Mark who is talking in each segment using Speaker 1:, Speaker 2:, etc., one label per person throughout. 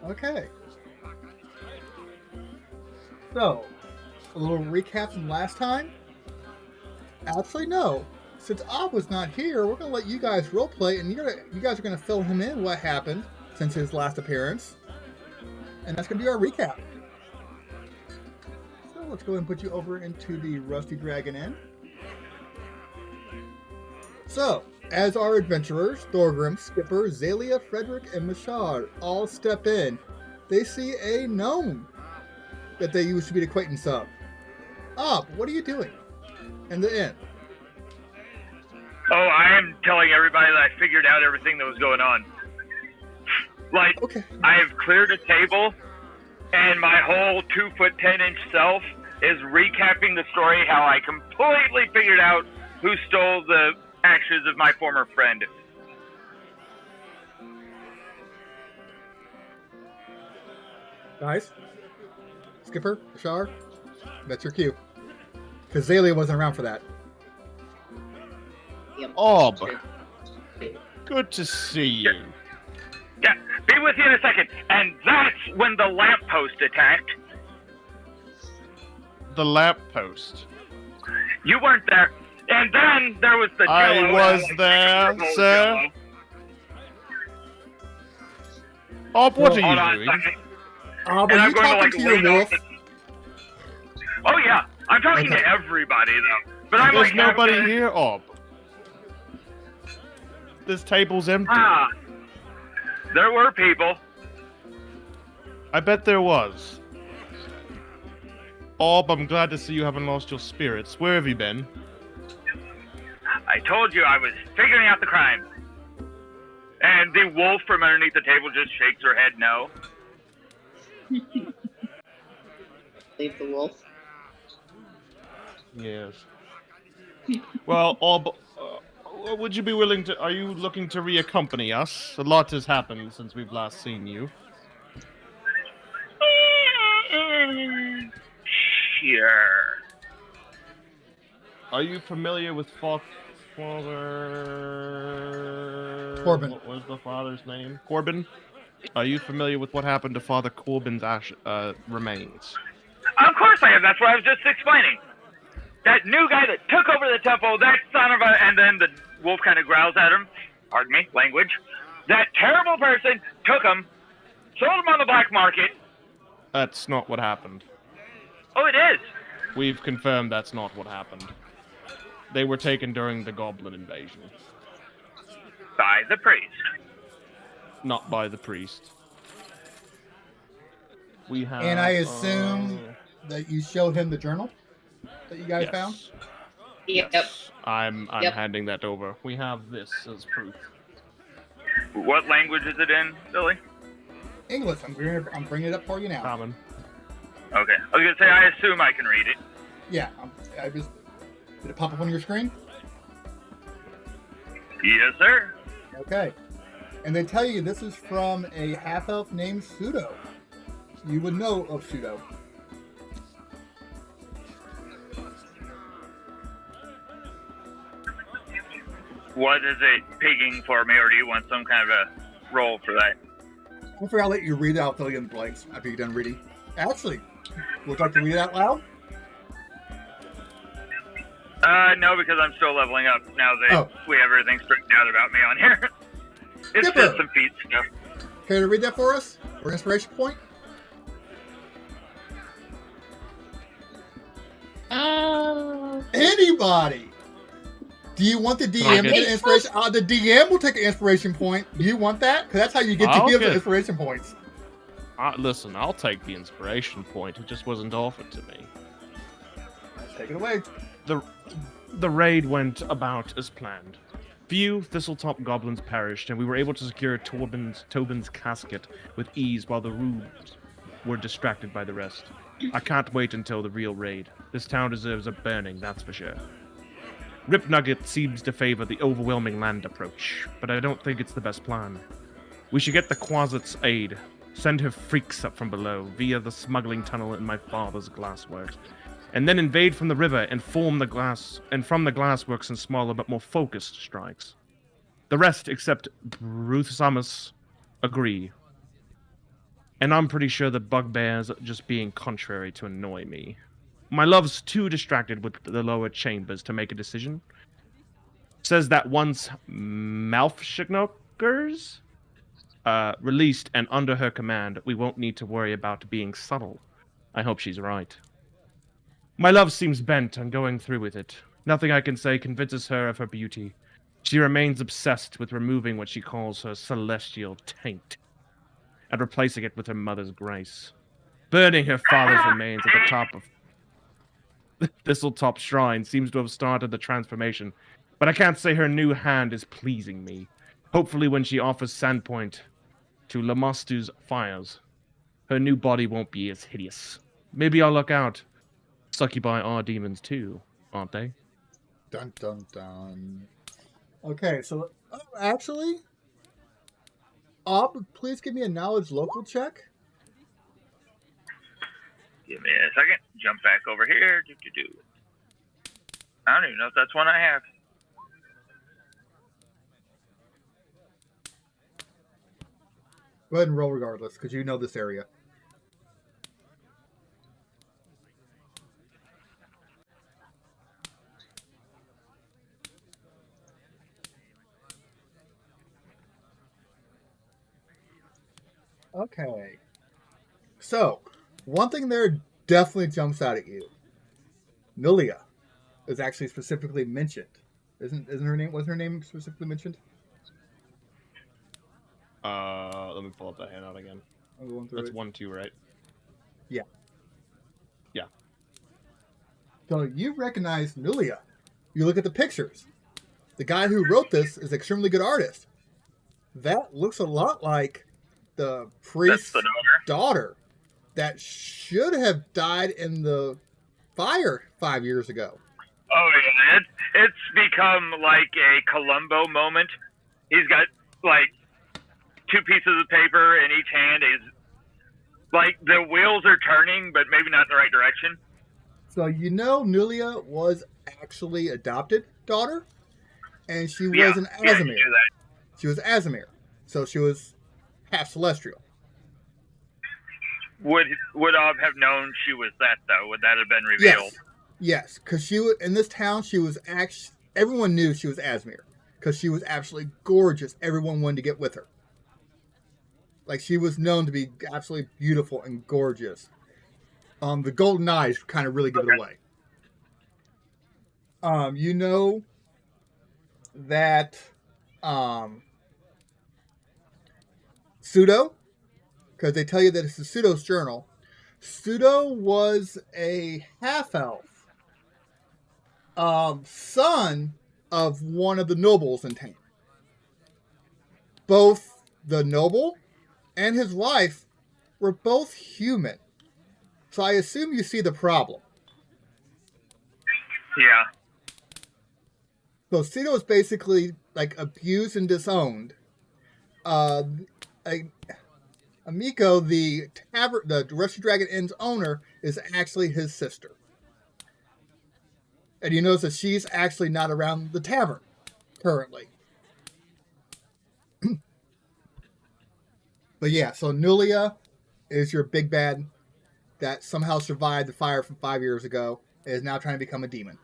Speaker 1: Okay. So, a little recap from last time. Actually, no. Since Ob was not here, we're gonna let you guys roleplay, and you guys are gonna fill him in what happened since his last appearance, and that's gonna be our recap. So let's go ahead and put you over into the Rusty Dragon Inn. So, as our adventurers, Thorgrim, Skipper, Zalia, Frederick, and Mashar all step in, they see a gnome that they used to be the acquaintance of. Ob, what are you doing in the inn?
Speaker 2: Oh, I am telling everybody that I figured out everything that was going on. Like,
Speaker 1: Okay.
Speaker 2: I have cleared a table, and my whole 2'10" self is recapping the story how I completely figured out who stole the ashes of my former friend.
Speaker 1: Guys, Skipper, Bashar, that's your cue. Because Zalia wasn't around for that.
Speaker 3: Ob, good to see you.
Speaker 2: Yeah, be with you in a second. And that's when the lamppost attacked.
Speaker 3: The lamppost.
Speaker 2: You weren't there. And then there was the
Speaker 3: I
Speaker 2: Jello.
Speaker 3: was there, sir. Ob, what are
Speaker 2: Hold
Speaker 3: you
Speaker 2: on a
Speaker 3: doing?
Speaker 2: second.
Speaker 1: Ob,
Speaker 2: And
Speaker 1: are
Speaker 2: I'm
Speaker 1: you
Speaker 2: going to,
Speaker 1: talking
Speaker 2: like,
Speaker 1: to your
Speaker 2: lean
Speaker 1: wolf?
Speaker 2: off Oh, yeah. I'm talking
Speaker 1: Okay.
Speaker 2: to everybody, though. But I'm
Speaker 3: There's
Speaker 2: like,
Speaker 3: nobody
Speaker 2: having-
Speaker 3: here, Ob. This table's empty.
Speaker 2: Ah. There were people.
Speaker 3: I bet there was. Ob, I'm glad to see you haven't lost your spirits. Where have you been?
Speaker 2: I told you I was figuring out the crime. And the wolf from underneath the table just shakes her head no.
Speaker 4: Leave the wolf.
Speaker 3: Yes. Well, Ob, would you be willing to... Are you looking to reaccompany us? A lot has happened since we've last seen you.
Speaker 2: Sure.
Speaker 3: Are you familiar with Father...
Speaker 1: Corbin.
Speaker 3: What was the father's name? Corbin? Are you familiar with what happened to Father Corbin's remains?
Speaker 2: Of course I am. That's what I was just explaining. That new guy that took over the temple, that son of a... And then the wolf kind of growls at him. Pardon me, language. That terrible person took him, sold him on the black market.
Speaker 3: That's not what happened.
Speaker 2: Oh, it is.
Speaker 3: We've confirmed that's not what happened. They were taken during the Goblin invasion.
Speaker 2: By the priest.
Speaker 3: Not by the priest. We have...
Speaker 1: And I assume that you showed him the journal that you guys
Speaker 3: yes.
Speaker 1: found?
Speaker 4: Yep.
Speaker 3: Yes. I'm
Speaker 4: Yep.
Speaker 3: handing that over. We have this as proof.
Speaker 2: What language is it in, Billy?
Speaker 1: English. I'm bringing it up for you now.
Speaker 3: Common.
Speaker 2: Okay. I was going to say, I assume I can read it.
Speaker 1: Yeah, I just... Did it pop up on your screen?
Speaker 2: Yes, sir.
Speaker 1: Okay. And they tell you this is from a half-elf named Pseudo. You would know of Pseudo.
Speaker 2: What is it pigging for me, or do you want some kind of a roll for that?
Speaker 1: Hopefully I'll let you read it. I'll fill you in the blanks after you're done reading. Actually, would you like to read it out loud?
Speaker 2: No, because I'm still leveling up now that
Speaker 1: Oh.
Speaker 2: we have everything straightened out about me on here. It's
Speaker 1: Skipper.
Speaker 2: just some feet stuff.
Speaker 1: Care to read that for us? Or inspiration point? Anybody! Do you want the DM to get an inspiration? The DM will take an inspiration point. Do you want that? Because that's how you get to give the inspiration points.
Speaker 3: Listen, I'll take the inspiration point. It just wasn't offered to me.
Speaker 1: Take it away.
Speaker 3: The raid went about as planned. Few Thistletop goblins perished, and we were able to secure Tobin's casket with ease while the rubes were distracted by the rest. I can't wait until the real raid. This town deserves a burning, that's for sure. Rip Nugget seems to favor the overwhelming land approach, but I don't think it's the best plan. We should get the Quasit's aid, send her freaks up from below via the smuggling tunnel in my father's glassworks, and then invade from the river and from the glassworks in smaller but more focused strikes. The rest, except Ruth Samus, agree. And I'm pretty sure the bugbear's just being contrary to annoy me. My love's too distracted with the lower chambers to make a decision. Says that once Malfschnockers released and under her command, we won't need to worry about being subtle. I hope she's right. My love seems bent on going through with it. Nothing I can say convinces her of her beauty. She remains obsessed with removing what she calls her celestial taint and replacing it with her mother's grace. Burning her father's remains at the top of Thistletop Shrine seems to have started the transformation, but I can't say her new hand is pleasing me. Hopefully when she offers Sandpoint to Lamastu's fires, her new body won't be as hideous. Maybe I'll look out. Succubi are demons too, aren't they?
Speaker 1: Dun dun dun. Okay, so actually, please give me a knowledge local check.
Speaker 2: Give me a second. Jump back over here. I don't even know if that's one I have.
Speaker 1: Go ahead and roll regardless, because you know this area. Okay. So, one thing there definitely jumps out at you. Nulia is actually specifically mentioned. Isn't her name? Was her name specifically mentioned?
Speaker 3: Let me pull up that handout again.
Speaker 1: I'm going through
Speaker 3: That's
Speaker 1: it.
Speaker 3: 1-2, right?
Speaker 1: Yeah.
Speaker 3: Yeah.
Speaker 1: So you recognize Nulia. You look at the pictures. The guy who wrote this is an extremely good artist. That looks a lot like the priest's
Speaker 2: That's the
Speaker 1: daughter that should have died in the fire 5 years ago.
Speaker 2: Oh, yeah. It's become like a Columbo moment. He's got, like, 2 pieces of paper in each hand. Is like the wheels are turning, but maybe not in the right direction.
Speaker 1: So you know Nulia was actually adopted daughter, and she was
Speaker 2: Yeah,
Speaker 1: an
Speaker 2: yeah,
Speaker 1: Azimir.
Speaker 2: you knew that.
Speaker 1: She was Azimir, so she was half celestial.
Speaker 2: Would Ob have known she was that, though? Would that have been revealed?
Speaker 1: Yes, because she was in this town. She was actually everyone knew she was Azimir because she was absolutely gorgeous. Everyone wanted to get with her. Like she was known to be absolutely beautiful and gorgeous. The golden eyes kind of really give it away. You know that Pseudo, because they tell you that it's the Pseudo's journal. Pseudo was a half-elf, son of one of the nobles in town. Both the noble and his wife were both human. So I assume you see the problem.
Speaker 2: Yeah.
Speaker 1: So Pseudo is basically like abused and disowned. Amiko, the Rusty Dragon Inn's owner, is actually his sister. And you notice that she's actually not around the tavern currently. But yeah, so Nulia is your big bad that somehow survived the fire from 5 years ago and is now trying to become a demon.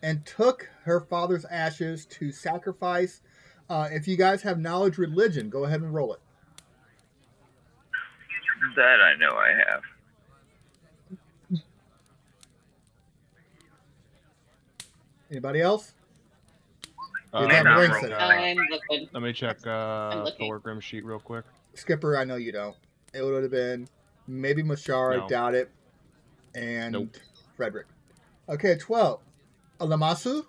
Speaker 1: And took her father's ashes to sacrifice. If you guys have knowledge religion, go ahead and roll it.
Speaker 2: That I know I have.
Speaker 1: Anybody else?
Speaker 3: I'm
Speaker 4: looking.
Speaker 3: Let me check
Speaker 4: looking.
Speaker 3: Thorgrim's sheet real quick.
Speaker 1: Skipper, I know you don't. It would have been maybe Mashar,
Speaker 3: No.
Speaker 1: I doubt it, and
Speaker 3: Nope.
Speaker 1: Frederick. Okay, 12. Alamasu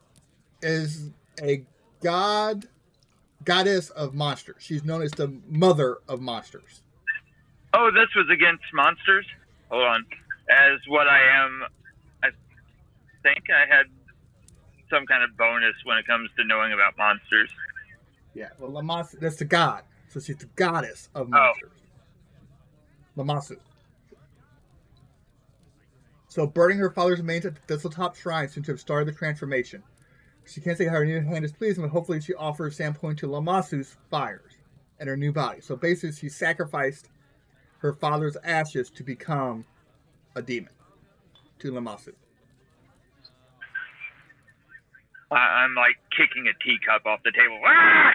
Speaker 1: is a goddess of monsters. She's known as the mother of monsters.
Speaker 2: Oh, this was against monsters? Hold on. As what I am, I think I had some kind of bonus when it comes to knowing about monsters.
Speaker 1: Yeah, well, Lamasu, that's the god. So she's the goddess of monsters. Lamasu. So burning her father's remains at the Thistletop Shrine seems to have started the transformation. She can't say how her new hand is pleasing, but hopefully she offers Sandpoint to Lamasu's fires and her new body. So basically she sacrificed her father's ashes to become a demon, to Lamasu.
Speaker 2: I'm like kicking a teacup off the table. Ah!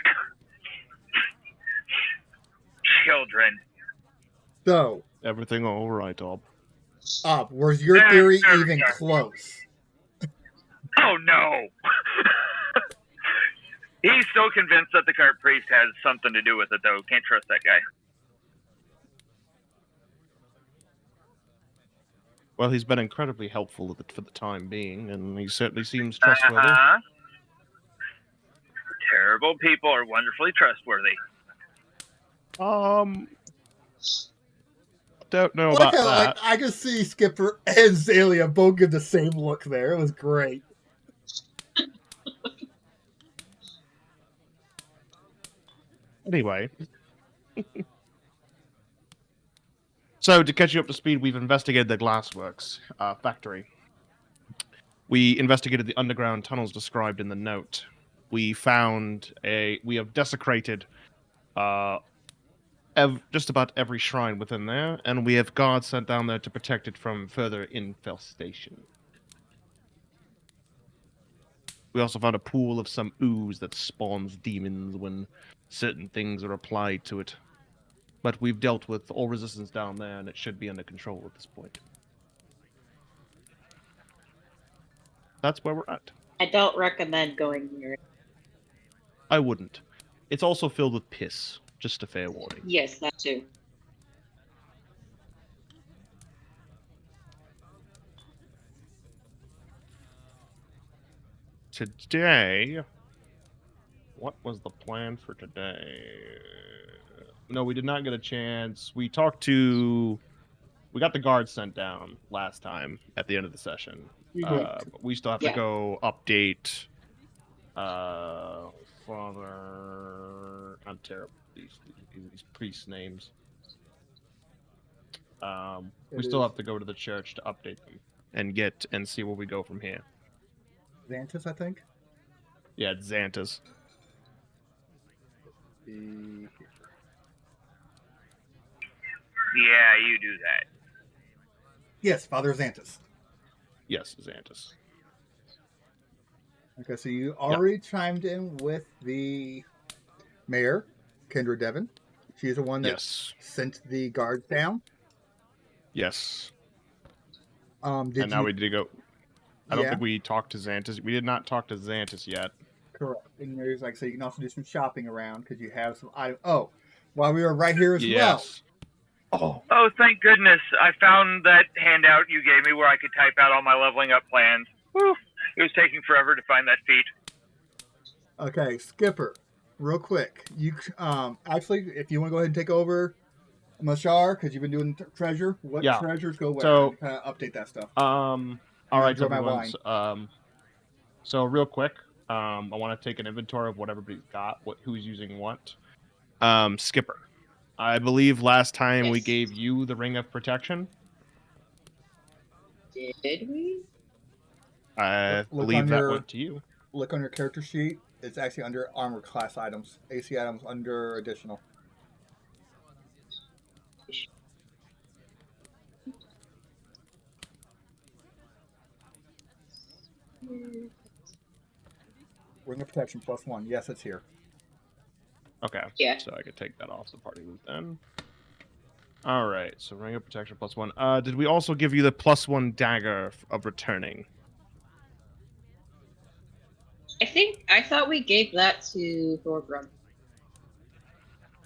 Speaker 2: Children.
Speaker 1: So,
Speaker 3: Everything all right, Ob?
Speaker 1: was your theory even close?
Speaker 2: Oh no! He's so convinced that the cart priest has something to do with it, though. Can't trust that guy.
Speaker 3: Well, he's been incredibly helpful for the time being, and he certainly seems trustworthy.
Speaker 2: Terrible people are wonderfully trustworthy.
Speaker 3: Don't know about that.
Speaker 1: I could see Skipper and Zalia both give the same look there. It was great.
Speaker 3: Anyway. So, to catch you up to speed, we've investigated the glassworks factory. We investigated the underground tunnels described in the note. We have desecrated just about every shrine within there, and we have guards sent down there to protect it from further infestation. We also found a pool of some ooze that spawns demons when certain things are applied to it. But we've dealt with all resistance down there, and it should be under control at this point. That's where we're at.
Speaker 4: I don't recommend going near it.
Speaker 3: I wouldn't. It's also filled with piss. Just a fair warning.
Speaker 4: Yes, that too.
Speaker 3: Today... What was the plan for today? No, we did not get a chance. We got the guards sent down last time at the end of the session. But we still have to go update Father... I'm terrible with these priest names. We still have to go to the church to update them and see where we go from here.
Speaker 1: Xantus, I think?
Speaker 3: Yeah, it's Xantus.
Speaker 2: Yeah, you do that.
Speaker 1: Yes, Father Xantus.
Speaker 3: Yes, Xantus.
Speaker 1: Okay, so you already chimed in with the mayor, Kendra Devon. She's the one that sent the guards down.
Speaker 3: Yes.
Speaker 1: Now we
Speaker 3: need to go. I don't think we talked to Xantus. We did not talk to Xantus yet.
Speaker 1: Correct. And there's so you can also do some shopping around because you have some items. Oh, while we were right here as well.
Speaker 2: Oh, thank goodness. I found that handout you gave me where I could type out all my leveling up plans. Whew. It was taking forever to find that feat.
Speaker 1: Okay, Skipper, real quick. You actually, if you want to go ahead and take over Mashar, because you've been doing treasure, what treasures go where? So, kind of update that stuff.
Speaker 3: All right, everyone. So real quick, I want to take an inventory of what everybody's got, who's using what. Skipper, I believe last time we gave you the Ring of Protection.
Speaker 4: Did we?
Speaker 3: I believe that went to you.
Speaker 1: Look on your character sheet. It's actually under armor class items. AC items under additional. Ring of Protection +1. Yes, it's here.
Speaker 3: Okay.
Speaker 4: Yeah.
Speaker 3: So I could take that off the party loot then. All right. So Ring of Protection +1. Did we also give you the +1 dagger of returning?
Speaker 4: I thought we gave that to Thorgrim.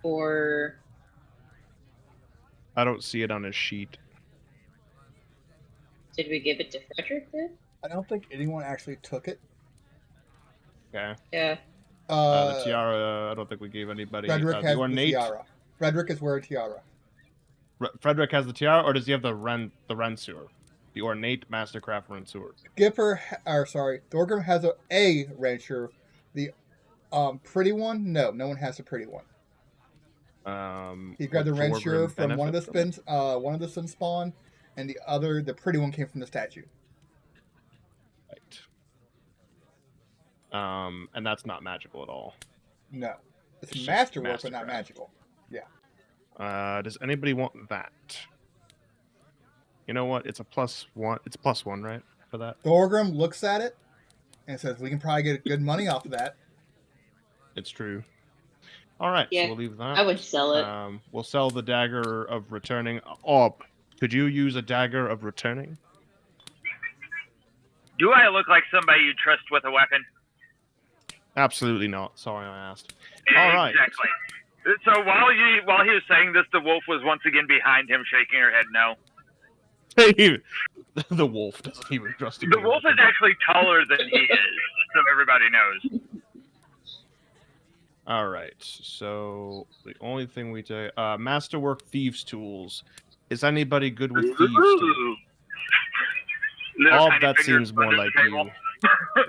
Speaker 4: Or...
Speaker 3: I don't see it on his sheet.
Speaker 4: Did we give it to Frederick then?
Speaker 1: I don't think anyone actually took it.
Speaker 3: Okay.
Speaker 4: Yeah.
Speaker 3: The tiara, I don't think we gave anybody.
Speaker 1: Frederick has the tiara. Frederick is wearing tiara.
Speaker 3: Frederick has the tiara, or does he have the Rensur? The ornate Mastercraft Rensur.
Speaker 1: Thorgrim has a Rensur. The pretty one? No one has the pretty one. He grabbed the Rensur from one of the Sun Spawn, and the pretty one came from the statue.
Speaker 3: Right. And that's not magical at all.
Speaker 1: No. It's masterwork, but not magical. Yeah.
Speaker 3: Does anybody want that? You know what? It's a +1. It's +1, right? For that.
Speaker 1: Thorgrim looks at it and says, "We can probably get good money off of that."
Speaker 3: It's true. All right, so
Speaker 4: Yeah,
Speaker 3: we'll leave that.
Speaker 4: I would sell it.
Speaker 3: We'll sell the dagger of returning. Orb, could you use a dagger of returning?
Speaker 2: Do I look like somebody you trust with a weapon?
Speaker 3: Absolutely not. Sorry, I asked. All right.
Speaker 2: Exactly. So while he was saying this, the wolf was once again behind him, shaking her head no.
Speaker 3: The wolf doesn't even trust you.
Speaker 2: The wolf is actually taller than he is, so everybody knows.
Speaker 3: All right. So the only thing we do, masterwork thieves tools. Is anybody good with thieves tools?
Speaker 2: Little
Speaker 3: Oh,
Speaker 2: tiny
Speaker 3: that
Speaker 2: fingers
Speaker 3: seems more
Speaker 2: under the
Speaker 3: like
Speaker 2: table.
Speaker 3: you.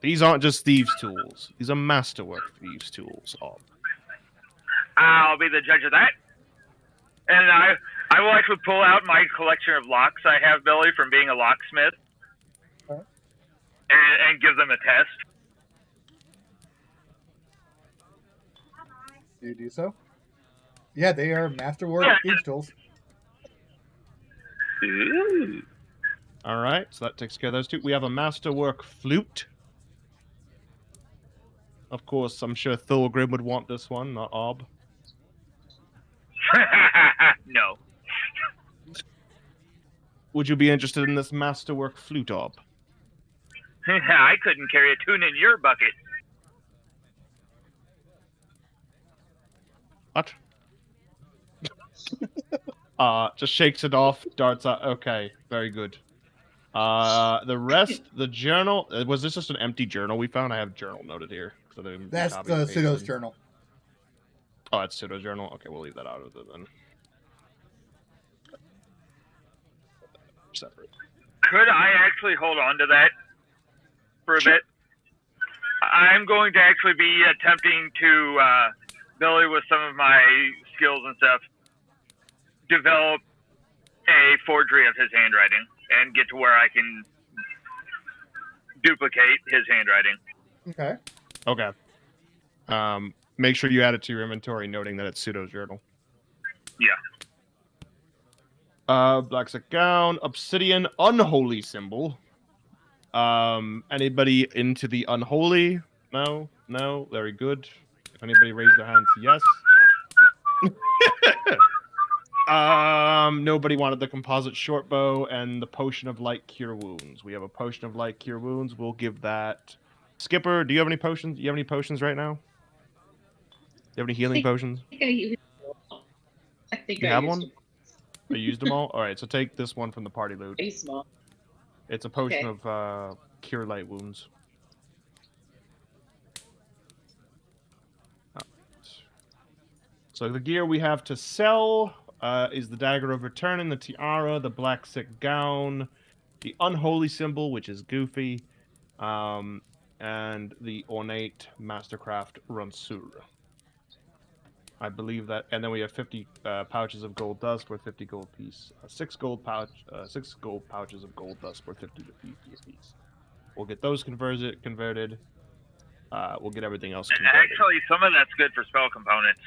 Speaker 3: These aren't just thieves tools. These are masterwork thieves tools. Oh.
Speaker 2: I'll be the judge of that. And I will actually pull out my collection of locks I have, Billy, from being a locksmith,
Speaker 1: Okay.
Speaker 2: and give them a test.
Speaker 1: Do you do so? Yeah, they are masterwork thieves tools.
Speaker 2: Ooh.
Speaker 3: All right, so that takes care of those two. We have a masterwork flute. Of course, I'm sure Thorgrim would want this one, not Ob.
Speaker 2: No.
Speaker 3: Would you be interested in this masterwork flute, Ob?
Speaker 2: I couldn't carry a tune in your bucket.
Speaker 3: What? Just shakes it off, darts out. Okay, very good. The rest, the journal. Was this just an empty journal we found? I have journal noted here. So
Speaker 1: That's the Pseudo's journal.
Speaker 3: Oh, it's pseudo journal. Okay, we'll leave that out of it then. Separate.
Speaker 2: Could I actually hold on to that for a bit? I'm going to actually be attempting to, Billy, with some of my skills and stuff, develop a forgery of his handwriting and get to where I can duplicate his handwriting.
Speaker 1: Okay.
Speaker 3: Okay. Make sure you add it to your inventory, noting that it's pseudo journal.
Speaker 2: Yeah.
Speaker 3: Black silk gown, obsidian, unholy symbol. Anybody into the unholy? No, no, very good. If anybody raised their hands, yes. Nobody wanted the composite short bow and the potion of light cure wounds. We have a potion of light cure wounds. We'll give that. Skipper, do you have any potions? Do you have any potions right now? Do you have any healing potions?
Speaker 4: I think
Speaker 3: You
Speaker 4: I
Speaker 3: have
Speaker 4: used
Speaker 3: one?
Speaker 4: them.
Speaker 3: I used them all? Alright, so take this one from the party loot.
Speaker 4: Very small.
Speaker 3: It's a potion
Speaker 4: Okay.
Speaker 3: of cure light wounds. So the gear we have to sell is the Dagger of Returning, the Tiara, the Black Sick Gown, the Unholy Symbol, which is goofy, and the Ornate Mastercraft Ransur. I believe that, and then we have 50 pouches of gold dust worth 50 gold piece. 6 gold pouches of gold dust worth 50 piece. We'll get those converted. We'll get everything else converted.
Speaker 2: Actually, some of that's good for spell components.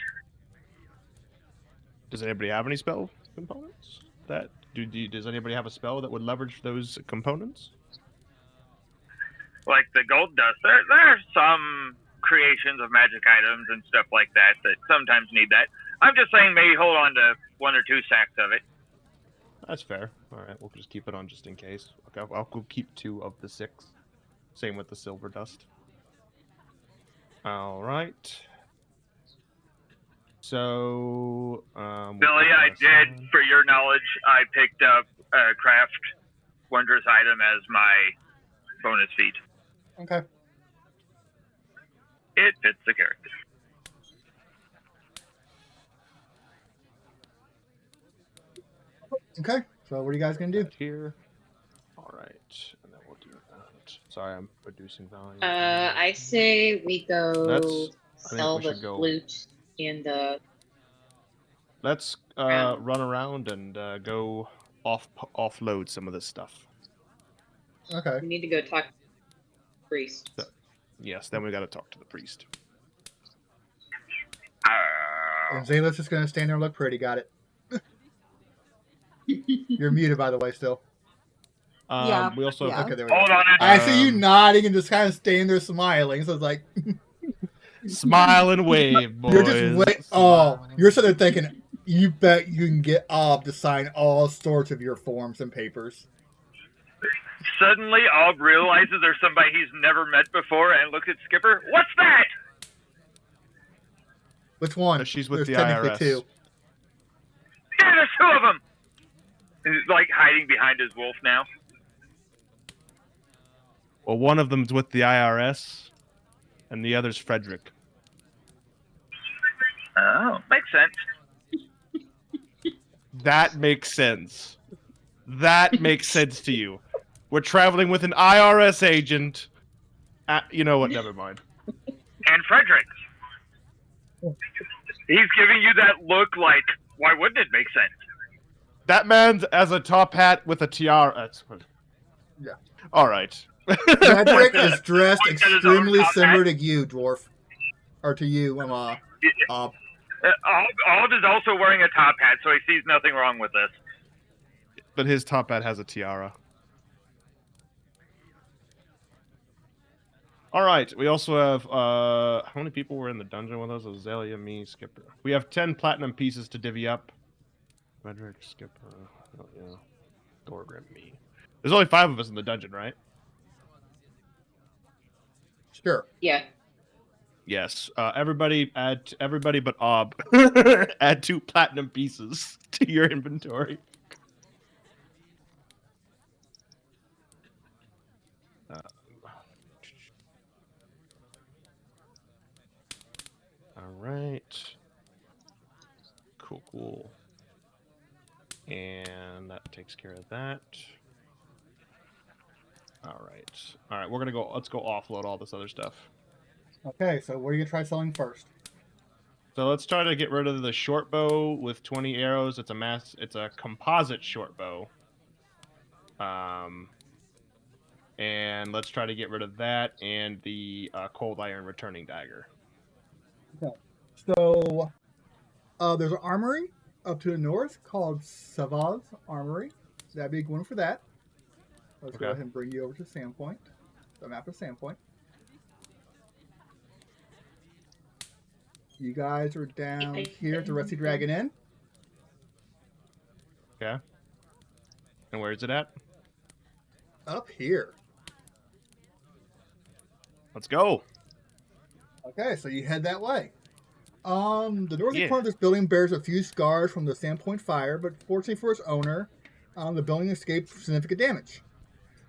Speaker 3: Does anybody have any spell components? Does anybody have a spell that would leverage those components?
Speaker 2: Like the gold dust, there are some creations of magic items and stuff like that that sometimes need that. I'm just saying maybe hold on to 1 or 2 sacks of it.
Speaker 3: That's fair. All right, we'll just keep it on just in case. Okay, I'll go keep 2 of the 6. Same with the silver dust. All right. So,
Speaker 2: Billy, I did, for your knowledge, I picked up a craft wondrous item as my bonus feat.
Speaker 1: Okay.
Speaker 2: It fits the character.
Speaker 1: Okay. So what are you guys gonna do?
Speaker 3: Here. All right, and then we'll do that. Sorry, I'm reducing value.
Speaker 4: I say we go sell
Speaker 3: we
Speaker 4: the
Speaker 3: should go.
Speaker 4: flute and the.
Speaker 3: Let's run around and go offload some of this stuff.
Speaker 1: Okay.
Speaker 4: We need to go talk to the priest.
Speaker 3: Yes, then we got to talk to the priest.
Speaker 1: And Zayla's just gonna stand there and look pretty. Got it. You're muted, by the way, still.
Speaker 5: Yeah,
Speaker 3: We also
Speaker 5: yeah.
Speaker 1: Okay, there we go.
Speaker 2: Hold on.
Speaker 1: I see you nodding and just kind of staying there smiling. So it's like
Speaker 3: smile and wave, boys.
Speaker 1: you're just you're sitting there thinking, you bet you can get Ob to sign all sorts of your forms and papers.
Speaker 2: Suddenly, Ob realizes there's somebody he's never met before and looks at Skipper. What's that?
Speaker 1: Which one?
Speaker 3: She's with
Speaker 1: There's
Speaker 3: the
Speaker 1: technically
Speaker 3: IRS.
Speaker 1: two.
Speaker 2: Yeah, there's two of them. And he's like hiding behind his wolf now.
Speaker 3: Well, one of them's with the IRS, and the other's Frederick.
Speaker 2: Oh, makes sense.
Speaker 3: That makes sense. That makes sense to you. We're traveling with an IRS agent. You know what? Never mind.
Speaker 2: And Frederick. He's giving you that look like, why wouldn't it make sense?
Speaker 3: That man's as a top hat with a tiara.
Speaker 1: Yeah.
Speaker 3: All right.
Speaker 1: Frederick is dressed
Speaker 2: Like that is
Speaker 1: extremely
Speaker 2: our top
Speaker 1: similar
Speaker 2: hat?
Speaker 1: to you, dwarf, or to you, Ob.
Speaker 2: Ald is also wearing a top hat, so he sees nothing wrong with this.
Speaker 3: But his top hat has a tiara. All right. We also have how many people were in the dungeon with us? Azalea, me, Skipper. We have 10 platinum pieces to divvy up. Frederick, Skipper, oh, yeah. Dorgrim, me. There's only 5 of us in the dungeon, right?
Speaker 1: Sure.
Speaker 4: Yeah.
Speaker 3: Yes. Everybody but Ob. Add 2 platinum pieces to your inventory. All right. Cool. And that takes care of that. All right. We're gonna go. Let's go offload all this other stuff.
Speaker 1: Okay, so what are you gonna try selling first?
Speaker 3: So let's try to get rid of the short bow with 20 arrows. It's a composite short bow. And let's try to get rid of that and the cold iron returning dagger.
Speaker 1: Okay. So there's an armory up to the north called Savaz Armory. That'd be a good one for that. Let's go
Speaker 3: Okay.
Speaker 1: ahead and bring you over to Sandpoint. The map of Sandpoint. You guys are down here at the Rusty Dragon Inn.
Speaker 3: Okay. And where is it at?
Speaker 1: Up here.
Speaker 3: Let's go.
Speaker 1: Okay, so you head that way. The northern
Speaker 3: Yeah.
Speaker 1: part of this building bears a few scars from the Sandpoint fire, but fortunately for its owner, the building escaped significant damage.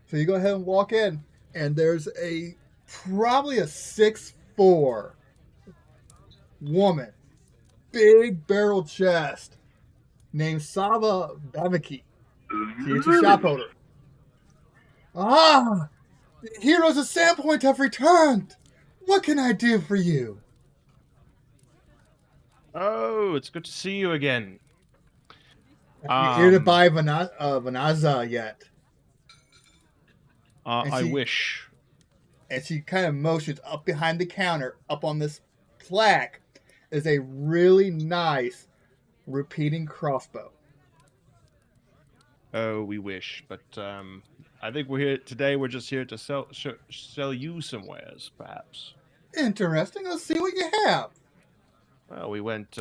Speaker 1: So you go ahead and walk in, and there's probably a 6'4" woman, big barrel chest, named Sava Baviki. She is the shop owner. Ah, the heroes of Sandpoint have returned. What can I do for you?
Speaker 3: Oh, it's good to see you again.
Speaker 1: Are you here to buy Vanaza yet?
Speaker 3: I
Speaker 1: she-
Speaker 3: wish.
Speaker 1: And she kind of motions up behind the counter, up on this plaque, is a really nice repeating crossbow.
Speaker 3: Oh, we wish, but I think we're here today. We're just here to sell you some wares, perhaps.
Speaker 1: Interesting. Let's see what you have.
Speaker 3: Well, we went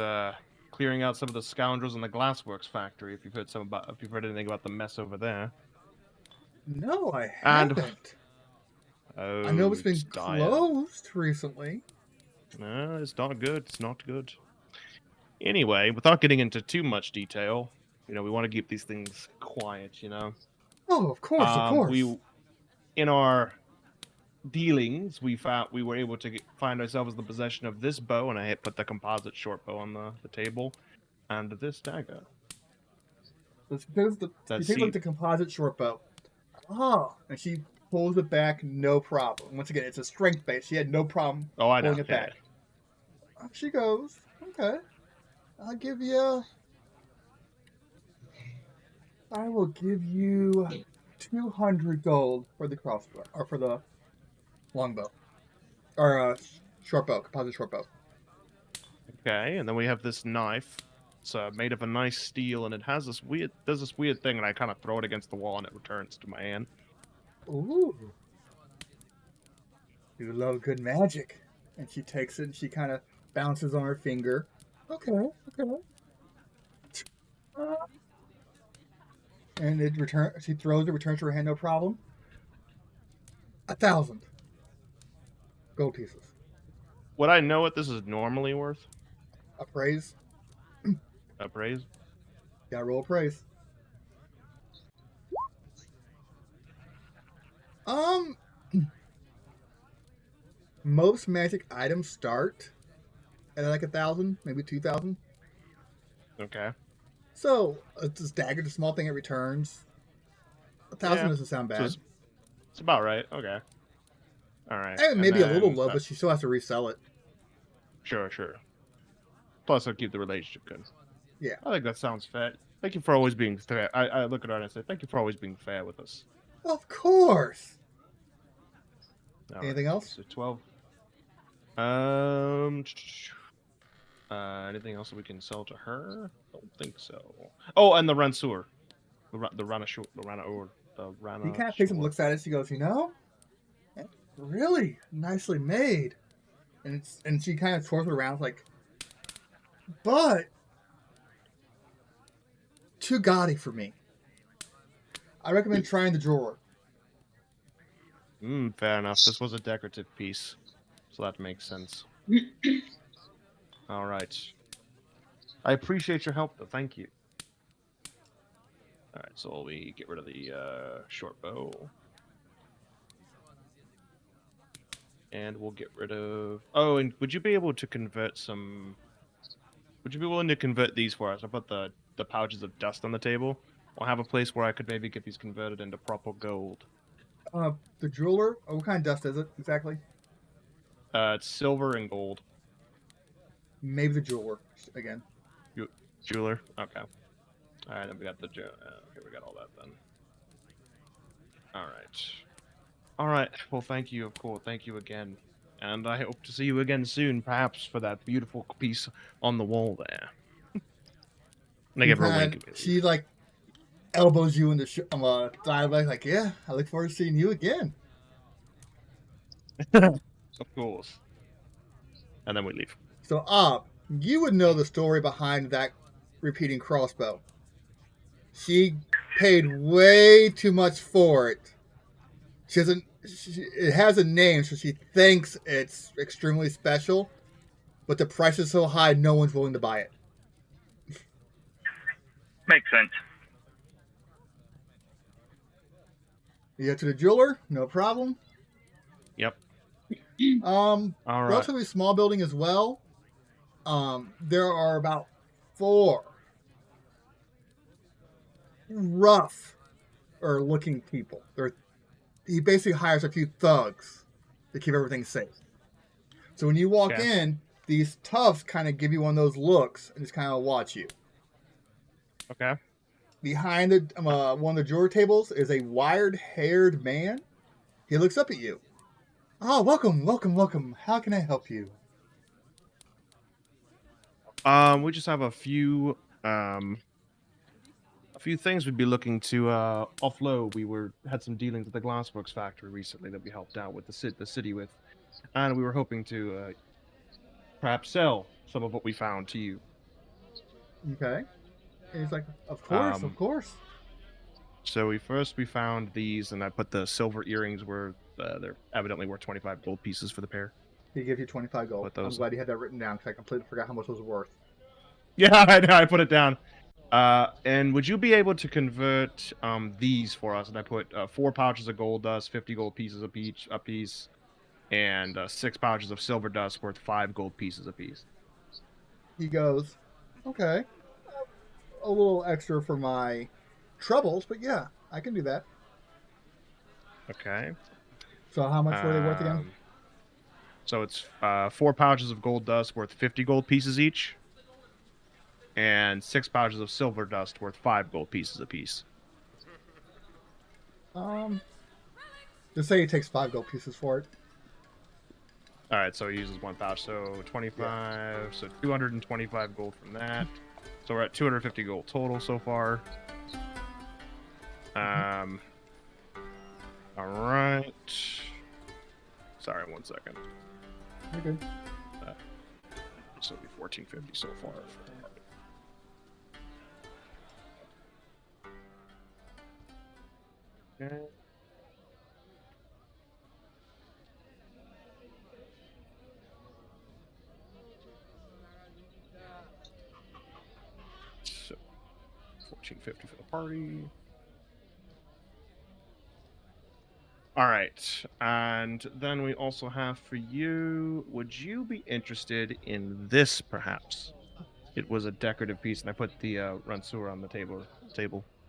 Speaker 3: clearing out some of the scoundrels in the glassworks factory. If you've heard anything about the mess over there.
Speaker 1: No, I
Speaker 3: And-
Speaker 1: haven't.
Speaker 3: Oh,
Speaker 1: I know it's been
Speaker 3: dire.
Speaker 1: closed recently.
Speaker 3: No, it's not good. It's not good. Anyway, without getting into too much detail, we want to keep these things quiet.
Speaker 1: Oh, of course, of course.
Speaker 3: In our dealings, we were able to find ourselves in the possession of this bow, and I put the composite short bow on the table, and this dagger.
Speaker 1: You
Speaker 3: That
Speaker 1: take a look
Speaker 3: seem-
Speaker 1: at the composite short bow. Oh, and she pulls it back, no problem. Once again, it's a strength base. She had no problem
Speaker 3: Oh, I know.
Speaker 1: pulling it back. Up she goes. Okay. I will give you 200 gold for the crossbow, or for the longbow. Or short bow, composite short bow.
Speaker 3: Okay, and then we have this knife. It's made of a nice steel, and it has this weird, does this weird thing, and I kind of throw it against the wall, and it returns to my hand.
Speaker 1: Ooh. You love good magic. And she takes it and she kind of bounces on her finger. Okay, okay. And she throws it, returns to her hand, no problem. 1,000 gold pieces.
Speaker 3: Would I know what this is normally worth?
Speaker 1: Appraise.
Speaker 3: Appraise?
Speaker 1: Gotta roll appraise. Um, most magic items start at like 1,000, maybe 2,000.
Speaker 3: Okay.
Speaker 1: So it's this dagger, the small thing it returns. 1,000
Speaker 3: Yeah.
Speaker 1: doesn't sound
Speaker 3: So
Speaker 1: bad.
Speaker 3: it's about right. Okay. All right.
Speaker 1: And
Speaker 3: And
Speaker 1: maybe a little
Speaker 3: then,
Speaker 1: low, but she still has to resell it.
Speaker 3: sure, sure. Plus, I'll keep the relationship good.
Speaker 1: Yeah.
Speaker 3: I think that sounds fair. Thank you for always being fair. I look at her and I say, thank you for always being fair with us.
Speaker 1: Of course.
Speaker 3: All
Speaker 1: Anything
Speaker 3: right,
Speaker 1: else?
Speaker 3: So 12. Anything else that we can sell to her? Don't think so. Oh, and the Ransur. The Rana.
Speaker 1: He kind of takes and looks at it. She goes, that's really nicely made. And she kind of twirls it around like, but too gaudy for me. I recommend trying the drawer.
Speaker 3: Fair enough. This was a decorative piece, so that makes sense. All right. I appreciate your help, though. Thank you. All right, so we get rid of the short bow. And we'll get rid of... Oh, and would you be able to convert some... Would you be willing to convert these for us? I put the pouches of dust on the table. I'll have a place where I could maybe get these converted into proper gold.
Speaker 1: The jeweler. Oh, what kind of dust is it exactly?
Speaker 3: It's silver and gold.
Speaker 1: Maybe the jeweler again.
Speaker 3: Jeweler? Okay. Alright, then we got the... Okay, we got all that then. Alright. Alright, well thank you, of course. Thank you again. And I hope to see you again soon, perhaps for that beautiful piece on the wall there. And I give her a wink.
Speaker 1: She like elbows you in the dialect, like, yeah, I look forward to seeing you again.
Speaker 3: Of course. And then we leave.
Speaker 1: So, you would know the story behind that repeating crossbow. She paid way too much for it. It has a name, so she thinks it's extremely special, but the price is so high, no one's willing to buy it.
Speaker 2: Makes sense.
Speaker 1: You get to the jeweler, no problem.
Speaker 3: Yep.
Speaker 1: All
Speaker 3: right.
Speaker 1: Relatively small building as well. There are about 4 rough or looking people. He basically hires a few thugs to keep everything safe. So when you walk in, these toughs kind of give you one of those looks and just kind of watch you.
Speaker 3: Okay.
Speaker 1: Behind one of the drawer tables is a wired-haired man. He looks up at you. Oh, welcome, welcome, welcome. How can I help you?
Speaker 3: We just have a few things we'd be looking to offload. We had some dealings with the Glassworks factory recently that we helped out with the city with, and we were hoping to perhaps sell some of what we found to you.
Speaker 1: Okay. And he's like, of course, of course.
Speaker 3: So we found these, and I put the silver earrings where they're evidently worth 25 gold pieces for the pair.
Speaker 1: He gives you 25 gold. I'm glad you had that written down because I completely forgot how much it was worth.
Speaker 3: Yeah, I know. I put it down. And would you be able to convert these for us? And I put 4 pouches of gold dust, 50 gold pieces a piece, and 6 pouches of silver dust worth 5 gold pieces a piece.
Speaker 1: He goes, okay. A little extra for my troubles, but yeah, I can do that.
Speaker 3: Okay.
Speaker 1: So how much were they worth again?
Speaker 3: So it's 4 pouches of gold dust worth 50 gold pieces each, and 6 pouches of silver dust worth 5 gold pieces apiece.
Speaker 1: Just say he takes 5 gold pieces for it.
Speaker 3: All right, so he uses 1 pouch, so 25, so 225 gold from that. So we're at 250 gold total so far. All right. Sorry, 1 second.
Speaker 1: Okay.
Speaker 3: So it'll be 1450 so far. Okay. So 1450 for the party. All right, and then we also have for you. Would you be interested in this, perhaps? It was a decorative piece, and I put the Ransur on the table.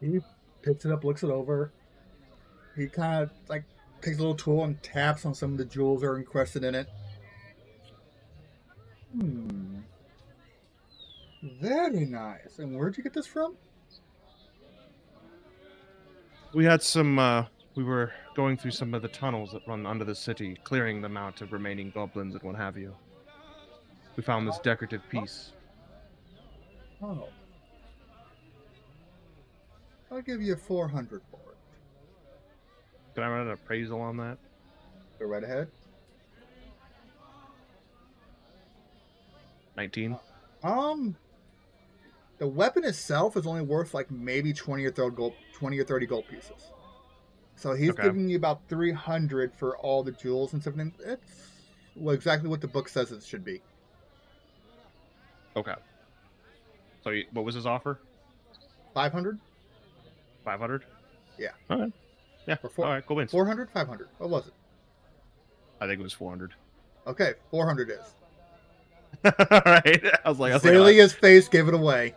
Speaker 1: He picks it up, looks it over. He kind of like takes a little tool and taps on some of the jewels that are encrusted in it. Very nice. And where'd you get this from?
Speaker 3: We had some. We were going through some of the tunnels that run under the city, clearing them out of remaining goblins and what have you. We found this decorative piece.
Speaker 1: Oh. I'll give you 400 for it.
Speaker 3: Can I run an appraisal on that?
Speaker 1: Go right ahead.
Speaker 3: 19.
Speaker 1: The weapon itself is only worth like maybe 20 or 30 gold pieces. So he's giving you about 300 for all the jewels and stuff. And it's exactly what the book says it should be.
Speaker 3: Okay. So what was his offer?
Speaker 1: 500?
Speaker 3: 500?
Speaker 1: Yeah.
Speaker 3: All right. Yeah. All right, cool wins.
Speaker 1: 400? 500? What was it?
Speaker 3: I think it was 400.
Speaker 1: Okay, 400 is.
Speaker 3: All right. I was like,
Speaker 1: Zalia's face gave it away.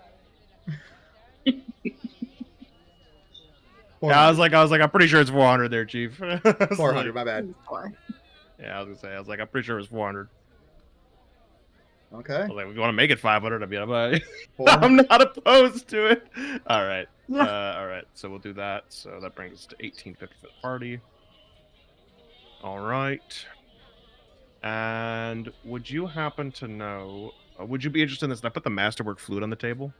Speaker 3: Yeah, I was like, I'm pretty sure it's 400 there, Chief.
Speaker 1: 400, my bad.
Speaker 3: Yeah, I was gonna say, I'm pretty sure it was 400.
Speaker 1: Okay.
Speaker 3: I was like, we want to make it 500. I mean, I'm not opposed to it. All right. All right. So we'll do that. So that brings us to 1850 for the party. All right. And would you happen to know? Would you be interested in this? I put the masterwork flute on the table.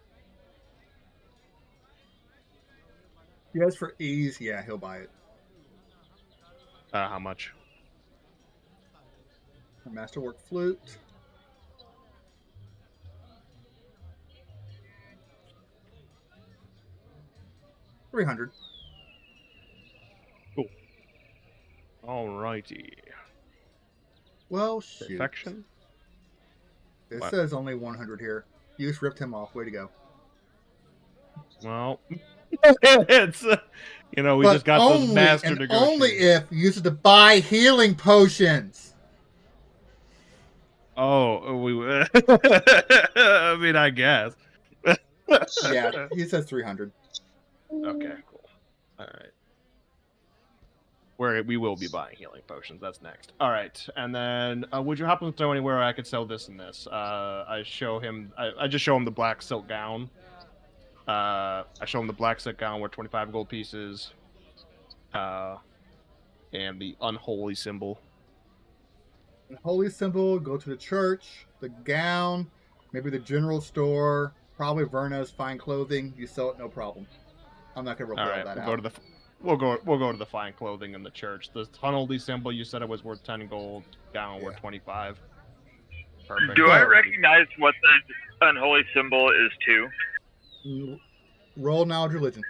Speaker 1: Yes, for ease, yeah, he'll buy it.
Speaker 3: How much?
Speaker 1: A masterwork flute. $300.
Speaker 3: Cool. Alrighty.
Speaker 1: Well, shoot.
Speaker 3: Perfection.
Speaker 1: It says only 100 here. You just ripped him off. Way to go.
Speaker 3: Well, it's we just got those master negotiations.
Speaker 1: Only if you use it to buy healing potions.
Speaker 3: Oh, I mean, I guess.
Speaker 1: Yeah, he says 300.
Speaker 3: Okay, cool. All right. We will be buying healing potions. That's next. All right, and then would you happen to know anywhere I could sell this and this? I just show him the black silk gown. I show him the black silk gown worth 25 gold pieces, and the unholy symbol.
Speaker 1: Unholy symbol. Go to the church. The gown. Maybe the general store. Probably Verna's fine clothing. You sell it, no problem. I'm not gonna roll all that out.
Speaker 3: We'll go to the fine clothing in the church. The unholy symbol, you said it was worth 10 gold. Gown worth 25. Perfect.
Speaker 2: Do I recognize what the unholy symbol is too?
Speaker 1: Roll knowledge religion.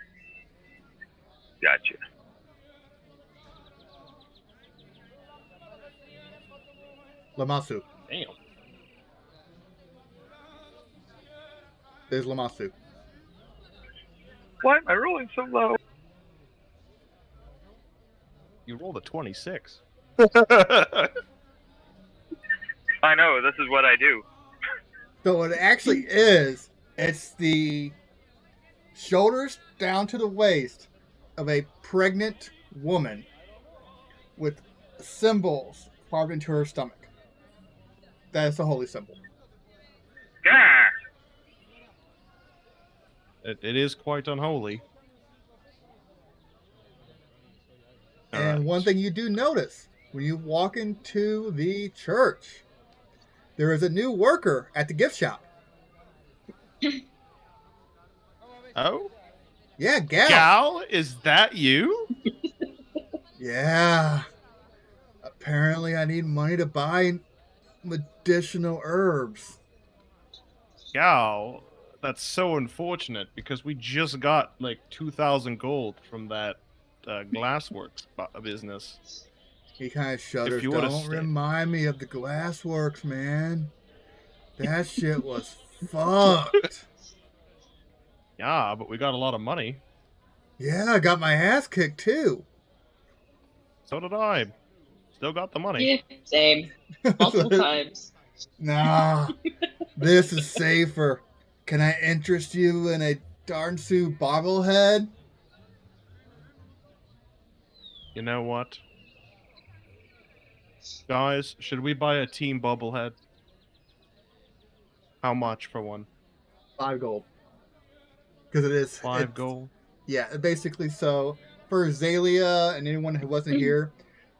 Speaker 2: Gotcha.
Speaker 1: Lamasu.
Speaker 3: Damn.
Speaker 1: There's Lamasu.
Speaker 2: Why am I rolling so low?
Speaker 3: You rolled a 26.
Speaker 2: I know, this is what I do.
Speaker 1: So it actually is. It's the shoulders down to the waist of a pregnant woman with symbols carved into her stomach. That is the holy symbol.
Speaker 2: Yeah.
Speaker 3: It is quite unholy.
Speaker 1: And one thing you do notice, when you walk into the church, there is a new worker at the gift shop.
Speaker 3: Oh?
Speaker 1: Yeah, Gal.
Speaker 3: Gal, is that you?
Speaker 1: Yeah. Apparently, I need money to buy medicinal herbs.
Speaker 3: Gal, that's so unfortunate because we just got like 2,000 gold from that glassworks business.
Speaker 1: He kind of shudders.
Speaker 3: you would've
Speaker 1: Don't
Speaker 3: stayed.
Speaker 1: remind me of the glassworks, man. That shit was fucked.
Speaker 3: Yeah, but we got a lot of money.
Speaker 1: Yeah, I got my ass kicked too.
Speaker 3: So did I. Still got the money.
Speaker 4: Yeah, same. Multiple times.
Speaker 1: Nah, this is safer. Can I interest you in a Darnsu bobblehead?
Speaker 3: You know what? Guys, should we buy a team bobblehead? How much for one?
Speaker 1: 5 gold. Because it is
Speaker 3: 5 gold?
Speaker 1: Yeah, basically. So for Azalea and anyone who wasn't here,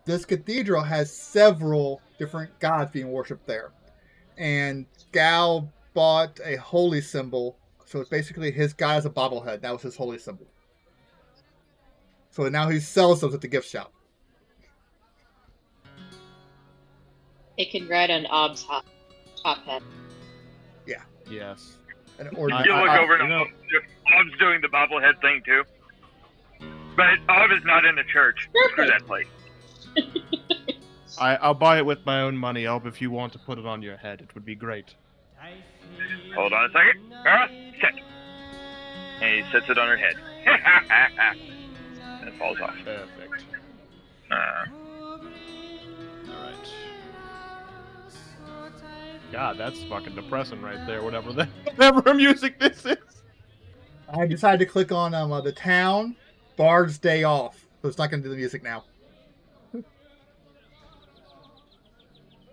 Speaker 1: this cathedral has several different gods being worshipped there. And Gal bought a holy symbol. So it's basically his god is a bobblehead. That was his holy symbol. So now he sells those at the gift shop.
Speaker 4: It can ride on Ob's top head.
Speaker 3: Yes.
Speaker 1: And
Speaker 2: You look over and Ob's doing the bobblehead thing too. But Ob is not in the church. Screw that place.
Speaker 3: I'll buy it with my own money, Elb, if you want to put it on your head. It would be great.
Speaker 2: Hold on a second. Sit. And he sets it on her head. And it falls off.
Speaker 3: Perfect. Alright. God, that's fucking depressing right there, whatever music this is.
Speaker 1: I decided to click on the town Bard's Day Off. So it's not going to do the music now.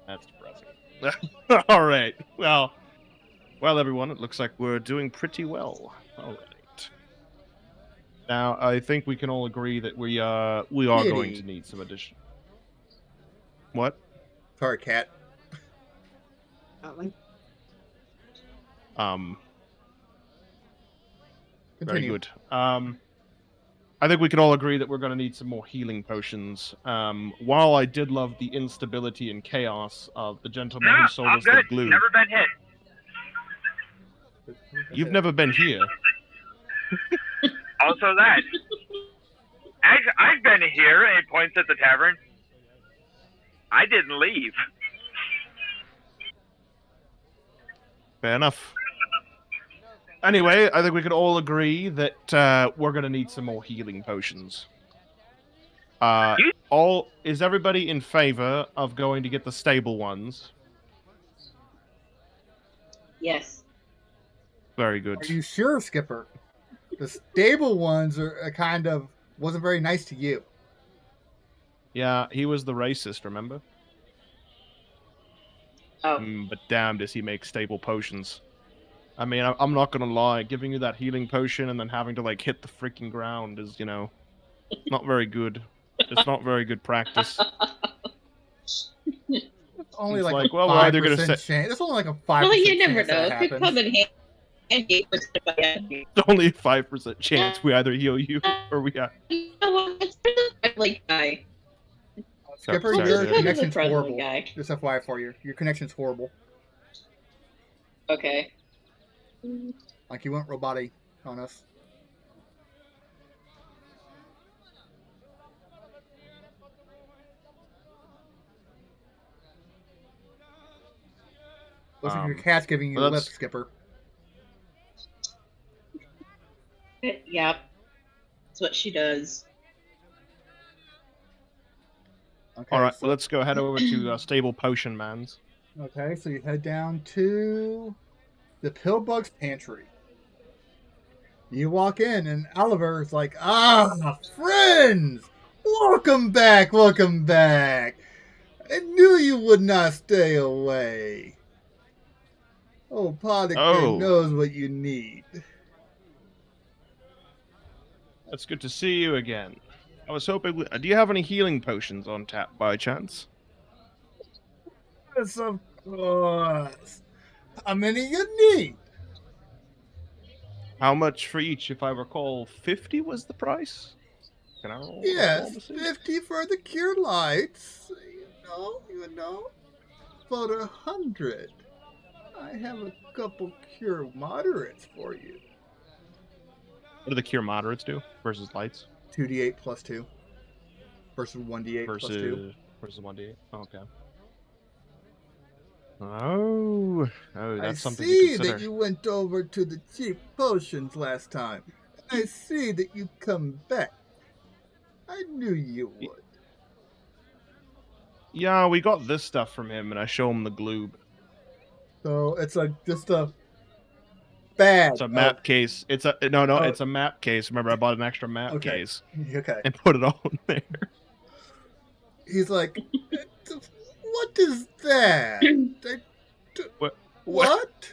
Speaker 3: That's depressing. Alright. Well, everyone, it looks like we're doing pretty well. Alright. Now, I think we can all agree that we are going to need some addition. What?
Speaker 1: Sorry, cat.
Speaker 3: Very
Speaker 1: Continue.
Speaker 3: good. I think we can all agree that we're going to need some more healing potions. While I did love the instability and chaos of the gentleman who sold
Speaker 2: I'm
Speaker 3: us
Speaker 2: good.
Speaker 3: the glue,
Speaker 2: Never been hit.
Speaker 3: you've never been here.
Speaker 2: Also that. I've been here, and he points at the tavern. I didn't leave.
Speaker 3: Fair enough. Anyway, I think we can all agree that we're going to need some more healing potions. Is everybody in favor of going to get the stable ones?
Speaker 4: Yes.
Speaker 3: Very good.
Speaker 1: Are you sure, Skipper? The stable ones are kind of wasn't very nice to you.
Speaker 3: Yeah, he was the racist, remember?
Speaker 4: Oh.
Speaker 3: But damn, does he make stable potions. I mean, I'm not gonna lie, giving you that healing potion and then having to, like, hit the freaking ground is, not very good. It's not very good practice.
Speaker 1: It's only
Speaker 3: It's
Speaker 1: like
Speaker 3: like,
Speaker 1: a
Speaker 3: well, we're either gonna
Speaker 1: 5%
Speaker 3: say-
Speaker 1: chance. It's only like a 5%
Speaker 4: Well, you never
Speaker 1: chance
Speaker 4: know.
Speaker 1: that
Speaker 4: It could
Speaker 1: happens.
Speaker 4: come in handy.
Speaker 3: It's only a 5% chance we either heal you or we have...
Speaker 4: You know what? It's a friendly guy.
Speaker 1: Skipper,
Speaker 3: Sorry,
Speaker 1: your
Speaker 3: sorry.
Speaker 1: connection's
Speaker 4: Friendly
Speaker 1: horrible.
Speaker 4: guy.
Speaker 1: Just FYI for you. Your connection's horrible.
Speaker 4: Okay.
Speaker 1: Like you went robotic on us. Looks like your cat's giving you
Speaker 3: well,
Speaker 1: lip,
Speaker 3: that's-
Speaker 1: Skipper.
Speaker 4: Yep. That's what she does.
Speaker 1: Okay,
Speaker 3: Alright,
Speaker 1: so,
Speaker 3: well, let's go head over to Stable Potion Man's.
Speaker 1: okay, so you head down to the Pillbug's Pantry. You walk in, and Oliver's like, "Ah, friends! Welcome back, welcome back! I knew you would not stay away. Oh, Podigan knows what you need."
Speaker 3: It's good to see you again. I was hoping. Do you have any healing potions on tap by chance?
Speaker 1: Yes, of course. How many you need?
Speaker 3: How much for each? If I recall, 50 was the price. Can I roll
Speaker 1: Yes,
Speaker 3: diplomacy?
Speaker 1: 50 for the cure lights. You know, for 100. I have a couple cure moderates for you.
Speaker 3: What do the cure moderates do versus lights?
Speaker 1: 2d8 plus 2 versus 1d8 plus 2.
Speaker 3: Versus 1d8. Okay. Oh,
Speaker 1: I
Speaker 3: that's something to
Speaker 1: see that
Speaker 3: consider.
Speaker 1: you went over to the cheap potions last time. I see that you come back. I knew you would.
Speaker 3: Yeah, we got this stuff from him, and I show him the gloob.
Speaker 1: So it's just a bag.
Speaker 3: It's a map case. It's a no.
Speaker 1: Oh.
Speaker 3: It's a map case. Remember, I bought an extra map
Speaker 1: Okay.
Speaker 3: case
Speaker 1: Okay.
Speaker 3: and put it all in there.
Speaker 1: He's like, what is that?
Speaker 3: What?
Speaker 1: What?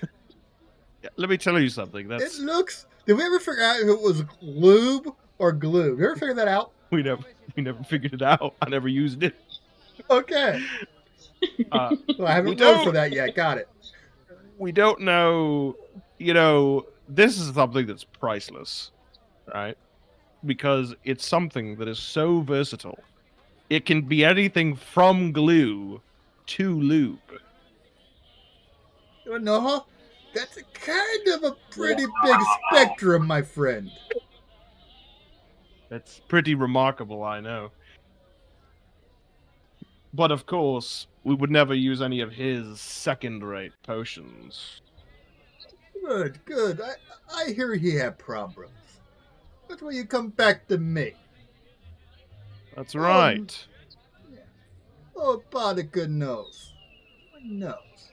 Speaker 3: Let me tell you something.
Speaker 1: It
Speaker 3: That's
Speaker 1: looks. Did we ever figure out if it was lube or glue? Did you ever figure that out?
Speaker 3: we never figured it out. I never used it.
Speaker 1: Okay. Well, I haven't
Speaker 3: we
Speaker 1: rolled for
Speaker 3: don't-
Speaker 1: that yet. Got it.
Speaker 3: We don't know. You know, this is something that's priceless, right? Because it's something that is so versatile. It can be anything from glue to lube.
Speaker 1: No, that's a kind of a pretty big spectrum, my friend.
Speaker 3: That's pretty remarkable, I know. But of course, we would never use any of his second-rate potions.
Speaker 1: Good, good. I hear he had problems. That's why you come back to me.
Speaker 3: That's right.
Speaker 1: Oh, Bodika knows. Knows.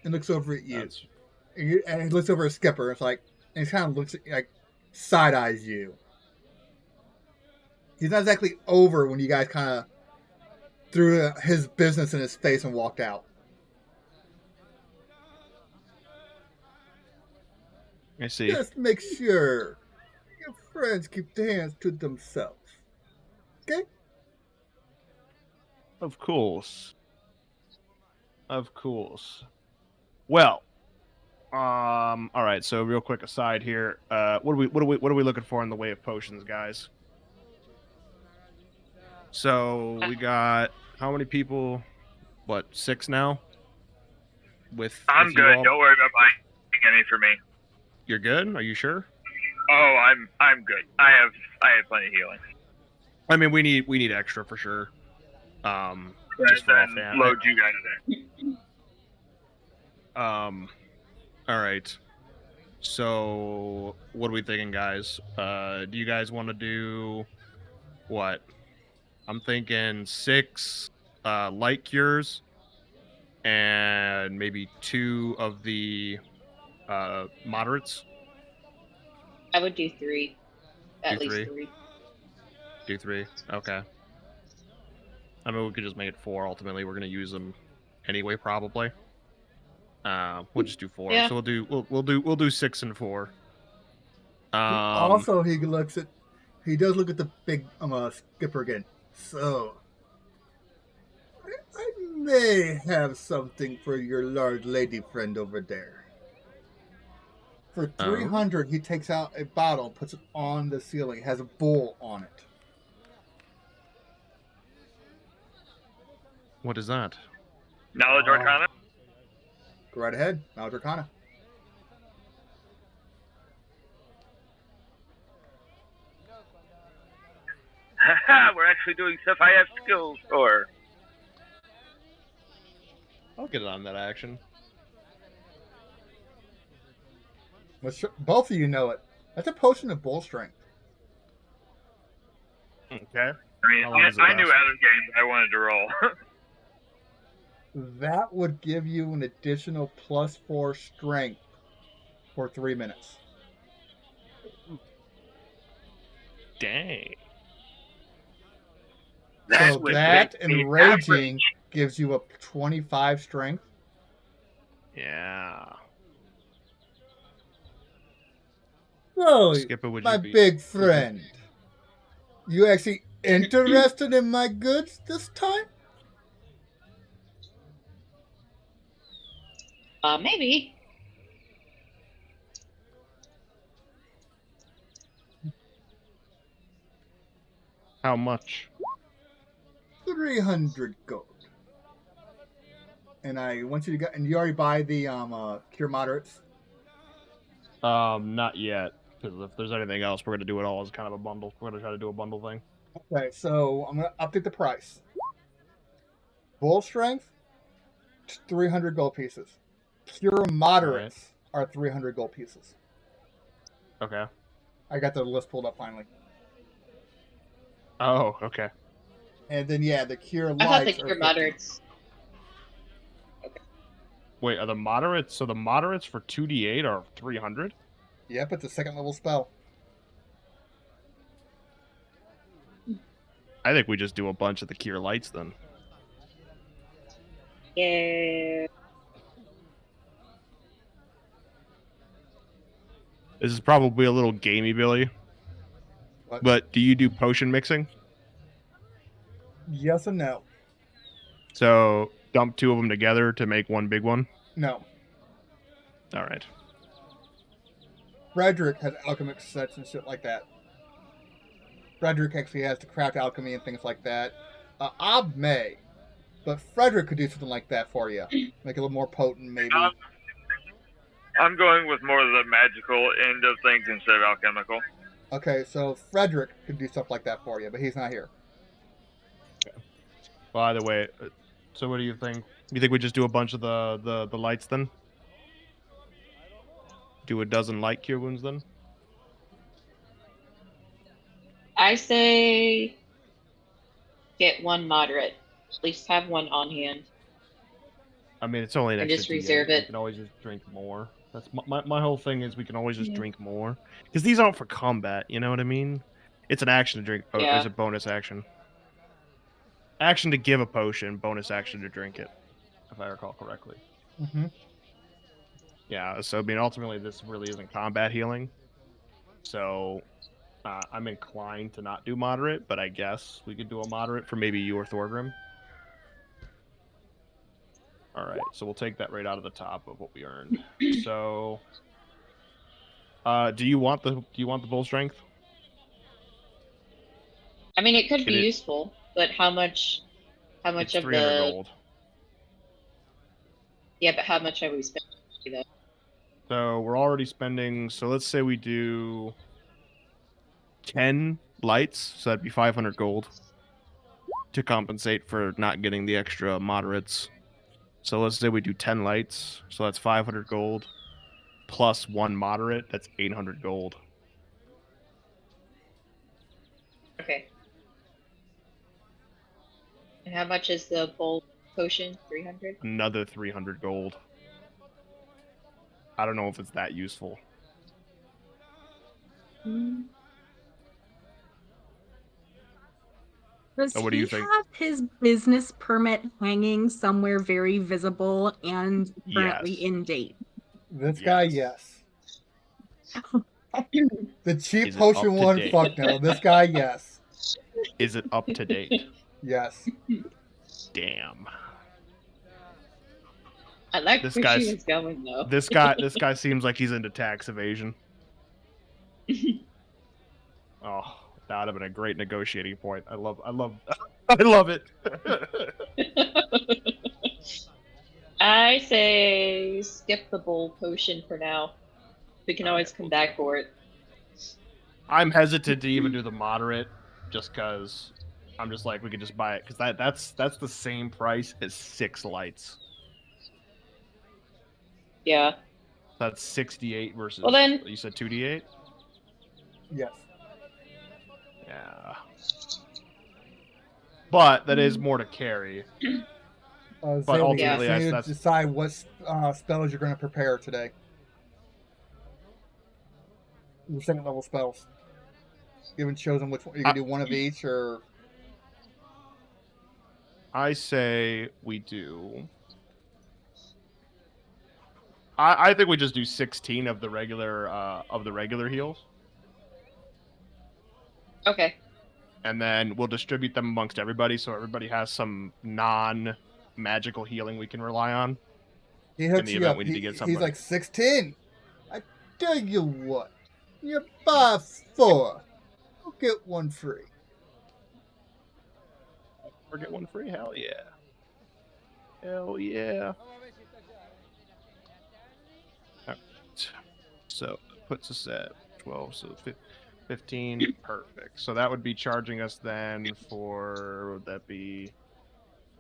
Speaker 1: And looks over at you.
Speaker 3: That's-
Speaker 1: And he looks over at Skipper. It's like, and he kind of looks at, like, side eyes you. He's not exactly over when you guys kind of threw his business in his face and walked out.
Speaker 3: I see.
Speaker 1: Just make sure your friends keep their hands to themselves. Okay?
Speaker 3: Of course. Of course. Well, all right. So, real quick aside here. What are we looking for in the way of potions, guys? So we got how many people? What, 6 now?
Speaker 2: I'm
Speaker 3: you
Speaker 2: good.
Speaker 3: all?
Speaker 2: Don't worry about buying any for me.
Speaker 3: You're good? Are you sure?
Speaker 2: Oh, I'm good. I have plenty of healing.
Speaker 3: I mean, we need extra for sure. Just for
Speaker 2: Then
Speaker 3: offhand.
Speaker 2: load you guys in.
Speaker 3: All right. So, what are we thinking, guys? Do you guys want to do what? I'm thinking 6 light cures and maybe 2 of the moderates.
Speaker 4: I would do 3. At
Speaker 3: Do
Speaker 4: least
Speaker 3: 3?
Speaker 4: 3.
Speaker 3: Do 3. Okay. I mean, we could just make it 4. Ultimately, we're gonna use them anyway, probably. We'll just do 4.
Speaker 4: Yeah.
Speaker 3: So we'll do 6 and 4.
Speaker 1: Also, he does look at the big Skipper again. So, I may have something for your large lady friend over there. For 300, he takes out a bottle, puts it on the ceiling. It has a bowl on it.
Speaker 3: What is that?
Speaker 2: Knowledge Arcana?
Speaker 1: Go right ahead. Knowledge Arcana.
Speaker 2: Haha, we're actually doing stuff I have skills for.
Speaker 3: I'll get it on that action.
Speaker 1: Both of you know it. That's a potion of bull strength.
Speaker 3: Okay.
Speaker 2: I mean,
Speaker 3: How long does it
Speaker 2: I knew
Speaker 3: last?
Speaker 2: other games I wanted to roll.
Speaker 1: That would give you an additional +4 strength for 3 minutes.
Speaker 3: Dang.
Speaker 1: So
Speaker 2: would
Speaker 1: that
Speaker 2: make me
Speaker 1: and raging
Speaker 2: average.
Speaker 1: gives you a 25 strength.
Speaker 3: Yeah.
Speaker 1: So,
Speaker 3: Skipper, would
Speaker 1: my
Speaker 3: you be
Speaker 1: big friend, You actually interested in my goods this time?
Speaker 4: Maybe.
Speaker 3: How much?
Speaker 1: 300 gold. And I want you to get. And you already buy the cure moderates.
Speaker 3: Not yet. Because if there's anything else, we're gonna do it all as kind of a bundle. We're gonna try to do a bundle thing.
Speaker 1: Okay, so I'm gonna update the price. Bull strength, 300 gold pieces. Cure moderates are 300 gold pieces.
Speaker 3: Okay.
Speaker 1: I got the list pulled up finally.
Speaker 3: Oh, okay.
Speaker 1: And then yeah, the cure
Speaker 4: I thought the
Speaker 1: lights are
Speaker 4: cure
Speaker 1: 50.
Speaker 4: moderates.
Speaker 3: Wait, are the moderates? So the moderates for 2d8 are 300?
Speaker 1: Yep, it's a second level spell.
Speaker 3: I think we just do a bunch of the cure lights then.
Speaker 4: Yeah.
Speaker 3: This is probably a little gamey, Billy.
Speaker 1: What?
Speaker 3: But do you do potion mixing?
Speaker 1: Yes and no.
Speaker 3: So dump two of them together to make one big one?
Speaker 1: No.
Speaker 3: All right.
Speaker 1: Frederick has alchemic sets and shit like that. Frederick actually has to craft alchemy and things like that. Ob may, but Frederick could do something like that for you. Make it a little more potent, maybe.
Speaker 2: I'm going with more of the magical end of things instead of alchemical.
Speaker 1: Okay, so Frederick could do stuff like that for you, but he's not here.
Speaker 3: Well, either way, so what do you think? You think we just do a bunch of the lights then? Do a dozen light cure wounds then?
Speaker 4: I say get one moderate. At least have one on hand.
Speaker 3: I mean, it's only an
Speaker 4: And
Speaker 3: extra
Speaker 4: just
Speaker 3: D8.
Speaker 4: reserve it.
Speaker 3: We can always just drink more. That's my whole thing is we can always just drink more. Because these aren't for combat, you know what I mean? It's an action to drink.
Speaker 4: Yeah.
Speaker 3: It's a bonus action. Action to give a potion, bonus action to drink it, if I recall correctly.
Speaker 1: Mm-hmm.
Speaker 3: Yeah, so I mean, ultimately, this really isn't combat healing. So I'm inclined to not do moderate, but I guess we could do a moderate for maybe you or Thorgrim. All right, so we'll take that right out of the top of what we earned. So, do you want the bull strength?
Speaker 4: I mean, it could be
Speaker 3: It is-
Speaker 4: useful, but how much
Speaker 3: It's
Speaker 4: of
Speaker 3: 300
Speaker 4: the
Speaker 3: gold.
Speaker 4: Yeah, but how much are we spending though?
Speaker 3: So we're already spending. So let's say we do 10 lights, so that'd be 500 gold to compensate for not getting the extra moderates. So let's say we do 10 lights, so that's 500 gold plus one moderate. That's 800 gold.
Speaker 4: Okay. And how much is the bowl potion? 300?
Speaker 3: Another 300 gold. I don't know if it's that useful.
Speaker 5: Does
Speaker 3: What do
Speaker 5: he
Speaker 3: you think?
Speaker 5: have his business permit hanging somewhere very visible and currently
Speaker 3: Yes.
Speaker 5: in date?
Speaker 1: This guy,
Speaker 3: Yes.
Speaker 1: The cheap
Speaker 3: Is it
Speaker 1: potion
Speaker 3: up to
Speaker 1: one,
Speaker 3: date?
Speaker 1: fuck no. This guy, yes.
Speaker 3: Is it up to date?
Speaker 1: Yes.
Speaker 3: Damn.
Speaker 4: I like
Speaker 3: This
Speaker 4: where
Speaker 3: guy's-
Speaker 4: she was going though.
Speaker 3: This guy seems like he's into tax evasion. Oh, that would have been a great negotiating point. I love I love it.
Speaker 4: I say skip the bowl potion for now. We can always come back for it.
Speaker 3: I'm hesitant to even do the moderate, just because I'm just like we could just buy it because that's the same price as 6 lights.
Speaker 4: Yeah.
Speaker 3: That's 68 versus.
Speaker 4: Well then,
Speaker 3: You said 2d8.
Speaker 1: Yes.
Speaker 3: Yeah. But that is more to carry. But
Speaker 1: Zaylee,
Speaker 3: ultimately,
Speaker 1: you need to
Speaker 3: that's
Speaker 1: decide what spells you're going to prepare today. Your second level spells. You haven't chosen which one. You can do one of each, or
Speaker 3: I say we do. I think we just do 16 of the regular heals.
Speaker 4: okay.
Speaker 3: and then we'll distribute them amongst everybody, so everybody has some non-magical healing we can rely on.
Speaker 1: He hooks
Speaker 3: In the
Speaker 1: you
Speaker 3: event
Speaker 1: up.
Speaker 3: we need to get
Speaker 1: He's
Speaker 3: somebody.
Speaker 1: like 16. I tell you what, you buy 4, you'll get 1 free.
Speaker 3: Or get 1 free? Hell yeah. Hell yeah. Alright. So, puts us at 12, so 15. Perfect. So that would be charging us then for, would that be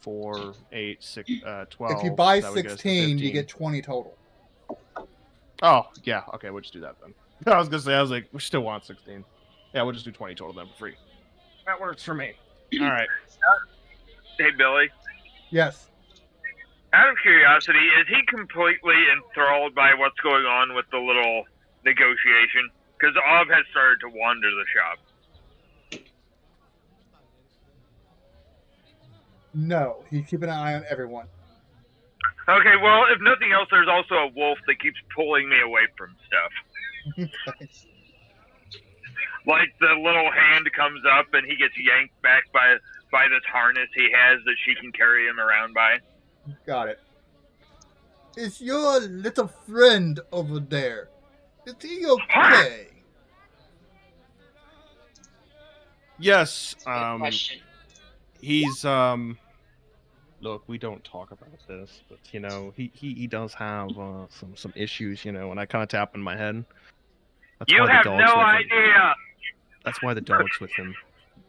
Speaker 3: 4, 8, 6, 12.
Speaker 1: If you buy
Speaker 3: That would get us to
Speaker 1: 16, you
Speaker 3: 15.
Speaker 1: get 20 total.
Speaker 3: Oh, yeah. Okay, we'll just do that then. I was going to say, I was like, we still want 16. Yeah, we'll just do 20 total then for free. That works for me. All right.
Speaker 2: Hey, Billy.
Speaker 1: Yes.
Speaker 2: Out of curiosity, is he completely enthralled by what's going on with the little negotiation? Because Ob has started to wander the shop.
Speaker 1: No, he's keeping an eye on everyone.
Speaker 2: Okay, well, if nothing else, there's also a wolf that keeps pulling me away from stuff. Like the little hand comes up and he gets yanked back by this harness he has that she can carry him around by.
Speaker 1: Got it. Is your little friend over there? Is he okay?
Speaker 3: Yes.
Speaker 4: Good question.
Speaker 3: He's Look, we don't talk about this, but you know, he does have some issues, you know, and I kind of tap in my head. That's
Speaker 2: You
Speaker 3: why the
Speaker 2: have
Speaker 3: dog's
Speaker 2: no
Speaker 3: with him.
Speaker 2: idea.
Speaker 3: That's why the dog's with him.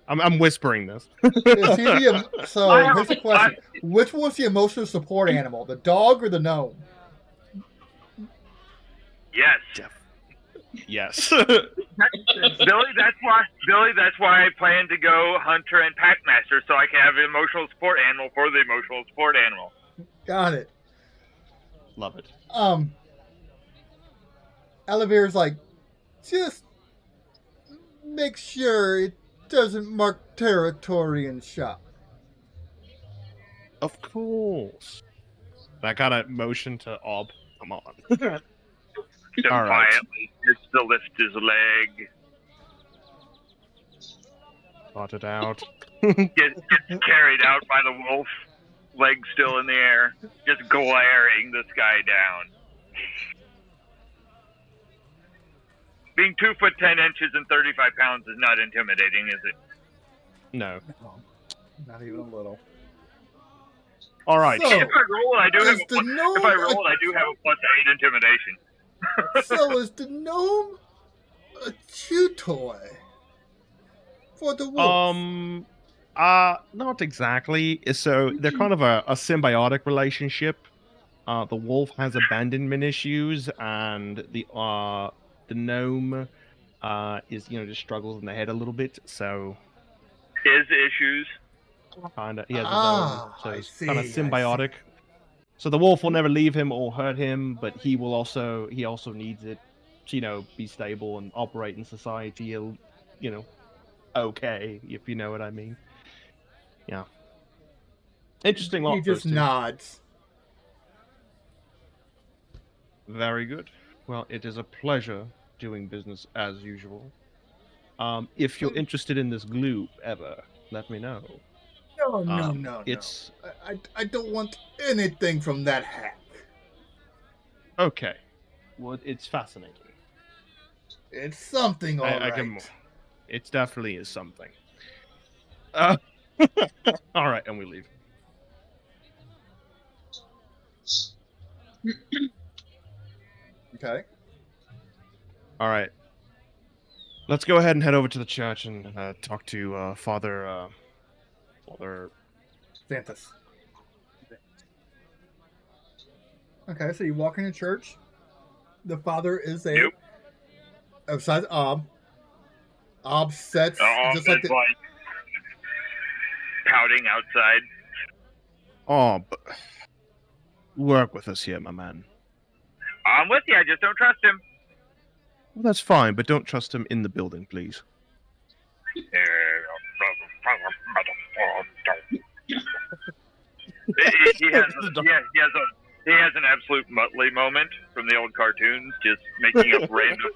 Speaker 3: I'm whispering this.
Speaker 1: Is he so here's the question: which was the emotional support animal, the dog or the gnome?
Speaker 2: Yes.
Speaker 3: Yes.
Speaker 2: Billy, that's why I plan to go hunter and packmaster so I can have an emotional support animal for the emotional support animal.
Speaker 1: Got it.
Speaker 3: Love it.
Speaker 1: Elevator's like, just make sure it doesn't mark territory in shop.
Speaker 3: Of course. That kind of motion to Ob. Come on.
Speaker 2: Defiantly, just to lift his leg.
Speaker 3: Thought it out.
Speaker 2: Gets carried out by the wolf, leg still in the air, just glaring this guy down. Being 2 foot 10 inches and 35 pounds is not intimidating, is it?
Speaker 3: No.
Speaker 1: Not even a little.
Speaker 3: All right.
Speaker 1: So,
Speaker 2: If I roll, I do have
Speaker 1: is the gnome
Speaker 2: if I roll, I do have a +8 intimidation.
Speaker 1: So is the gnome a chew toy for the wolf?
Speaker 3: Not exactly. So they're kind of a symbiotic relationship. The wolf has abandonment issues, and the gnome is, you know, just struggles in the head a little bit. So
Speaker 2: His issues.
Speaker 3: kind of he has his own. So
Speaker 1: I
Speaker 3: it's
Speaker 1: see,
Speaker 3: kind
Speaker 1: I
Speaker 3: of
Speaker 1: see.
Speaker 3: symbiotic. So the wolf will never leave him or hurt him, but he also needs it to, you know, be stable and operate in society, you know, okay, if you know what I mean. Yeah. Interesting lot.
Speaker 1: He just
Speaker 3: those two.
Speaker 1: nods.
Speaker 3: Very good. Well, it is a pleasure doing business as usual. If you're interested in this glue ever, let me know.
Speaker 1: No.
Speaker 3: It's
Speaker 1: I don't want anything from that hack.
Speaker 3: okay. Well, it's fascinating.
Speaker 1: It's something, all
Speaker 3: I
Speaker 1: right.
Speaker 3: can. It definitely is something. All right, and we leave.
Speaker 1: Okay.
Speaker 3: All right. Let's go ahead and head over to the church and talk to Father
Speaker 1: Xanthus. Okay, so you walk into church. The father is there.
Speaker 2: Yep.
Speaker 1: Besides Ob. Ob sets just like
Speaker 2: it's
Speaker 1: the...
Speaker 2: like pouting outside.
Speaker 3: Oh, but work with us here, my man.
Speaker 2: I'm with you. I just don't trust him.
Speaker 3: Well, that's fine, but don't trust him in the building, please.
Speaker 2: He has an absolute Muttley moment from the old cartoons, just making up random.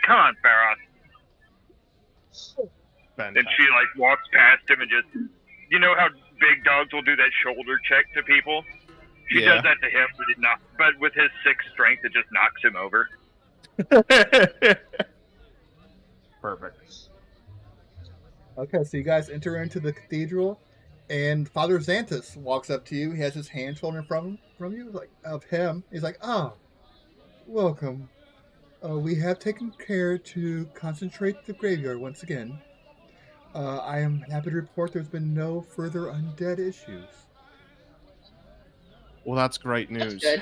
Speaker 2: Come on, Farros. And
Speaker 3: Fantastic.
Speaker 2: she like walks past him and just, you know how big dogs will do that shoulder check to people? She
Speaker 3: Yeah.
Speaker 2: does that to him, but with his 6 strength, it just knocks him over.
Speaker 3: Perfect.
Speaker 1: Okay, so you guys enter into the cathedral, and Father Xanthus walks up to you. He has his hand shoulder from you, like of him. He's like, "Ah, welcome. We have taken care to concentrate the graveyard once again. I am happy to report there's been no further undead issues."
Speaker 3: Well, that's great
Speaker 4: That's
Speaker 3: news.
Speaker 4: good.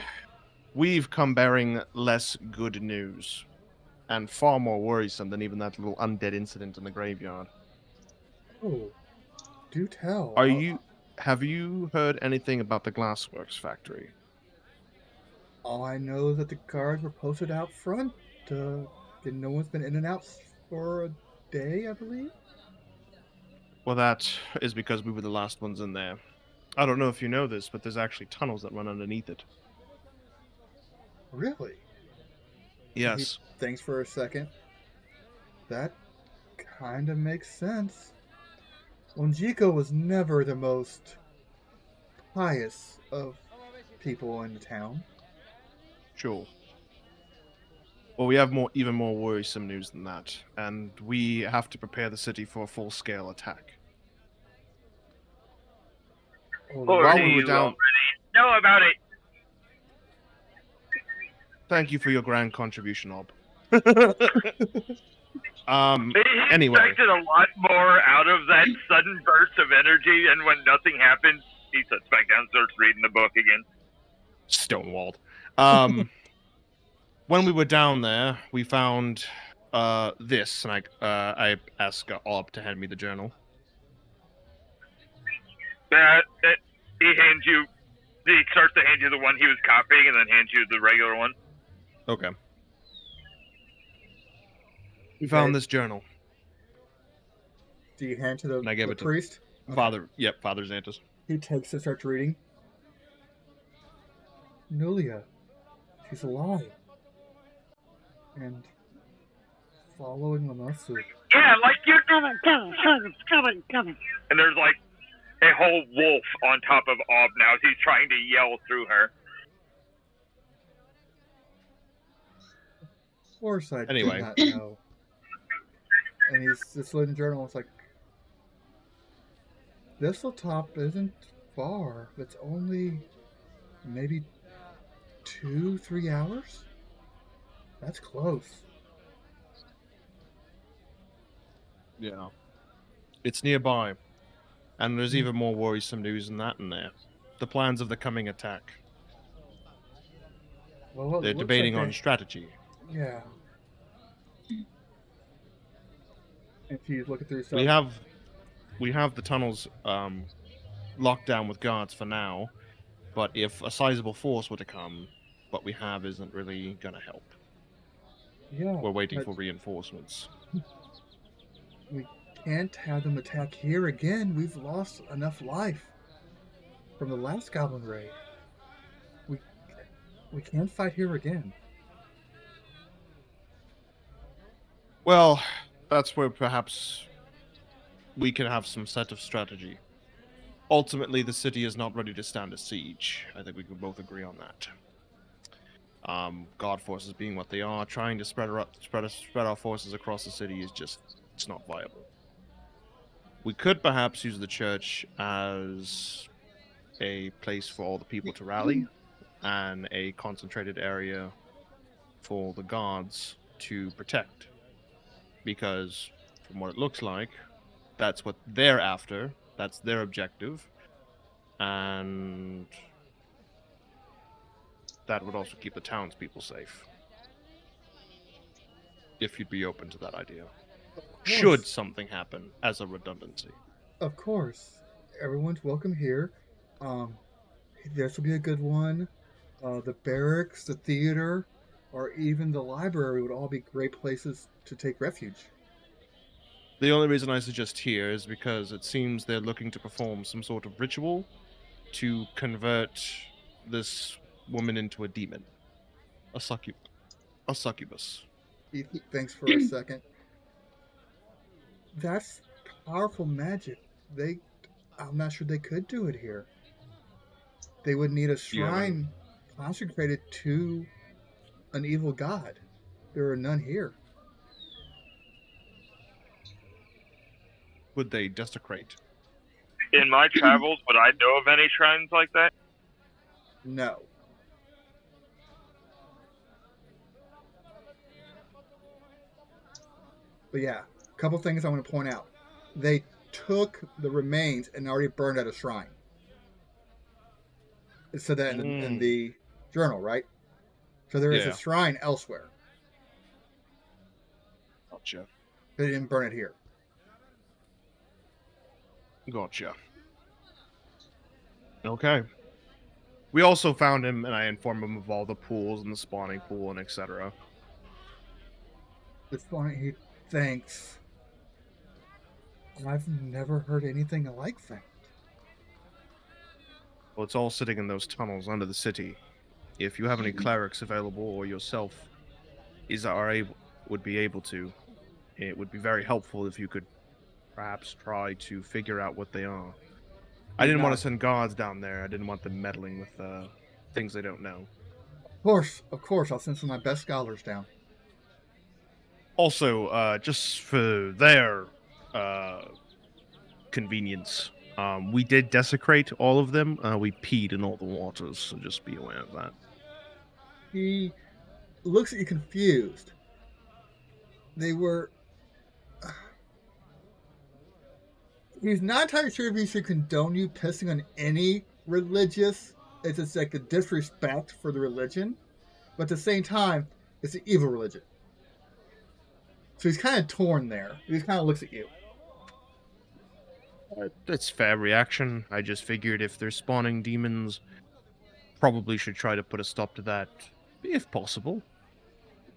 Speaker 3: We've come bearing less good news, and far more worrisome than even that little undead incident in the graveyard.
Speaker 1: Oh, do tell.
Speaker 3: Have you heard anything about the glassworks factory?
Speaker 1: All I know is that the guards were posted out front. And no one's been in and out for a day, I believe.
Speaker 3: Well, that is because we were the last ones in there. I don't know if you know this, but there's actually tunnels that run underneath it.
Speaker 1: Really?
Speaker 3: Yes.
Speaker 1: He thinks for a second. That kind of makes sense. Onjiko was never the most pious of people in the town.
Speaker 3: Sure. Well, we have even more worrisome news than that, and we have to prepare the city for a full-scale attack.
Speaker 1: Oh,
Speaker 2: Or
Speaker 3: While
Speaker 2: do
Speaker 3: we were
Speaker 2: you
Speaker 3: down-
Speaker 2: already know about it?
Speaker 3: Thank you for your grand contribution, Ob.
Speaker 2: He
Speaker 3: Anyway.
Speaker 2: expected a lot more out of that sudden burst of energy, and when nothing happens, he sits back down and starts reading the book again.
Speaker 3: Stonewalled. When we were down there, we found this, and I asked Ob to hand me the journal.
Speaker 2: He starts to hand you the one he was copying, and then hands you the regular one.
Speaker 3: Okay. We found this journal.
Speaker 1: Do you hand to the,
Speaker 3: And I gave
Speaker 1: the
Speaker 3: it to
Speaker 1: priest? Okay.
Speaker 3: Father Xanthus.
Speaker 1: He takes it, starts reading. Nulia, she's alive. And following Lamassu.
Speaker 2: Yeah, like you're coming. And there's like a whole wolf on top of Ob now as he's trying to yell through her.
Speaker 1: Of course I
Speaker 3: Anyway.
Speaker 1: did not know. And he's just reading the journal. It's like, Thistletop isn't far. It's only maybe 2-3 hours? That's close.
Speaker 3: Yeah. It's nearby. And there's even more worrisome news than that in there. The plans of the coming attack.
Speaker 1: Well,
Speaker 3: They're debating on strategy.
Speaker 1: Yeah. If he's looking through stuff.
Speaker 3: We have the tunnels locked down with guards for now, but if a sizable force were to come, what we have isn't really gonna help.
Speaker 1: Yeah.
Speaker 3: We're waiting for reinforcements.
Speaker 1: We can't have them attack here again. We've lost enough life from the last goblin raid. We can't fight here again.
Speaker 3: Well, that's where perhaps we can have some set of strategy. Ultimately, the city is not ready to stand a siege. I think we can both agree on that. God forces being what they are, trying to spread our forces across the city is just, it's not viable. We could perhaps use the church as a place for all the people to rally, and a concentrated area for the guards to protect. Because, from what it looks like, that's what they're after, that's their objective, and that would also keep the townspeople safe. If you'd be open to that idea. Should something happen, as a redundancy.
Speaker 1: Of course. Everyone's welcome here. This will be a good one. The barracks, the theater, or even the library would all be great places to take refuge.
Speaker 3: The only reason I suggest here is because it seems they're looking to perform some sort of ritual to convert this woman into a demon. A succubus.
Speaker 1: He thinks for a second. That's powerful magic. I'm not sure they could do it here. They would need a
Speaker 3: Do you have any?
Speaker 1: shrine consecrated to an evil god. There are none here.
Speaker 3: Would they desecrate?
Speaker 2: In my travels, would I know of any shrines like that?
Speaker 1: No. But yeah, a couple things I want to point out. They took the remains and already burned at a shrine. It said that in the journal, right? So there is a shrine elsewhere.
Speaker 3: Gotcha.
Speaker 1: They didn't burn it here.
Speaker 3: Gotcha. Okay. We also found him, and I informed him of all the pools and the spawning pool and etc.
Speaker 1: It's funny, he thinks. I've never heard anything like that.
Speaker 3: Well, it's all sitting in those tunnels under the city. If you have any clerics available or yourself would be able to, it would be very helpful if you could perhaps try to figure out what they are. I didn't want to send guards down there. I didn't want them meddling with things they don't know.
Speaker 1: Of course, I'll send some of my best scholars down.
Speaker 3: Also, just for their convenience, we did desecrate all of them. We peed in all the waters, so just be aware of that.
Speaker 1: He looks at you confused. They were... He's not entirely sure if he should condone you pissing on any religious. It's just like a disrespect for the religion. But at the same time, it's an evil religion. So he's kind of torn there. He just kind of looks at you.
Speaker 3: That's fair reaction. I just figured if they're spawning demons, probably should try to put a stop to that, if possible.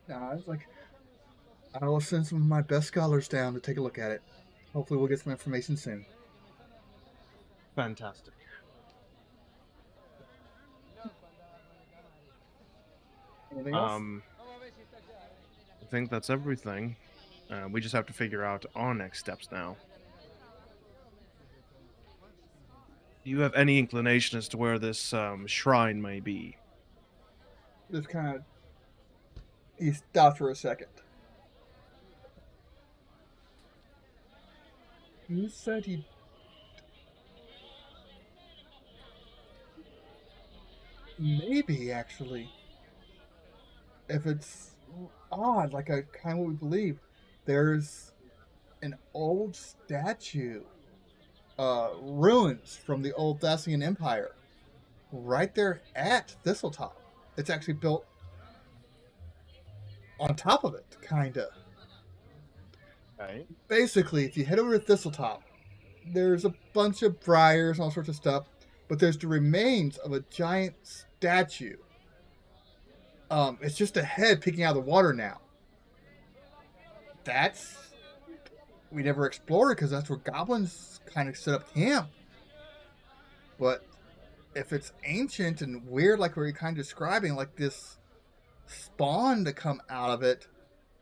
Speaker 1: Nah, it's like, I will send some of my best scholars down to take a look at it. Hopefully we'll get some information soon.
Speaker 3: Fantastic.
Speaker 1: Anything else?
Speaker 3: I think that's everything. We just have to figure out our next steps now. Do you have any inclination as to where this shrine may be?
Speaker 1: Just kind of... He stopped for a second. You said he... Maybe, actually. If it's odd, like I kind of would believe, there's an old statue, ruins from the old Thessalian Empire, right there at Thistletop. It's actually built on top of it, kinda.
Speaker 3: Right.
Speaker 1: Basically, if you head over to Thistletop, there's a bunch of briars and all sorts of stuff, but there's the remains of a giant statue. It's just a head peeking out of the water now. We never explored because that's where goblins kind of set up camp. But if it's ancient and weird, like we were kind of describing, like this spawn to come out of it,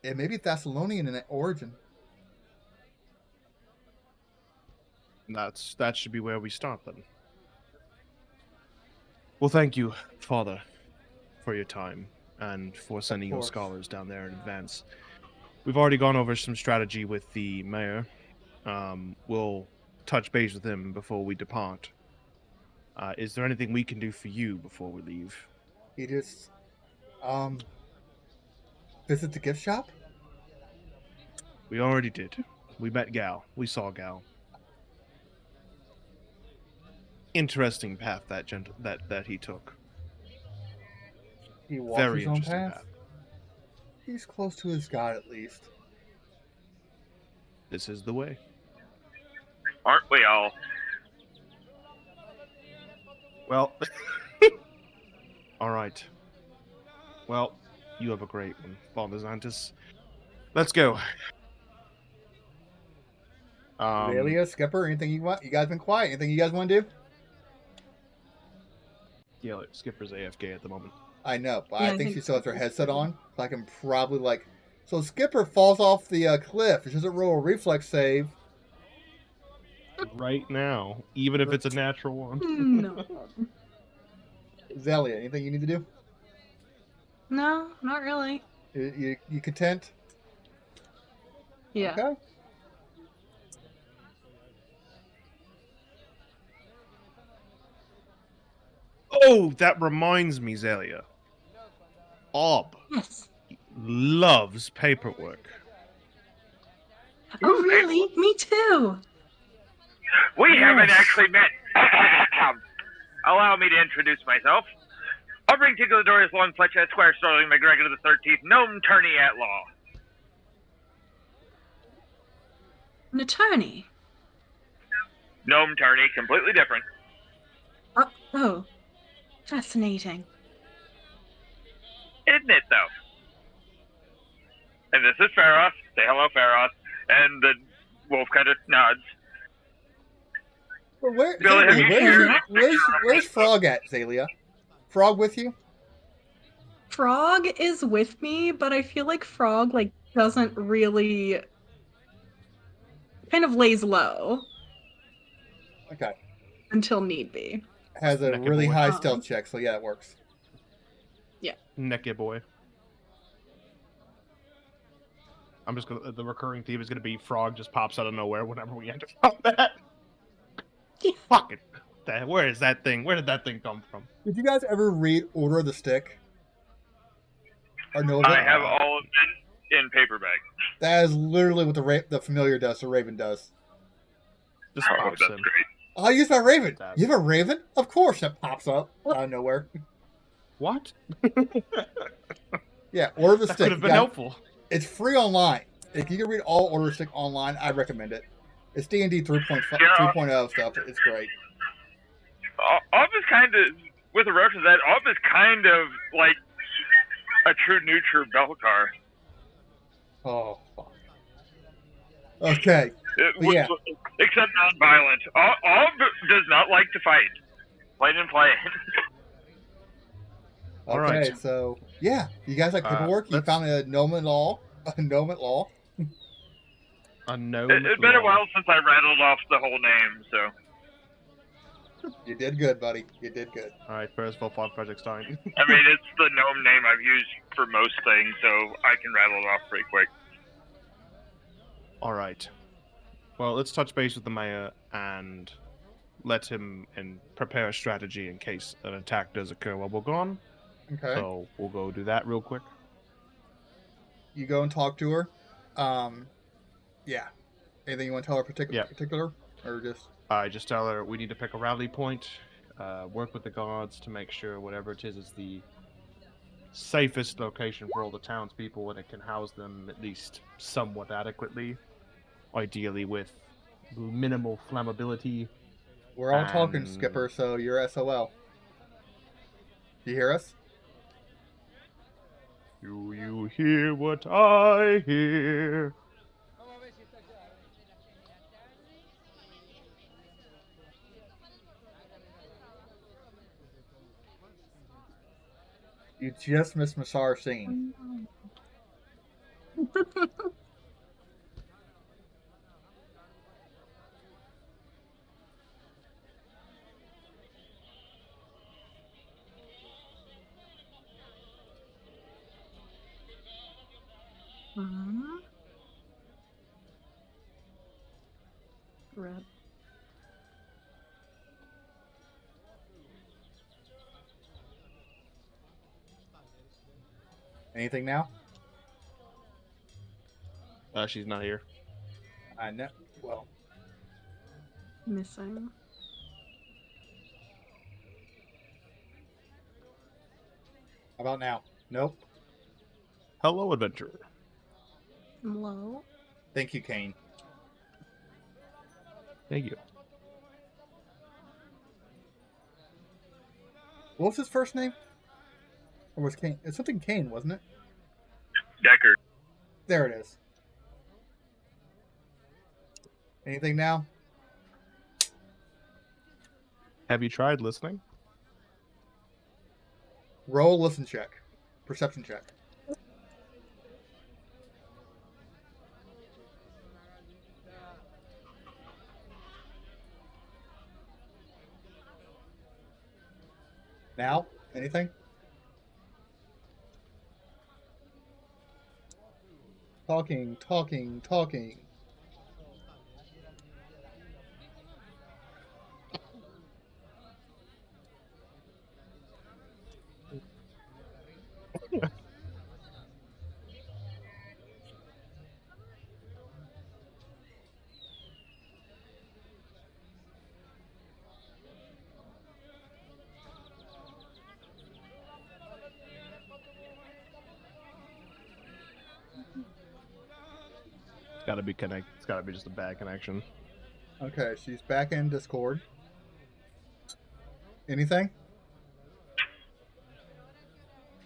Speaker 1: it may be Thessalonian in origin.
Speaker 3: That should be where we start then. Well, thank you, Father, for your time and for sending your scholars down there in advance. We've already gone over some strategy with the mayor. We'll touch base with him before we depart. Is there anything we can do for you before we leave?
Speaker 1: He just, visit the gift shop?
Speaker 3: We already did. We met Gal. We saw Gal. Interesting path that he took.
Speaker 1: He walked
Speaker 3: Very
Speaker 1: his own
Speaker 3: interesting
Speaker 1: path. He's close to his god, at least.
Speaker 3: This is the way.
Speaker 2: Aren't we all?
Speaker 3: Well, all right. Well, you have a great one, Father Xantus. Let's go.
Speaker 1: Amelia, Skipper, anything you want? You guys been quiet. Anything you guys want to do?
Speaker 3: Yeah, Skipper's AFK at the moment.
Speaker 1: I know, but
Speaker 5: Yeah,
Speaker 1: I think she still has her headset on, so I can probably So Skipper falls off the cliff. It doesn't roll a reflex save.
Speaker 3: Right now, even if it's a natural one.
Speaker 5: No.
Speaker 1: Zelia, anything you need to do?
Speaker 5: No, not really.
Speaker 1: You content?
Speaker 5: Yeah.
Speaker 1: Okay.
Speaker 3: Oh, that reminds me, Zelia. Ob
Speaker 5: Yes.
Speaker 3: loves paperwork.
Speaker 5: Oh, really? Me too.
Speaker 2: We haven't
Speaker 3: Yes.
Speaker 2: actually met. Allow me to introduce myself. Hovering Tickledorius Long Fletch Esquire Sterling McGregor the 13th, gnome tourney at law.
Speaker 5: An attorney.
Speaker 2: Gnome tourney, completely different.
Speaker 5: Oh, fascinating.
Speaker 2: Isn't it, though? And this is Pharos. Say hello, Pharos. And the wolf kind of nods.
Speaker 1: Well,
Speaker 2: Billy, have you shared a picture of
Speaker 1: where's
Speaker 2: me?
Speaker 1: Frog at, Zelia? Frog with you?
Speaker 5: Frog is with me, but I feel like Frog doesn't really kind of lays low
Speaker 1: Okay.
Speaker 5: until need be.
Speaker 1: Has a
Speaker 3: Naked
Speaker 1: really
Speaker 3: boy.
Speaker 1: high stealth check, so yeah, it works.
Speaker 3: Naked boy. I'm just gonna. The recurring theme is gonna be Frog just pops out of nowhere whenever we enter combat. Fuck it. Where is that thing? Where did that thing come from?
Speaker 1: Did you guys ever read Order of the Stick? Or know of it?
Speaker 2: I have all of it in paperback.
Speaker 1: That is literally what the familiar does, the Raven does.
Speaker 3: Just
Speaker 2: Oh,
Speaker 3: pops
Speaker 2: that's
Speaker 3: in.
Speaker 2: great.
Speaker 1: I'll use my Raven.
Speaker 3: That-
Speaker 1: You have a Raven? Of course, it pops up out of nowhere.
Speaker 3: What?
Speaker 1: Yeah, Order of the
Speaker 3: That
Speaker 1: Stick.
Speaker 3: could have been
Speaker 1: Yeah,
Speaker 3: helpful.
Speaker 1: it's free online. If you can read all Order of the Stick online, I recommend it. It's D&D 3.0 stuff. It's great.
Speaker 2: Ob is kind of, with a reference to that, Ob is kind of like a true neutral Belcar.
Speaker 1: Oh, fuck. Okay. Yeah.
Speaker 2: Except non-violent. Ob does not like to fight. Plain and plain.
Speaker 3: All
Speaker 1: Okay,
Speaker 3: right.
Speaker 1: so yeah, you guys like paperwork? You
Speaker 3: let's-
Speaker 1: found a gnome at law? A gnome at law?
Speaker 3: A gnome.
Speaker 2: It's been a while since I rattled off the whole name, so.
Speaker 1: You did good, buddy. You did good.
Speaker 3: All right, first of all, Fog Project Stein.
Speaker 2: I mean, it's the gnome name I've used for most things, so I can rattle it off pretty quick.
Speaker 3: All right. Well, let's touch base with the mayor and let him prepare a strategy in case an attack does occur while we're gone.
Speaker 1: Okay.
Speaker 3: So we'll go do that real quick.
Speaker 1: You go and talk to her. Yeah. Anything you want to tell her particular? Or just...
Speaker 3: I just tell her we need to pick a rally point, work with the gods to make sure whatever it is the safest location for all the townspeople and it can house them at least somewhat adequately, ideally with minimal flammability.
Speaker 1: We're all talking,
Speaker 3: And-
Speaker 1: Skipper, so you're SOL. Do you hear us?
Speaker 3: Do you hear what I hear?
Speaker 1: You just missed Masar singing.
Speaker 5: Rip.
Speaker 1: Anything now?
Speaker 3: She's not here.
Speaker 1: I know. Well,
Speaker 5: Missing.
Speaker 1: how about now? Nope.
Speaker 3: Hello, adventurer.
Speaker 5: Low.
Speaker 1: Thank you, Kane.
Speaker 3: Thank you.
Speaker 1: What was his first name? Or was Kane? It's something Kane, wasn't it?
Speaker 2: Deckard.
Speaker 1: There it is. Anything now?
Speaker 3: Have you tried listening?
Speaker 1: Roll a listen check. Perception check. Now? Anything? Talking, talking, talking.
Speaker 3: It's gotta be connect. It's gotta be just a bad connection.
Speaker 1: Okay, she's back in Discord. Anything?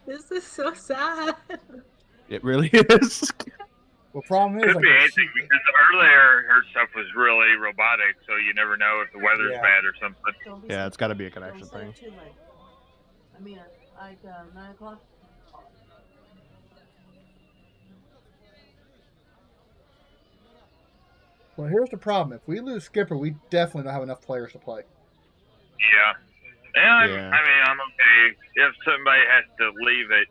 Speaker 5: This is so sad.
Speaker 3: It really is.
Speaker 1: Well, problem is,
Speaker 2: Could
Speaker 1: like,
Speaker 2: be anything because earlier her stuff was really robotic, so you never know if the weather's
Speaker 1: Yeah.
Speaker 2: bad or something.
Speaker 3: Yeah, it's gotta be a connection thing.
Speaker 6: I mean, like 9 o'clock.
Speaker 1: well, here's the problem. If we lose Skipper, we definitely don't have enough players to play.
Speaker 2: Yeah. And
Speaker 3: Yeah.
Speaker 2: I mean, I'm okay. If somebody has to leave at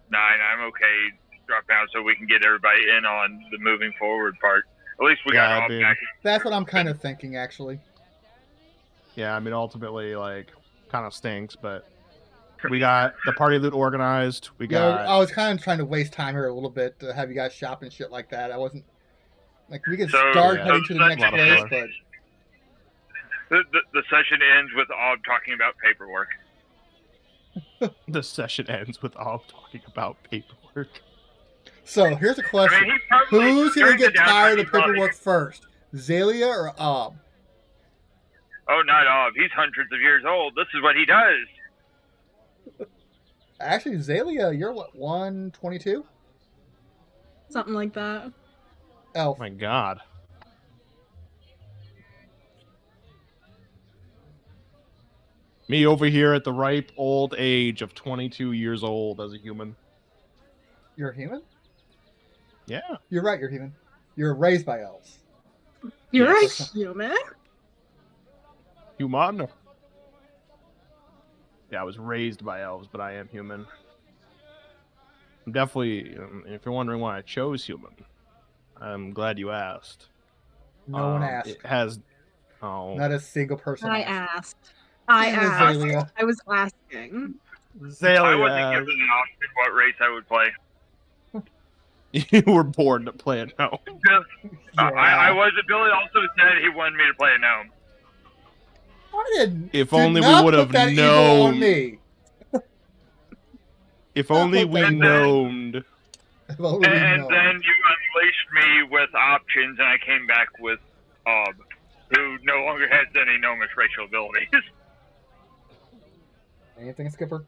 Speaker 2: 9, I'm okay drop down so we can get everybody in on the moving forward part. At least we got
Speaker 3: Yeah,
Speaker 2: all
Speaker 3: dude.
Speaker 2: back.
Speaker 1: That's what I'm kind of thinking, actually.
Speaker 3: Yeah, I mean, ultimately, like, kind of stinks, but we got the party loot organized. We
Speaker 1: Yeah,
Speaker 3: got.
Speaker 1: I was kind of trying to waste time here a little bit to have you guys shop and shit like that. I wasn't like we could
Speaker 2: So,
Speaker 1: start
Speaker 3: yeah.
Speaker 1: heading to the
Speaker 2: A
Speaker 1: next
Speaker 2: lot of
Speaker 1: place,
Speaker 3: filler.
Speaker 1: but
Speaker 2: The session ends with all talking about paperwork.
Speaker 3: The session ends with all talking about paperwork.
Speaker 1: so here's a
Speaker 2: I
Speaker 1: question:
Speaker 2: mean, he probably,
Speaker 1: who's gonna
Speaker 2: during the
Speaker 1: get tired of
Speaker 2: downtime, he probably-
Speaker 1: paperwork first, Zalia or Ob?
Speaker 2: Oh, not Ob. He's hundreds of years old. This is what he does.
Speaker 1: Actually, Zalia, you're what 122?
Speaker 5: Something like that.
Speaker 3: Oh
Speaker 1: Elf.
Speaker 3: my god. Me over here at the ripe old age of 22 years old as a human.
Speaker 1: You're a human?
Speaker 3: Yeah.
Speaker 1: You're right. You're human. You're raised by elves.
Speaker 5: You're
Speaker 3: Yes.
Speaker 5: a human?
Speaker 3: Human. Yeah, I was raised by elves, but I am human. I'm definitely, if you're wondering why I chose human, I'm glad you asked.
Speaker 1: No one asked.
Speaker 3: It has,
Speaker 1: Not a single person
Speaker 5: I
Speaker 1: asked.
Speaker 5: asked. I
Speaker 1: Damn it,
Speaker 5: asked.
Speaker 1: Zalia.
Speaker 5: I was asking.
Speaker 2: I wasn't
Speaker 3: Zalia.
Speaker 2: given an option what race I would play.
Speaker 3: You were born to play a gnome.
Speaker 2: I wasn't. Billy also said he wanted me to play a gnome.
Speaker 1: I didn't.
Speaker 3: If
Speaker 1: did
Speaker 3: only we
Speaker 1: not
Speaker 3: would
Speaker 1: put
Speaker 3: have
Speaker 1: that evil on
Speaker 3: known.
Speaker 1: me.
Speaker 3: If
Speaker 1: Not
Speaker 3: only
Speaker 1: what
Speaker 3: we
Speaker 1: they
Speaker 3: gnomed.
Speaker 1: If only we
Speaker 2: And
Speaker 1: know.
Speaker 2: then you unleashed me with options, and I came back with Ob, who no longer has any gnomish racial abilities.
Speaker 1: Anything, Skipper?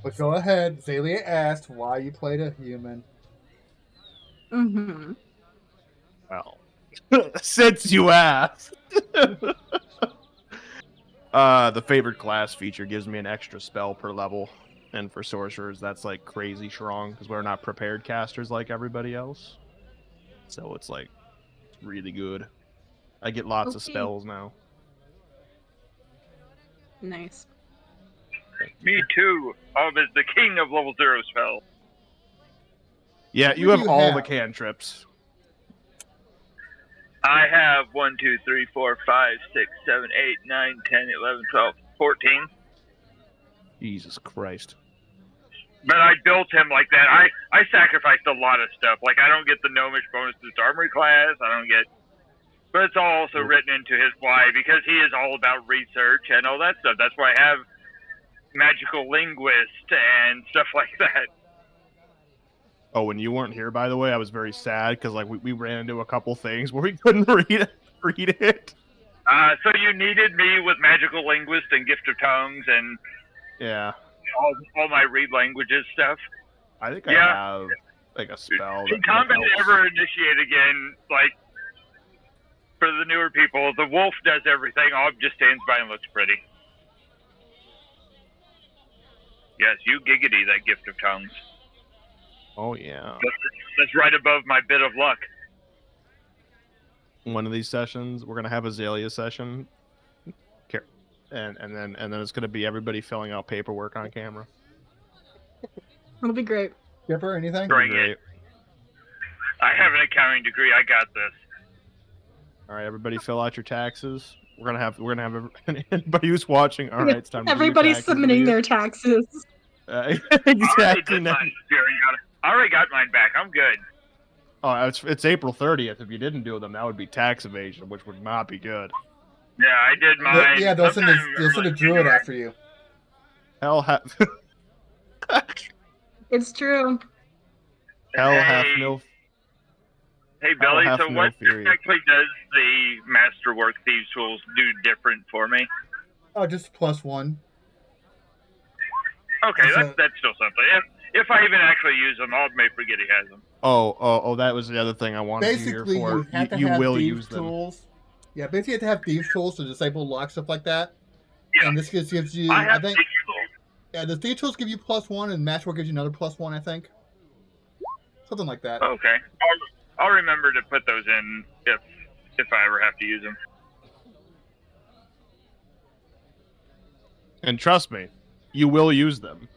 Speaker 1: But go ahead. Zalia asked why you played a human.
Speaker 5: Mm-hmm.
Speaker 3: Well, since you asked. The favored class feature gives me an extra spell per level. And for sorcerers, that's like crazy strong because we're not prepared casters like everybody else. So it's like really good. I get lots of
Speaker 5: Okay.
Speaker 3: spells now.
Speaker 5: Nice.
Speaker 2: Me too. Ob is the king of level 0 spells.
Speaker 3: Yeah,
Speaker 1: What
Speaker 3: you
Speaker 1: do
Speaker 3: have
Speaker 1: you
Speaker 3: all
Speaker 1: have?
Speaker 3: the cantrips.
Speaker 2: I have 1, 2, 3, 4, 5, 6, 7, 8, 9, 10, 11, 12, 14.
Speaker 3: Jesus Christ.
Speaker 2: But I built him like that. I sacrificed a lot of stuff. Like, I don't get the gnomish bonuses to armory class. I don't get... But it's all also written into his why, because he is all about research and all that stuff. That's why I have magical linguist and stuff like that.
Speaker 3: Oh, when you weren't here, by the way, I was very sad because like we ran into a couple things where we couldn't read it.
Speaker 2: So you needed me with magical linguist and gift of tongues and
Speaker 3: Yeah.
Speaker 2: all my read languages stuff.
Speaker 3: I think
Speaker 2: Yeah.
Speaker 3: I have like a spell.
Speaker 2: In combat ever initiate again, like for the newer people, the wolf does everything. Ob just stands by and looks pretty. Yes, you giggity that gift of tongues.
Speaker 3: Oh yeah.
Speaker 2: That's right above my bit of luck.
Speaker 3: one of these sessions, we're gonna have Azalea session, and then it's gonna be everybody filling out paperwork on camera.
Speaker 5: It'll be great.
Speaker 1: Skipper, anything?
Speaker 2: Bring it. I have an accounting degree. I got this.
Speaker 3: All right, everybody, fill out your taxes. We're gonna have anybody who's watching. All right, it's time.
Speaker 5: Everybody's submitting their taxes.
Speaker 3: Exactly.
Speaker 2: I already got mine back. I'm good.
Speaker 3: Oh, it's April 30th. If you didn't do them, that would be tax evasion, which would not be good.
Speaker 2: Yeah, I did mine.
Speaker 1: Yeah, they'll send a druid after you.
Speaker 3: Hell have.
Speaker 5: It's true.
Speaker 3: Hell hath no.
Speaker 2: Hey Billy,
Speaker 3: Hell hath
Speaker 2: so
Speaker 3: no
Speaker 2: what
Speaker 3: fury.
Speaker 2: exactly does the Masterwork Thieves tools do different for me?
Speaker 1: Oh, just +1.
Speaker 2: Okay, that's still something. If I even actually use them, I may forget he has them.
Speaker 3: Oh, that was the other thing I wanted
Speaker 1: Basically,
Speaker 3: you here for.
Speaker 1: you have to
Speaker 3: You
Speaker 1: have
Speaker 3: will
Speaker 1: thieves
Speaker 3: use them.
Speaker 1: tools. Yeah, basically you have to have thieves tools to disable lock, stuff like that.
Speaker 2: Yeah.
Speaker 1: And this gives you,
Speaker 2: I have
Speaker 1: think,
Speaker 2: thieves tools.
Speaker 1: yeah, the thieves tools give you +1, and Matchwork gives you another +1, I think. Something like that.
Speaker 2: Okay, I'll remember to put those in if I ever have to use them.
Speaker 3: And trust me, you will use them.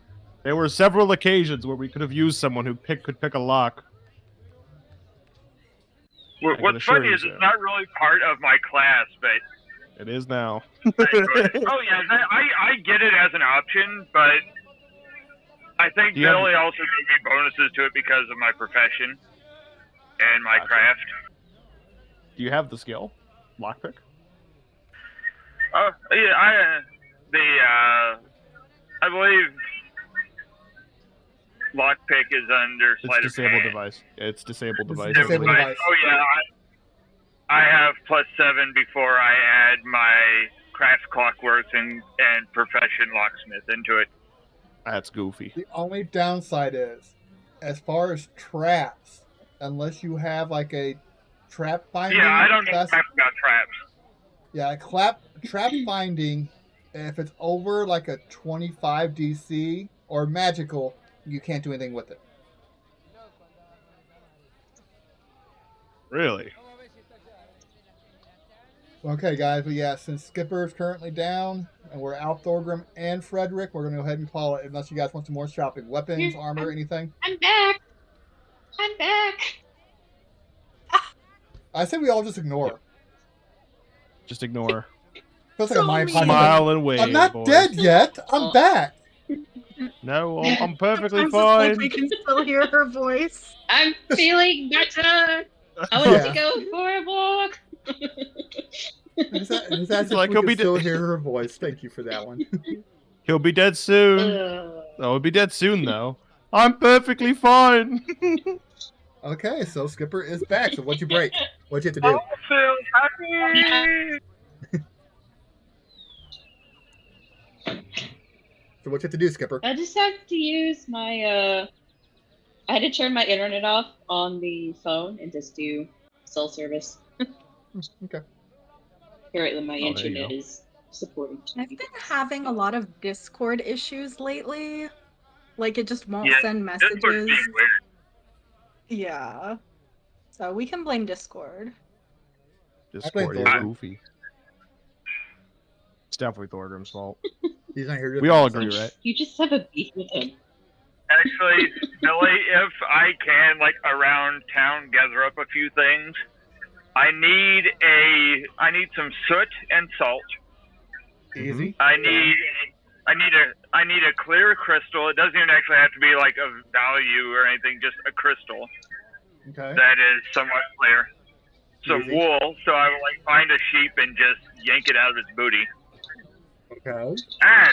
Speaker 3: There were several occasions where we could have used someone who could pick a lock.
Speaker 2: What's funny is it's not really part of my class, but
Speaker 3: it is now.
Speaker 2: oh yeah, I get it as an option, but I think Billy also gave me bonuses to it because of my profession and my craft.
Speaker 3: Do you have the skill, lockpick?
Speaker 2: Oh yeah, I believe lockpick is under sleight of hand.
Speaker 3: Device. It's disabled device.
Speaker 1: Disabled device.
Speaker 2: Oh yeah, I have +7 before I add my craft clockworks and profession locksmith into it.
Speaker 3: That's goofy.
Speaker 1: The only downside is, as far as traps, unless you have like a trap finding.
Speaker 2: Yeah, I don't know crap about traps.
Speaker 1: Yeah, trap finding, if it's over like a 25 DC or magical, you can't do anything with it.
Speaker 3: Really?
Speaker 1: Okay, guys, but yeah, since Skipper is currently down, and we're out Thorgrim and Frederick, we're going to go ahead and call it, unless you guys want some more shopping. Weapons, armor, anything?
Speaker 4: I'm back. I'm back.
Speaker 1: I say we all just ignore her.
Speaker 3: Just ignore.
Speaker 1: Feels like a my
Speaker 3: smile and wave.
Speaker 1: I'm not dead yet. I'm back.
Speaker 3: No, I'm perfectly
Speaker 5: Sometimes
Speaker 3: fine.
Speaker 5: it's like we can still hear her voice.
Speaker 4: I'm feeling better. I want to go for a walk.
Speaker 1: That's like he'll still hear her voice. Thank you for that one.
Speaker 3: He'll be dead soon. He'll be dead soon, though. I'm perfectly fine.
Speaker 1: Okay, so Skipper is back. So what'd you break? What'd you have to do?
Speaker 2: I feel happy.
Speaker 1: So what you have to do, Skipper?
Speaker 4: I just have to use my, I had to turn my internet off on the phone and just do cell service.
Speaker 1: Okay.
Speaker 4: Apparently my internet is supporting.
Speaker 5: I've been having a lot of Discord issues lately. Like, it just won't send messages.
Speaker 2: Discord's being weird.
Speaker 5: Yeah. So we can blame Discord.
Speaker 3: Discord is goofy. It's definitely Thorgrim's fault.
Speaker 1: He's not here.
Speaker 3: We all agree, right?
Speaker 4: You just have a beef with him.
Speaker 2: Actually, Billy, if I can, like, around town, gather up a few things. I need some soot and salt.
Speaker 1: Easy.
Speaker 2: I need a clear crystal. It doesn't even actually have to be like of value or anything, just a crystal.
Speaker 1: Okay.
Speaker 2: That is somewhat clear. Some wool, so I will like find a sheep and just yank it out of its booty.
Speaker 1: Okay.
Speaker 2: And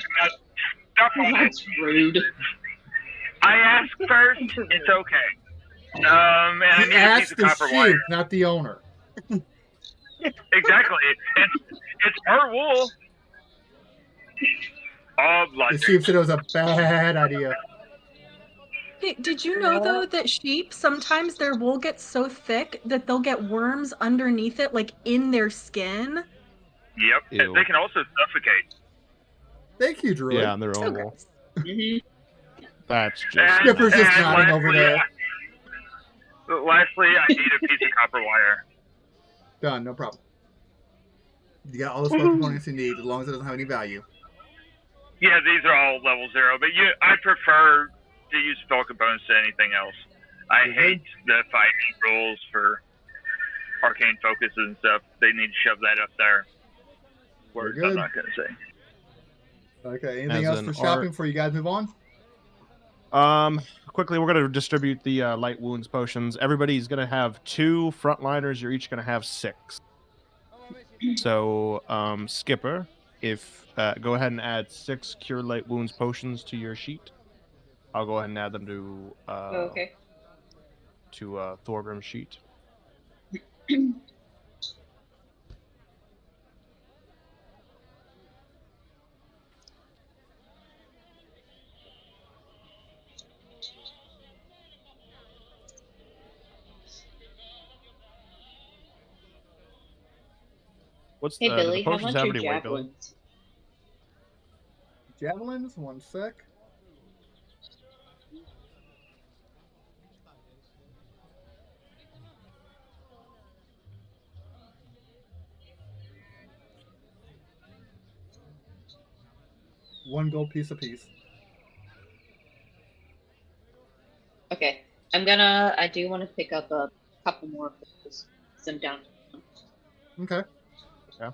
Speaker 2: stuff on it.
Speaker 4: That's rude.
Speaker 2: I asked first. It's okay. And I
Speaker 1: He
Speaker 2: need a piece
Speaker 1: asked
Speaker 2: of
Speaker 1: the
Speaker 2: copper
Speaker 1: sheep,
Speaker 2: wire.
Speaker 1: not the owner.
Speaker 2: Exactly. It's her wool. Oh, blood.
Speaker 1: The sheep said it was a bad idea.
Speaker 5: Did you know, though, that sheep, sometimes their wool gets so thick that they'll get worms underneath it, like in their skin?
Speaker 2: Yep.
Speaker 3: Ew.
Speaker 2: They can also suffocate.
Speaker 1: Thank you, Druid.
Speaker 3: Yeah, on their own wool. That's just...
Speaker 2: And-
Speaker 1: Skipper's just
Speaker 2: and
Speaker 1: nodding over there.
Speaker 2: Lastly, I need a piece of copper wire.
Speaker 1: Done. No problem. You got all the spell components you need, as long as it doesn't have any value.
Speaker 2: Yeah, these are all level 0, but I prefer to use spell components to anything else. I hate the fighting rules for arcane focuses and stuff. They need to shove that up there. Words I'm not going to say.
Speaker 1: Okay, anything else for shopping before you guys move on?
Speaker 3: Quickly, we're going to distribute the light wounds potions. Everybody's going to have 2 frontliners. You're each going to have 6. So, Skipper, go ahead and add 6 cure light wounds potions to your sheet. I'll go ahead and add them to
Speaker 4: okay.
Speaker 3: to Thorgrim's sheet.
Speaker 4: Hey Billy, how much are javelins?
Speaker 1: Javelins, 1 sec. $1 gold piece apiece.
Speaker 4: Okay, I do want to pick up a couple more of those. Some down.
Speaker 1: Okay.
Speaker 3: Yeah.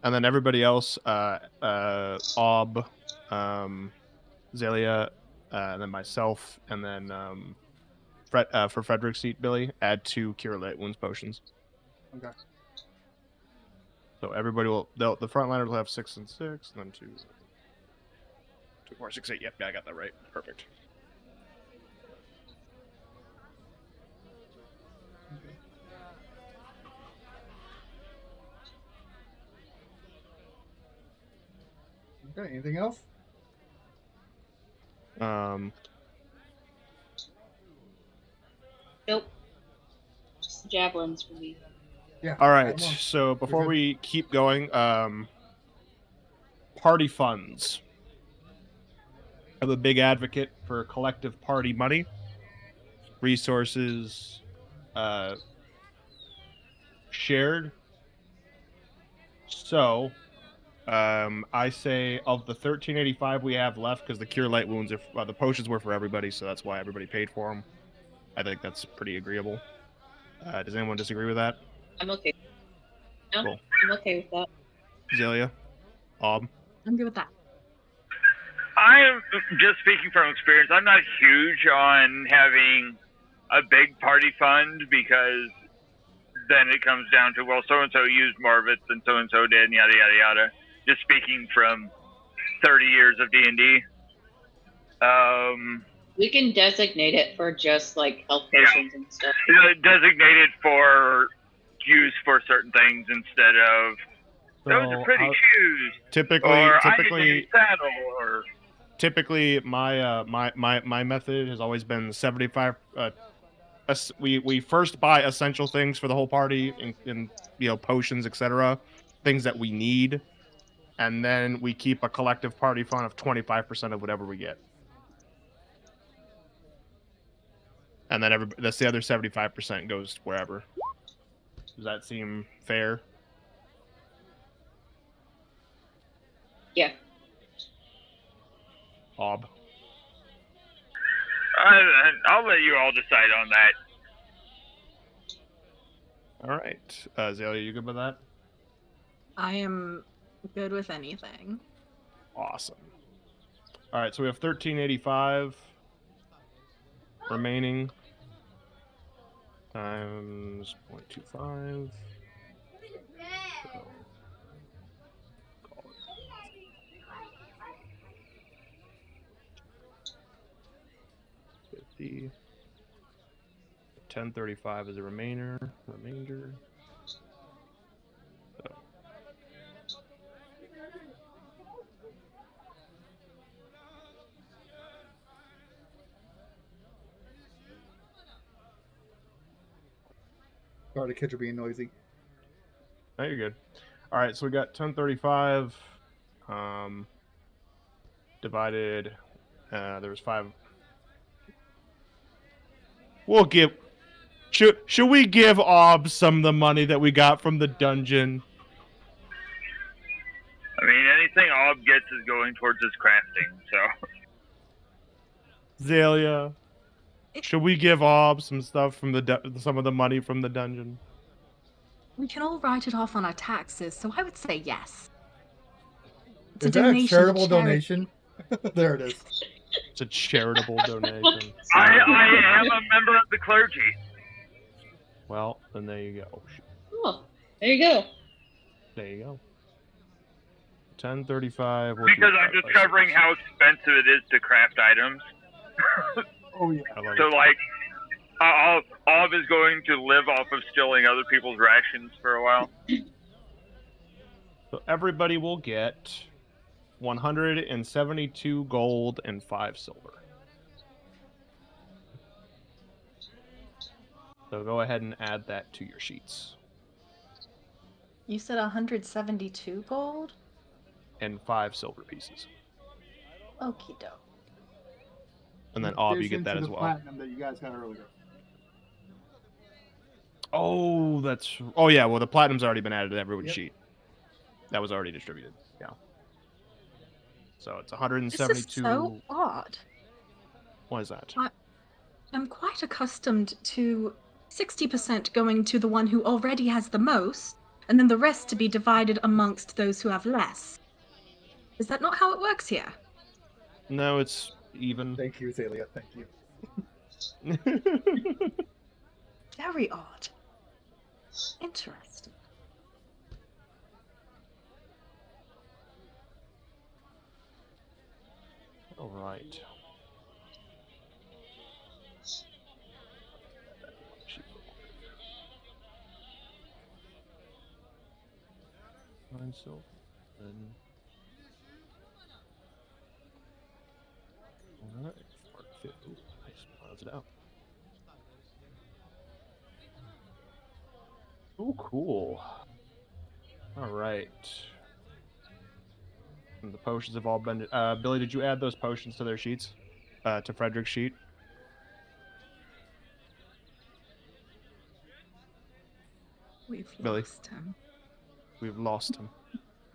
Speaker 3: And then everybody else, Ob, Zelia, and then myself, and then for Frederick's seat, Billy, add 2 cure light wounds potions.
Speaker 1: Okay.
Speaker 3: So everybody the frontliners will have 6 and 6, and then 2, 4, 6, 8. Yep, yeah, I got that right. Perfect.
Speaker 1: Okay, anything else?
Speaker 4: Nope. Just javelins for me.
Speaker 1: Yeah.
Speaker 3: All right. So before we keep going, party funds. I'm a big advocate for collective party money, resources, shared. So, I say of the 1385 we have left, because the cure light wounds, the potions were for everybody, so that's why everybody paid for them. I think that's pretty agreeable. Does anyone disagree with that?
Speaker 4: I'm okay. No,
Speaker 3: cool.
Speaker 4: I'm okay with that.
Speaker 3: Zelia?
Speaker 5: I'm good with that.
Speaker 2: I'm just speaking from experience. I'm not huge on having a big party fund, because then it comes down to, well, so-and-so used more of it than so-and-so did, and yada, yada, yada. Just speaking from 30 years of D&D.
Speaker 4: We can designate it for just, like, health potions and stuff.
Speaker 2: Designate it for use for certain things instead of, those are pretty shoes.
Speaker 3: Typically, my method has always been 75. We first buy essential things for the whole party, in potions, etc., things that we need, and then we keep a collective party fund of 25% of whatever we get, and then that's the other 75% goes wherever. Does that seem fair?
Speaker 4: Yeah.
Speaker 3: Bob.
Speaker 2: I'll let you all decide on that.
Speaker 3: All right. Zelia, you good with that?
Speaker 5: I am good with anything.
Speaker 3: Awesome. All right, so we have 1385 remaining times 0.25. So, call it 50. 1035 is a remainder. So.
Speaker 1: Sorry, the kids are being noisy.
Speaker 3: No, you're good. All right, so we got 1035 divided. There was 5. Should we give Ob some of the money that we got from the dungeon?
Speaker 2: I mean, anything Ob gets is going towards his crafting, so.
Speaker 3: Zelia, should we give Ob some stuff from some of the money from the dungeon?
Speaker 5: We can all write it off on our taxes, so I would say yes. It's
Speaker 1: Is
Speaker 5: a
Speaker 1: that a
Speaker 5: donation to
Speaker 1: charitable
Speaker 5: charity.
Speaker 1: donation? There it is.
Speaker 3: It's a charitable donation.
Speaker 2: I am a member of the clergy.
Speaker 3: Well, then there you go.
Speaker 4: Oh, there you go.
Speaker 3: There you go. 1035.
Speaker 2: Because I'm discovering how expensive it is to craft items.
Speaker 1: Oh yeah.
Speaker 2: So like, Ob is going to live off of stealing other people's rations for a while.
Speaker 3: So everybody will get 172 gold and 5 silver. So go ahead and add that to your sheets.
Speaker 5: You said 172 gold?
Speaker 3: And 5 silver pieces.
Speaker 5: Okie doke.
Speaker 3: And then Ob, you get that as well.
Speaker 1: Platinum that you guys got earlier.
Speaker 3: Oh, that's... Oh, yeah, well, the platinum's already been added to everyone's sheet. That was already distributed, yeah. So it's 172...
Speaker 5: This is so odd.
Speaker 3: What is that?
Speaker 5: I'm quite accustomed to 60% going to the one who already has the most, and then the rest to be divided amongst those who have less. Is that not how it works here?
Speaker 3: No, it's even.
Speaker 1: Thank you, Zelia. Thank you.
Speaker 5: Very odd. Interesting.
Speaker 3: All right. Nine silver. Then. All right. 450. Nice. Balance it out. Oh, cool. All right. And the potions have all been. Billy, did you add those potions to their sheets? To Frederick's sheet?
Speaker 5: We've
Speaker 3: Billy.
Speaker 5: lost him.
Speaker 3: We've lost him.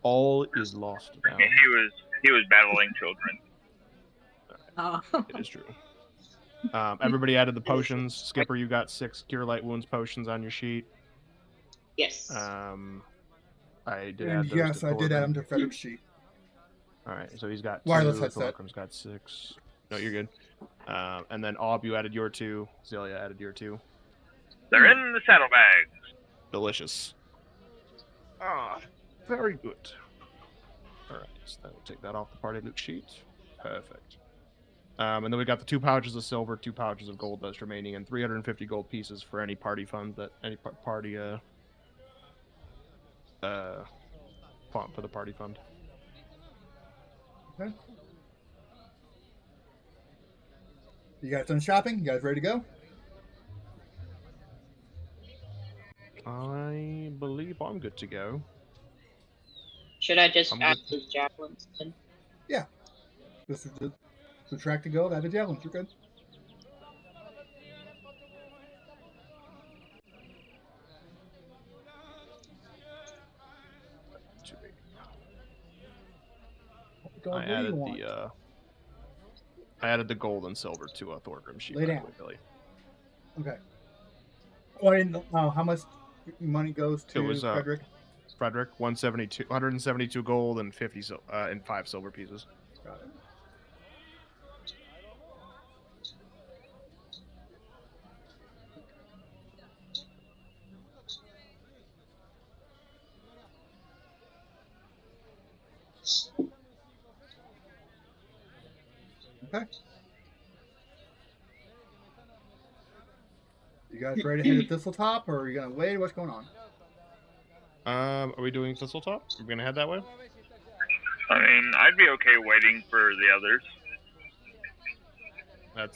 Speaker 3: All is lost now.
Speaker 2: He was battling children.
Speaker 5: Oh.
Speaker 3: It is true. Everybody added the potions. Skipper, you got 6 Cure Light Wounds potions on your sheet.
Speaker 4: Yes.
Speaker 3: I did
Speaker 1: And
Speaker 3: add those
Speaker 1: yes,
Speaker 3: to
Speaker 1: I did add them
Speaker 3: Thorgrim.
Speaker 1: to Frederick's sheet.
Speaker 3: All right, so he's got 2.
Speaker 1: Wireless headset.
Speaker 3: Thorgrim's got 6. No, you're good. And then Ob, you added your 2. Zelia added your 2.
Speaker 2: They're in the saddlebags.
Speaker 3: Delicious. Ah, very good. All right, so that will take that off the party loot sheet. Perfect. And then we got the 2 pouches of silver, 2 pouches of gold that's remaining, and 350 gold pieces for any party fund that any party font for the party fund.
Speaker 1: Okay. You guys done shopping? You guys ready to go?
Speaker 3: I believe I'm good to go.
Speaker 4: Should I just
Speaker 3: I'm
Speaker 4: add
Speaker 3: good.
Speaker 4: his javelins then?
Speaker 1: Yeah. This is the track to go. That is javelins. You're good. God,
Speaker 3: I added the gold and silver to a Thorgrim sheet.
Speaker 1: Lay
Speaker 3: by the
Speaker 1: down.
Speaker 3: way, Billy.
Speaker 1: Okay. Oh, I didn't know how much money goes to
Speaker 3: It was,
Speaker 1: Frederick.
Speaker 3: Frederick, 172 gold and 5 silver pieces.
Speaker 1: Got it. Okay. You guys ready to hit the Thistletop, or are you gonna wait? What's going on?
Speaker 3: Are we doing Thistletop? Are we gonna head that way?
Speaker 2: I mean, I'd be okay waiting for the others.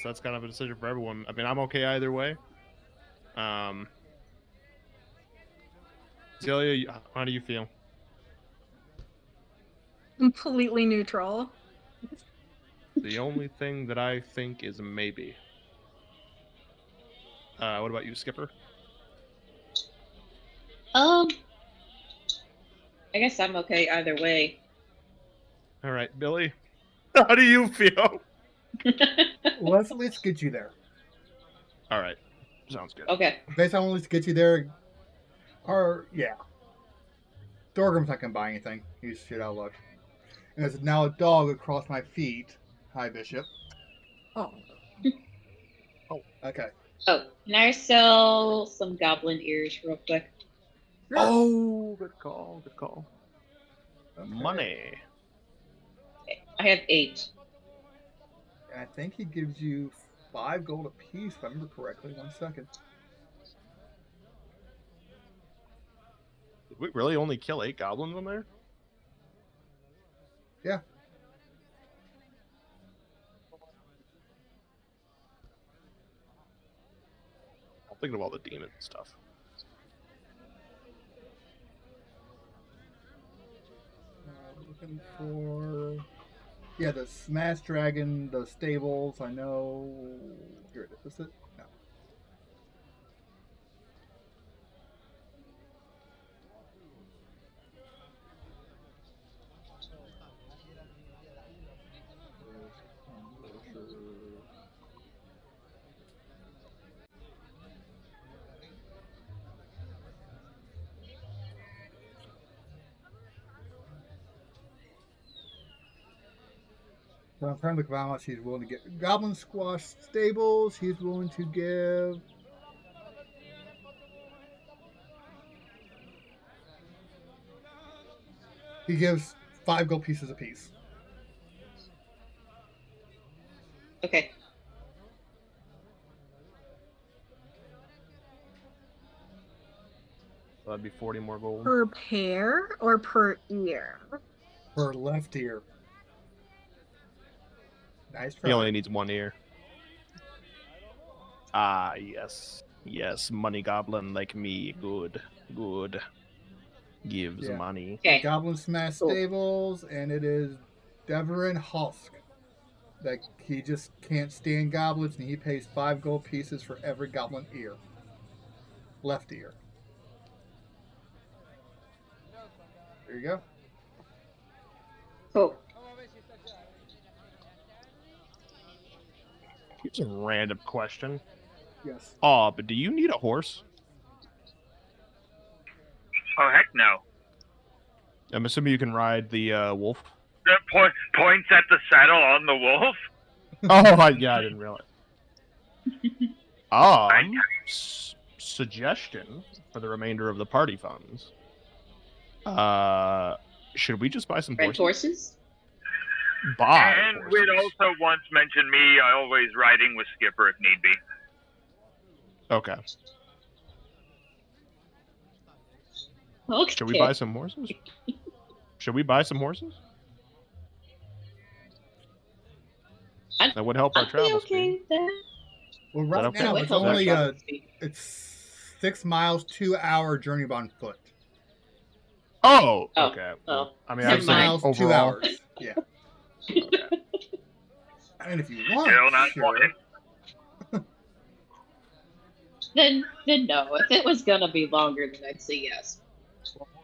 Speaker 3: That's kind of a decision for everyone. I mean, I'm okay either way. Zelia, how do you feel?
Speaker 5: Completely neutral.
Speaker 3: The only thing that I think is a maybe. What about you, Skipper?
Speaker 4: I guess I'm okay either way.
Speaker 3: All right, Billy. How do you feel?
Speaker 1: Let's at least get you there.
Speaker 3: All right, sounds good.
Speaker 4: Okay.
Speaker 1: Basically, I want to at least get you there. Or, yeah. Dorgrim's not going to buy anything. He's shit out of luck. And there's now a dog across my feet. Hi, Bishop.
Speaker 5: Oh.
Speaker 1: Okay.
Speaker 4: Oh, can I sell some goblin ears real quick?
Speaker 1: Sure.
Speaker 3: Oh, good call. Good call.
Speaker 1: Okay.
Speaker 3: Money.
Speaker 4: I have 8.
Speaker 1: And I think he gives you 5 gold apiece, if I remember correctly. 1 second.
Speaker 3: Did we really only kill 8 goblins on there?
Speaker 1: Yeah.
Speaker 3: I'm thinking of all the demon stuff.
Speaker 1: Looking for... Yeah, the Smash Dragon, the stables, I know... Here it is. Is it? No. So I'm trying to look at how much he's willing to get. Goblin Squash Stables, he's willing to give. He gives 5 gold pieces apiece.
Speaker 4: Okay.
Speaker 3: So that'd be 40 more gold.
Speaker 5: Per pair or per ear?
Speaker 1: Per left ear. Nice try.
Speaker 3: He only needs 1 ear. Ah, yes. Yes, money goblin like me. Good. Good. Gives
Speaker 1: Yeah.
Speaker 3: money.
Speaker 4: Okay.
Speaker 1: Goblin Smash
Speaker 4: Cool.
Speaker 1: Stables, and it is Deverin Husk. That he just can't stand goblins, and he pays 5 gold pieces for every goblin ear. Left ear. There you go.
Speaker 4: Cool.
Speaker 3: Here's a random question.
Speaker 1: Yes.
Speaker 3: But do you need a horse?
Speaker 2: Oh, heck no.
Speaker 3: I'm assuming you can ride the wolf.
Speaker 2: That points at the saddle on the wolf.
Speaker 3: Yeah, I didn't realize. Suggestion for the remainder of the party funds. Should we just buy some
Speaker 4: Rent
Speaker 3: horses?
Speaker 4: horses?
Speaker 3: Buy
Speaker 2: And
Speaker 3: horses.
Speaker 2: we'd also once mentioned me always riding with Skipper if need be.
Speaker 3: Okay.
Speaker 4: Okay.
Speaker 3: Should we buy some horses? Should we buy some horses? That would help our
Speaker 4: I'd be
Speaker 3: travel
Speaker 4: okay
Speaker 3: speed.
Speaker 4: with that.
Speaker 1: Well,
Speaker 3: that
Speaker 1: right
Speaker 3: okay?
Speaker 1: now
Speaker 4: That would
Speaker 1: it's
Speaker 4: help our
Speaker 1: only
Speaker 4: travel speed.
Speaker 1: it's 6 miles, 2-hour journey on foot.
Speaker 3: Oh,
Speaker 4: Oh,
Speaker 3: okay.
Speaker 4: oh.
Speaker 3: I mean,
Speaker 4: 6
Speaker 3: I'm saying
Speaker 1: miles, 2
Speaker 3: overall.
Speaker 1: hours. Yeah.
Speaker 3: Okay.
Speaker 1: And if you want,
Speaker 2: Still not
Speaker 1: sure.
Speaker 2: wanted.
Speaker 4: Then no. If it was gonna be longer, then I'd say yes.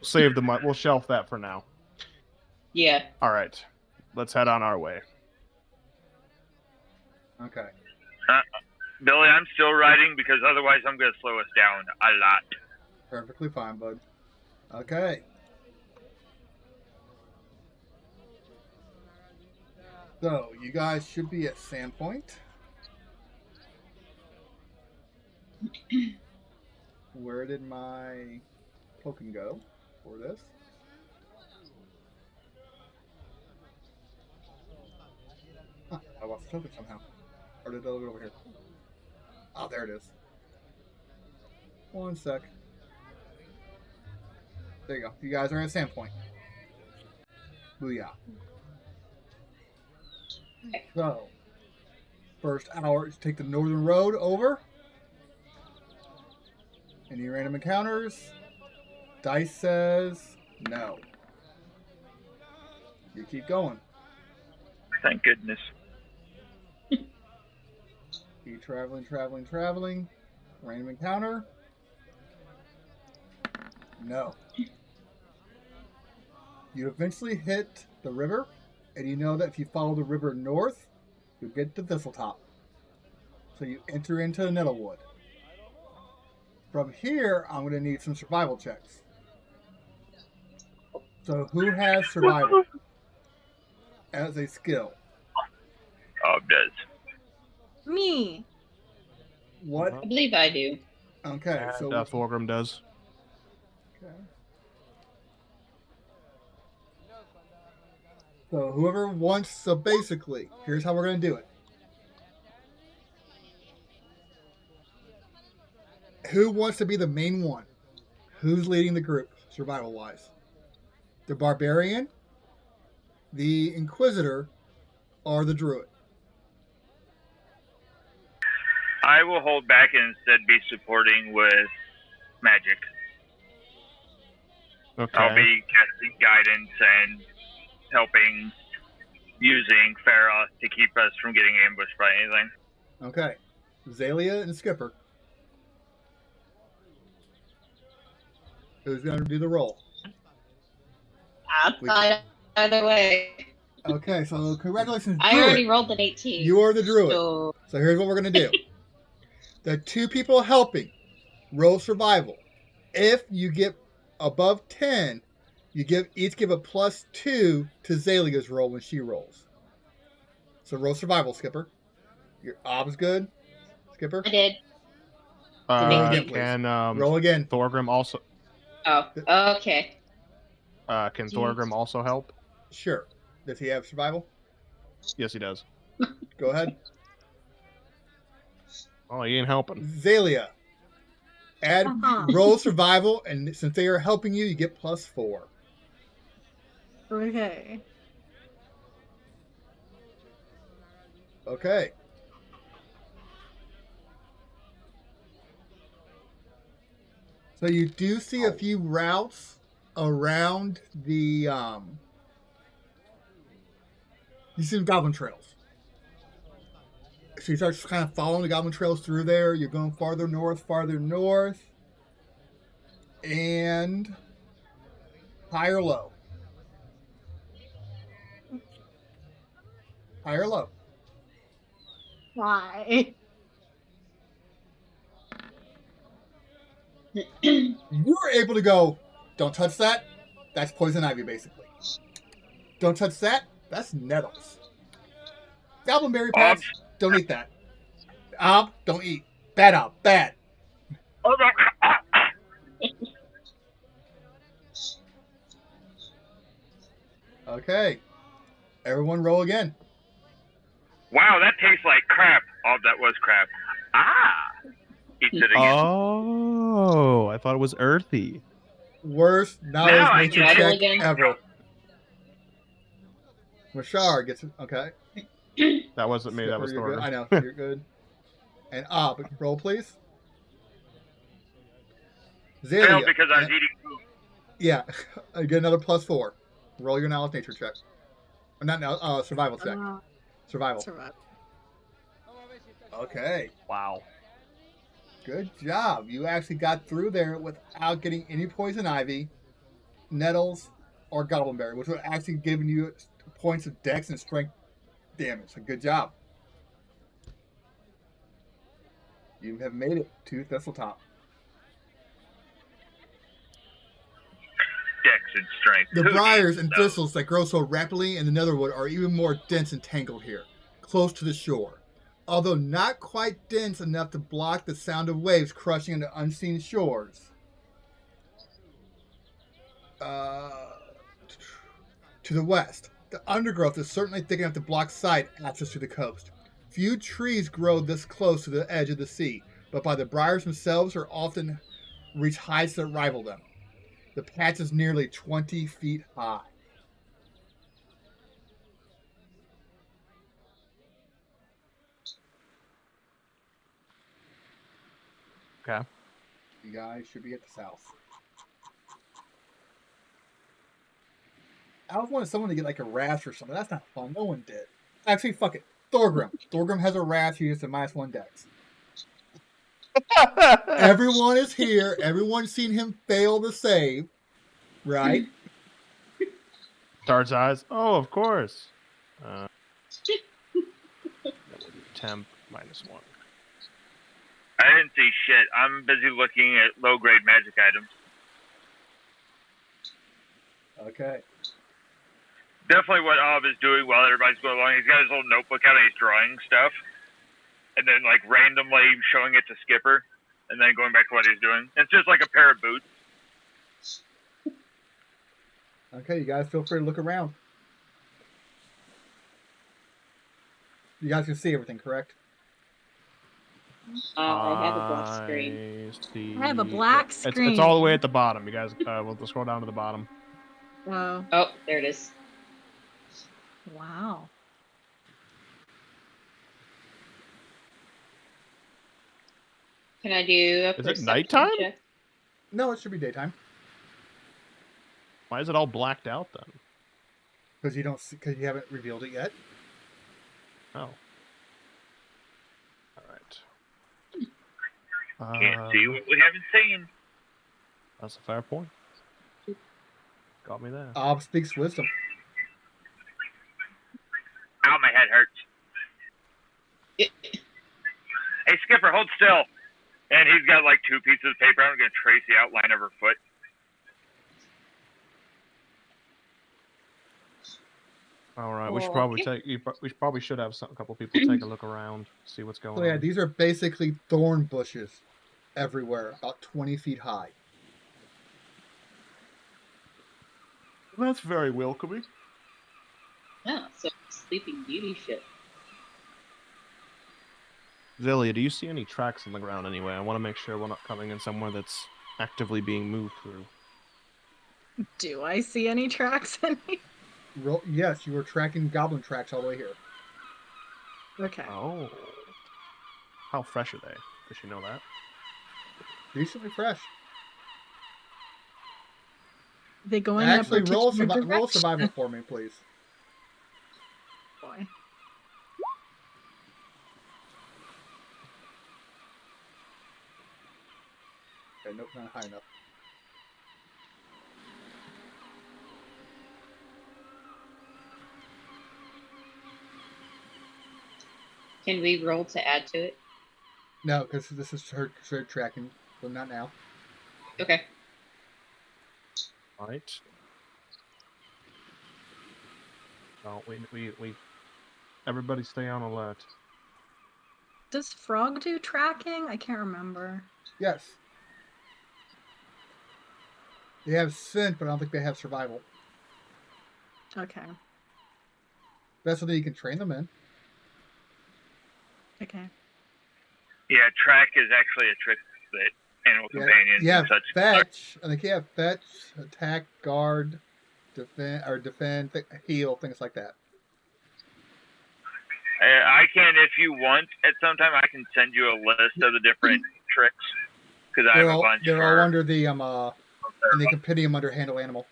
Speaker 3: Save the money. We'll shelf that for now.
Speaker 4: Yeah.
Speaker 3: All right. Let's head on our way.
Speaker 1: Okay.
Speaker 2: Billy, I'm still riding because otherwise I'm going to slow us down a lot.
Speaker 1: Perfectly fine, bud. Okay. So, you guys should be at Sandpoint. Where did my token go for this? Huh, I lost the token somehow. Or did it go over here? Oh, there it is. 1 sec. There you go. You guys are at Sandpoint. Booyah. So, first hour is take the northern road over. Any random encounters? Dice says no. You keep going.
Speaker 2: Thank goodness.
Speaker 1: Keep traveling. Random encounter. No. You eventually hit the river, and you know that if you follow the river north, you'll get to Thistletop. So you enter into Nettlewood. From here, I'm going to need some survival checks. So who has survival as a skill?
Speaker 2: Does.
Speaker 5: Me.
Speaker 1: What?
Speaker 4: I believe I do.
Speaker 1: Okay,
Speaker 3: And
Speaker 1: so
Speaker 3: Thorgrim does.
Speaker 1: okay. So whoever wants. So basically, here's how we're going to do it. Who wants to be the main one? Who's leading the group, survival-wise? The barbarian, the inquisitor, or the druid?
Speaker 2: I will hold back and instead be supporting with magic.
Speaker 3: Okay.
Speaker 2: I'll be casting guidance and helping using Farah to keep us from getting ambushed by anything.
Speaker 1: Okay. Zalia and Skipper. Who's going to do the roll?
Speaker 4: Either way.
Speaker 1: Okay, so congratulations,
Speaker 4: I
Speaker 1: Druid.
Speaker 4: already rolled an 18.
Speaker 1: You are the druid.
Speaker 4: So
Speaker 1: So here's what we're going to do. The two people helping roll survival. If you get above 10, you each give a +2 to Zalia's roll when she rolls. So roll survival, Skipper. Your ob's good, Skipper.
Speaker 4: I did.
Speaker 1: roll again, please.
Speaker 3: Can
Speaker 1: Roll again.
Speaker 3: Thorgrim also
Speaker 4: Oh, okay.
Speaker 3: can Thorgrim also help?
Speaker 1: Sure. Does he have survival?
Speaker 3: Yes, he does.
Speaker 1: Go ahead.
Speaker 3: Oh, he ain't helping.
Speaker 1: Zalia. Add roll survival, and since they are helping you, you get +4.
Speaker 5: Okay.
Speaker 1: Okay. So you do see a few routes around the you see some goblin trails. So you start kind of following the goblin trails through there. You're going farther north, and high or low. High or low.
Speaker 5: Why?
Speaker 1: You were able to go, don't touch that. That's poison ivy, basically. Don't touch that. That's nettles. Goblinberry pads, don't eat that. Ob, don't eat. Bad ob, bad. Okay. Everyone roll again.
Speaker 2: Wow, that tastes like crap. Oh, that was crap. Eats it again.
Speaker 3: Oh, I thought it was earthy.
Speaker 1: Worst
Speaker 2: Now
Speaker 1: knowledge
Speaker 2: I
Speaker 1: nature
Speaker 2: get it.
Speaker 1: check
Speaker 4: Again.
Speaker 1: ever. Mashar gets it. Okay.
Speaker 3: That wasn't me. That was
Speaker 1: You're good.
Speaker 3: Thorgrim.
Speaker 1: I know. You're good. And Ob, roll please.
Speaker 2: Failed
Speaker 1: Zalia.
Speaker 2: because I was eating food.
Speaker 1: Yeah. I get another +4. Roll your knowledge nature check. Or not now. Survival check. Survival.
Speaker 5: Survival.
Speaker 1: Okay.
Speaker 3: Wow.
Speaker 1: Good job. You actually got through there without getting any poison ivy, nettles, or goblinberry, which would actually given you points of dex and strength damage. So good job. You have made it to Thistletop.
Speaker 2: Dex and strength.
Speaker 1: The
Speaker 2: Who
Speaker 1: briars
Speaker 2: needs
Speaker 1: and
Speaker 2: those?
Speaker 1: thistles that grow so rapidly in the Netherwood are even more dense and tangled here, close to the shore. Although not quite dense enough to block the sound of waves crushing into unseen shores. To the west, the undergrowth is certainly thick enough to block sight access to the coast. Few trees grow this close to the edge of the sea, but by the briars themselves are often reach heights that rival them. The patch is nearly 20 feet high.
Speaker 3: Okay.
Speaker 1: You guys should be at the south. I was wanting someone to get like a rash or something. That's not fun. No one did. Actually, fuck it. Thorgrim. Thorgrim has a rash. He gets a -1 dex. Everyone is here. Everyone's seen him fail the save, right?
Speaker 3: Dart's eyes. Oh, of course. Temp -1.
Speaker 2: I didn't see shit. I'm busy looking at low-grade magic items.
Speaker 1: Okay.
Speaker 2: Definitely what Ob is doing while everybody's going along. He's got his little notebook out and he's drawing stuff. And then, like, randomly showing it to Skipper. And then going back to what he's doing. It's just like a pair of boots.
Speaker 1: Okay, you guys feel free to look around. You guys can see everything, correct?
Speaker 4: I have a black screen.
Speaker 5: I have a black screen.
Speaker 3: It's all the way at the bottom. You guys, we'll scroll down to the bottom.
Speaker 5: Whoa.
Speaker 4: Oh, there it is.
Speaker 5: Wow.
Speaker 4: Can I do a
Speaker 3: Is it
Speaker 4: perception
Speaker 3: nighttime?
Speaker 4: check?
Speaker 1: No, it should be daytime.
Speaker 3: Why is it all blacked out then?
Speaker 1: Because you don't see, because you haven't revealed it yet.
Speaker 3: Oh. All right.
Speaker 2: Can't see what we haven't seen.
Speaker 3: That's a fair point. Got me there.
Speaker 1: Ob speaks wisdom.
Speaker 2: Ow, my head hurts. Hey, Skipper, hold still. And he's got like 2 pieces of paper. I'm going to trace the outline of her foot.
Speaker 3: All right, we should
Speaker 4: Oh,
Speaker 3: probably
Speaker 4: okay.
Speaker 3: we probably should have a couple people take a look around, see what's going
Speaker 1: So yeah,
Speaker 3: on.
Speaker 1: these are basically thorn bushes everywhere, about 20 feet high.
Speaker 3: That's very welcoming.
Speaker 4: Oh, so Sleeping Beauty shit.
Speaker 3: Zelia, do you see any tracks on the ground anyway? I want to make sure we're not coming in somewhere that's actively being moved through.
Speaker 5: Do I see any tracks in here?
Speaker 1: Yes, you were tracking goblin tracks all the way here.
Speaker 5: Okay.
Speaker 3: Oh. How fresh are they? Does she know that?
Speaker 1: Decently fresh.
Speaker 5: They go in a
Speaker 1: Actually, roll
Speaker 5: particular
Speaker 1: survival
Speaker 5: direction.
Speaker 1: for me, please.
Speaker 5: Boy.
Speaker 1: Okay, nope, not high enough.
Speaker 4: Can we roll to add to it?
Speaker 1: No, because this is her tracking, so not now.
Speaker 4: Okay.
Speaker 3: Right. Oh, we everybody stay on alert.
Speaker 5: Does Frog do tracking? I can't remember.
Speaker 1: Yes. They have scent, but I don't think they have survival.
Speaker 5: Okay.
Speaker 1: That's something you can train them in.
Speaker 5: Okay.
Speaker 2: Yeah, track is actually a trick that animal companions
Speaker 1: You have
Speaker 2: and such.
Speaker 1: fetch. I think you have fetch, attack, guard, defend, heal, things like that.
Speaker 2: I can, if you want, at some time, I can send you a list of the different tricks. Because I have a bunch.
Speaker 1: They're all under the in the compendium under handle animal.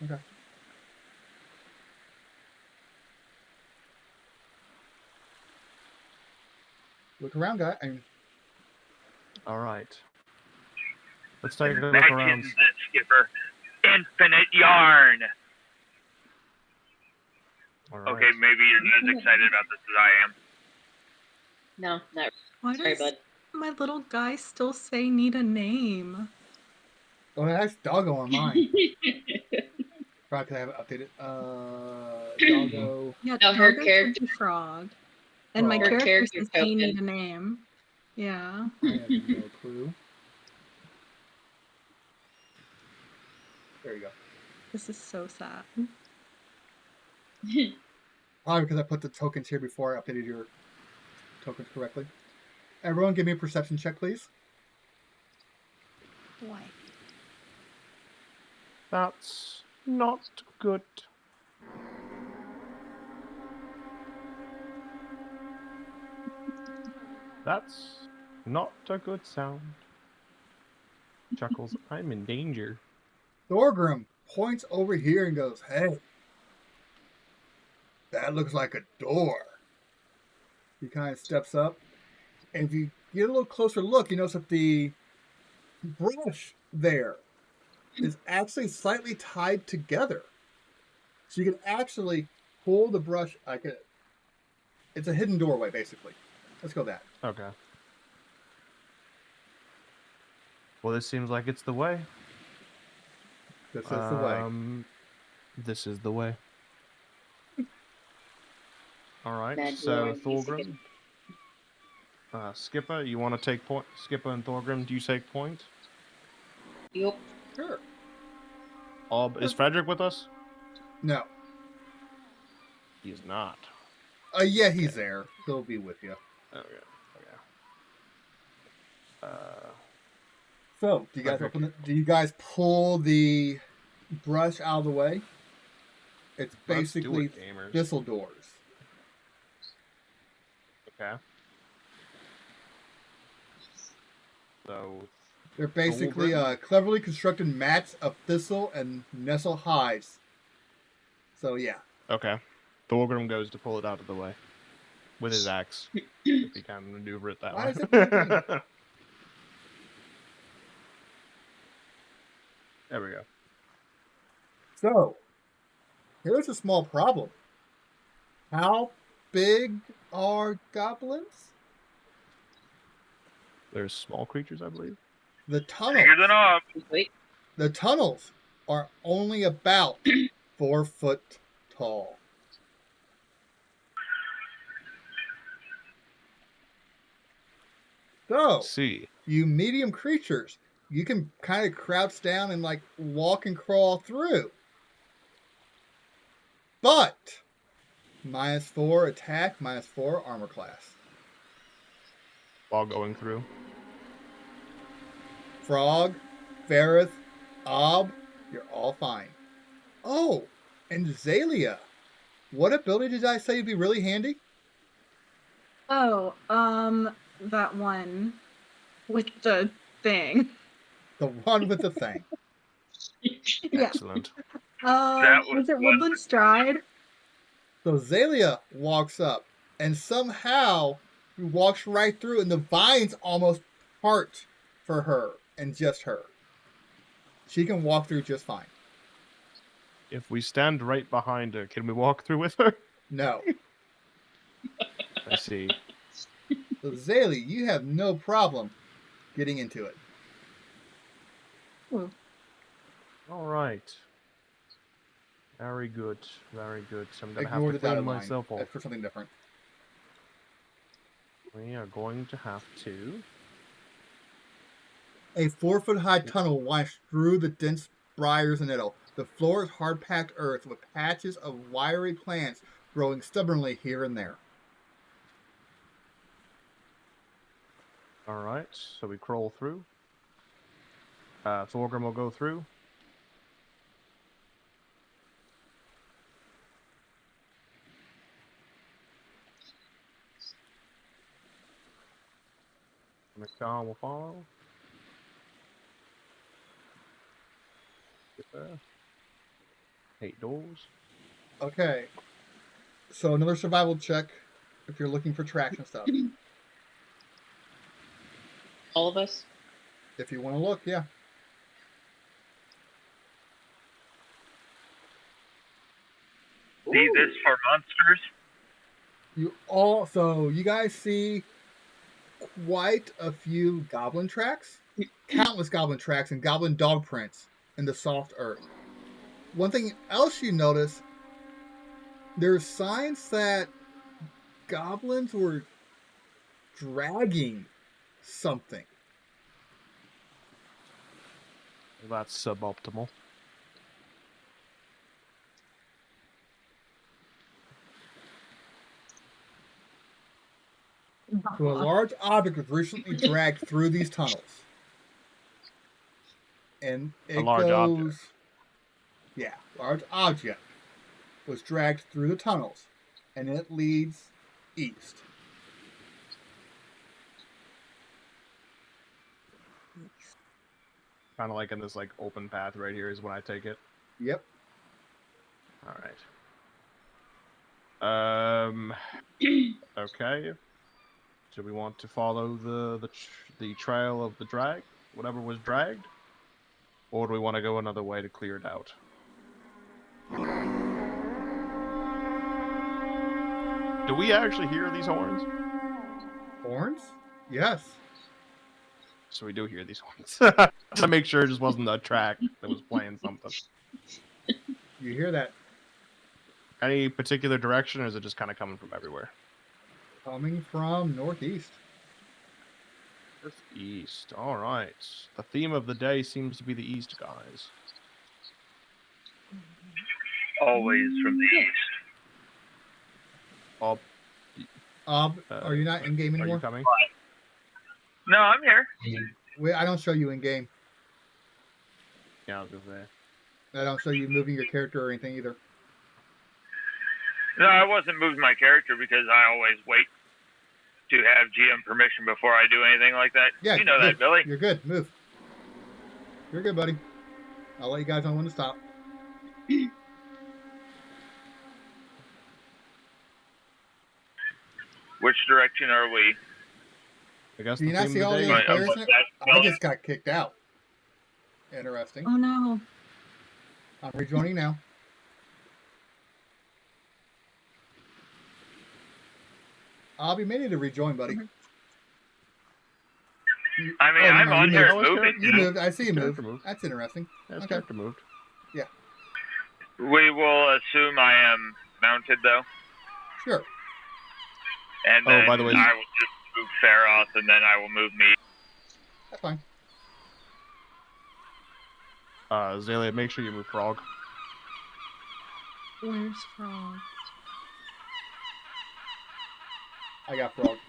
Speaker 1: Okay. Look around, guy.
Speaker 3: All right. Let's take a look
Speaker 2: That
Speaker 3: around.
Speaker 2: is it, Skipper. Infinite yarn.
Speaker 3: All right.
Speaker 2: Okay, maybe you're not as excited about this as I am.
Speaker 4: No, not.
Speaker 5: Why
Speaker 4: Sorry,
Speaker 5: does
Speaker 4: bud.
Speaker 5: my little guy still say need a name?
Speaker 1: Oh, that's doggo on mine. Probably because I haven't updated. Doggo.
Speaker 5: Yeah,
Speaker 4: No, her
Speaker 5: Doggo's
Speaker 4: character-
Speaker 5: a Frog. And my
Speaker 1: Frog.
Speaker 4: Her
Speaker 5: character
Speaker 4: character
Speaker 5: says they need a
Speaker 4: token.
Speaker 5: name. Yeah.
Speaker 1: I have no clue. There you go.
Speaker 5: This is so sad.
Speaker 1: Probably because I put the tokens here before I updated your tokens correctly. Everyone give me a perception check, please.
Speaker 5: Why?
Speaker 3: That's not good. That's not a good sound. Chuckles, I'm in danger.
Speaker 1: Thorgrim points over here and goes, "Hey, that looks like a door." He kind of steps up, and if you get a little closer look, you notice that the brush there is actually slightly tied together. So you can actually pull the brush. It's a hidden doorway, basically. Let's go that.
Speaker 3: Okay. Well, this seems like it's the way.
Speaker 1: This is the way.
Speaker 3: This is the way. All right.
Speaker 4: Bad
Speaker 3: So
Speaker 4: boy, music
Speaker 3: Thorgrim, Skipper, you want to take point? Skipper and Thorgrim, do you take point?
Speaker 4: Yup.
Speaker 1: Sure.
Speaker 3: Is Frederick with us?
Speaker 1: No.
Speaker 3: He's not.
Speaker 1: Yeah, he's there. He'll be with you.
Speaker 3: Okay. Okay.
Speaker 1: So, do you guys
Speaker 3: Frederick.
Speaker 1: do you guys pull the brush out of the way? It's
Speaker 3: Let's do
Speaker 1: basically
Speaker 3: it, gamers.
Speaker 1: thistle doors.
Speaker 3: Okay. So
Speaker 1: They're basically cleverly constructed mats of thistle and nestle hides. So, yeah.
Speaker 3: okay. Thorgrim goes to pull it out of the way with his axe. If he can maneuver it that
Speaker 1: Why
Speaker 3: way.
Speaker 1: is it working?
Speaker 3: There we go.
Speaker 1: So, here's a small problem. How big are goblins?
Speaker 3: There's small creatures, I believe.
Speaker 1: The tunnels.
Speaker 2: Bigger than up.
Speaker 4: Wait.
Speaker 1: The tunnels are only about 4 foot tall. So,
Speaker 3: See.
Speaker 1: you medium creatures, you can kind of crouch down and like walk and crawl through. But -4 attack, -4 armor class.
Speaker 3: While going through.
Speaker 1: Frog, Ferrith, Ob, you're all fine. Oh, and Zalia. What ability did I say would be really handy?
Speaker 5: Oh, that one with the thing.
Speaker 1: The one with the thing.
Speaker 5: Yeah.
Speaker 3: Excellent.
Speaker 2: That was
Speaker 5: Was it
Speaker 2: one.
Speaker 5: Woodland Stride?
Speaker 1: So Zalia walks up, and somehow he walks right through, and the vines almost part for her, and just her. She can walk through just fine.
Speaker 3: If we stand right behind her, can we walk through with her?
Speaker 1: No.
Speaker 3: I see.
Speaker 1: So Zalia, you have no problem getting into it.
Speaker 3: All right. Very good. Very good. So I'm going to
Speaker 1: Ignore
Speaker 3: have
Speaker 1: the
Speaker 3: to
Speaker 1: dotted
Speaker 3: clean
Speaker 1: line.
Speaker 3: myself
Speaker 1: That's
Speaker 3: off.
Speaker 1: for something different.
Speaker 3: We are going to have to...
Speaker 1: A 4-foot-high tunnel winds through the dense briars and nettle. The floor is hard-packed earth with patches of wiry plants growing stubbornly here and there.
Speaker 3: All right. So we crawl through. Thorgrim will go through. McDonald will follow. Get there. 8 doors.
Speaker 1: Okay. So another survival check if you're looking for traction stuff.
Speaker 4: All of us.
Speaker 1: If you want to look, yeah.
Speaker 2: See this for monsters?
Speaker 1: You guys see quite a few goblin tracks, countless goblin tracks and goblin dog prints in the soft earth. One thing else you notice, there's signs that goblins were dragging something.
Speaker 3: That's suboptimal.
Speaker 1: So a large object was recently dragged through these tunnels. And it
Speaker 3: large
Speaker 1: goes...
Speaker 3: object.
Speaker 1: Yeah, large object was dragged through the tunnels, and it leads east.
Speaker 3: Kind of like in this like open path right here is when I take it.
Speaker 1: Yep.
Speaker 3: All right. Okay. Do we want to follow the trail of the drag, whatever was dragged, or do we want to go another way to clear it out? Do we actually hear these horns?
Speaker 1: Horns? Yes.
Speaker 3: So we do hear these horns. To make sure it just wasn't a track that was playing something.
Speaker 1: You hear that
Speaker 3: Any particular direction, or is it just kind of coming from everywhere?
Speaker 1: coming from northeast.
Speaker 3: East. All right. The theme of the day seems to be the east, guys.
Speaker 2: Always from the east.
Speaker 3: Bob,
Speaker 1: Are you not in game
Speaker 3: are you
Speaker 1: anymore?
Speaker 3: coming?
Speaker 2: No, I'm here.
Speaker 1: Wait, I don't show you in game.
Speaker 3: Yeah, I was gonna say.
Speaker 1: I don't show you moving your character or anything either.
Speaker 2: No, I wasn't moving my character because I always wait to have GM permission before I do anything like that.
Speaker 1: Yeah,
Speaker 2: You know
Speaker 1: good.
Speaker 2: that, Billy.
Speaker 1: You're good. Move. You're good, buddy. I'll let you guys know when to stop.
Speaker 2: Which direction are we?
Speaker 3: I guess
Speaker 1: Do you
Speaker 3: the
Speaker 1: not
Speaker 3: theme
Speaker 1: see
Speaker 3: of
Speaker 1: all
Speaker 3: the
Speaker 1: the
Speaker 3: day.
Speaker 2: Right,
Speaker 1: players
Speaker 2: what's
Speaker 1: in it?
Speaker 2: that,
Speaker 1: I
Speaker 2: Billy?
Speaker 1: just got kicked out. Interesting.
Speaker 5: Oh no.
Speaker 1: I'm rejoining now. I'll be meaning to rejoin, buddy.
Speaker 2: I mean,
Speaker 1: Oh,
Speaker 2: I'm
Speaker 1: no,
Speaker 2: on
Speaker 1: you
Speaker 2: here
Speaker 1: moved.
Speaker 2: moving.
Speaker 1: You moved. I see you move.
Speaker 3: Character moved.
Speaker 1: That's interesting.
Speaker 3: Yeah, his
Speaker 1: Okay.
Speaker 3: character moved.
Speaker 2: We will assume I am mounted, though.
Speaker 1: Sure.
Speaker 2: And
Speaker 3: Oh,
Speaker 2: then
Speaker 3: by the way-
Speaker 2: I will just move Pharos, and then I will move me.
Speaker 1: That's fine.
Speaker 3: Azalea, make sure you move Frog.
Speaker 5: Where's Frog?
Speaker 1: I got frog.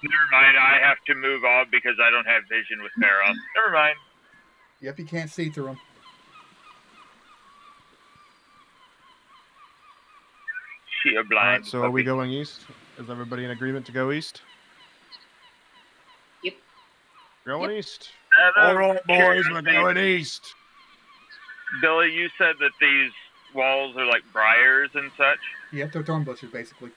Speaker 2: Never mind, I have to move off because I don't have vision with Pharos. Never mind.
Speaker 1: Yep, you can't see through them.
Speaker 2: She a
Speaker 3: All
Speaker 2: blind.
Speaker 3: right, so are we
Speaker 2: puppy.
Speaker 3: going east? Is everybody in agreement to go east?
Speaker 4: Yep.
Speaker 3: Going east.
Speaker 2: All
Speaker 3: right, boys, we're going east.
Speaker 2: Billy, you said that these walls are like briars and such.
Speaker 1: Yep, they're thorn bushes, basically.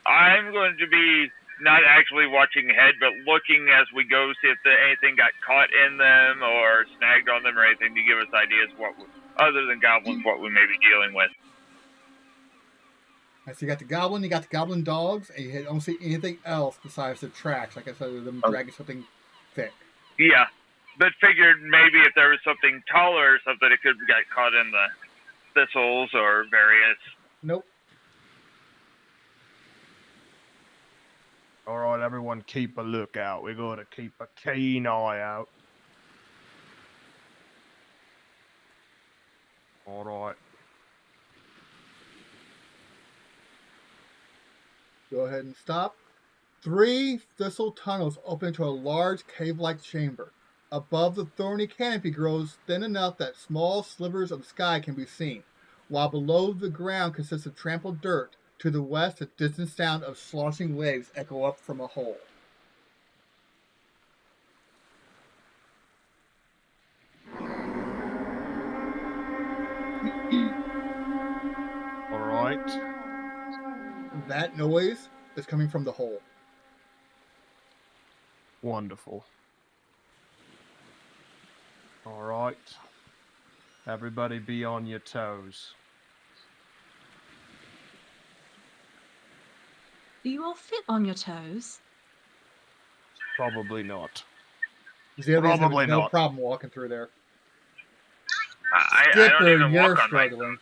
Speaker 2: I'm going to be not actually watching ahead, but looking as we go, see if anything got caught in them or snagged on them or anything to give us ideas other than goblins, what we may be dealing with.
Speaker 1: Right, so you got the goblin, you got the goblin dogs, and you don't see anything else besides the tracks. Like I said, them dragging something thick.
Speaker 2: Yeah, but figured maybe if there was something taller or something, it could have got caught in the thistles or various.
Speaker 1: Nope.
Speaker 3: All right, everyone, keep a lookout. We gotta keep a keen eye out. All right.
Speaker 1: Go ahead and stop. 3 thistle tunnels open into a large cave-like chamber. Above, the thorny canopy grows thin enough that small slivers of sky can be seen, while below the ground consists of trampled dirt. To the west, the distant sound of sloshing waves echo up from a hole.
Speaker 3: All right.
Speaker 1: That noise is coming from the hole.
Speaker 3: Wonderful. All right. Everybody be on your toes.
Speaker 5: Do you all fit on your toes?
Speaker 3: Probably not.
Speaker 1: Zalia's having
Speaker 3: Probably
Speaker 1: no
Speaker 3: not.
Speaker 1: problem walking through there.
Speaker 2: I don't
Speaker 1: Skipper,
Speaker 2: even
Speaker 1: you're
Speaker 2: walk on my
Speaker 1: struggling.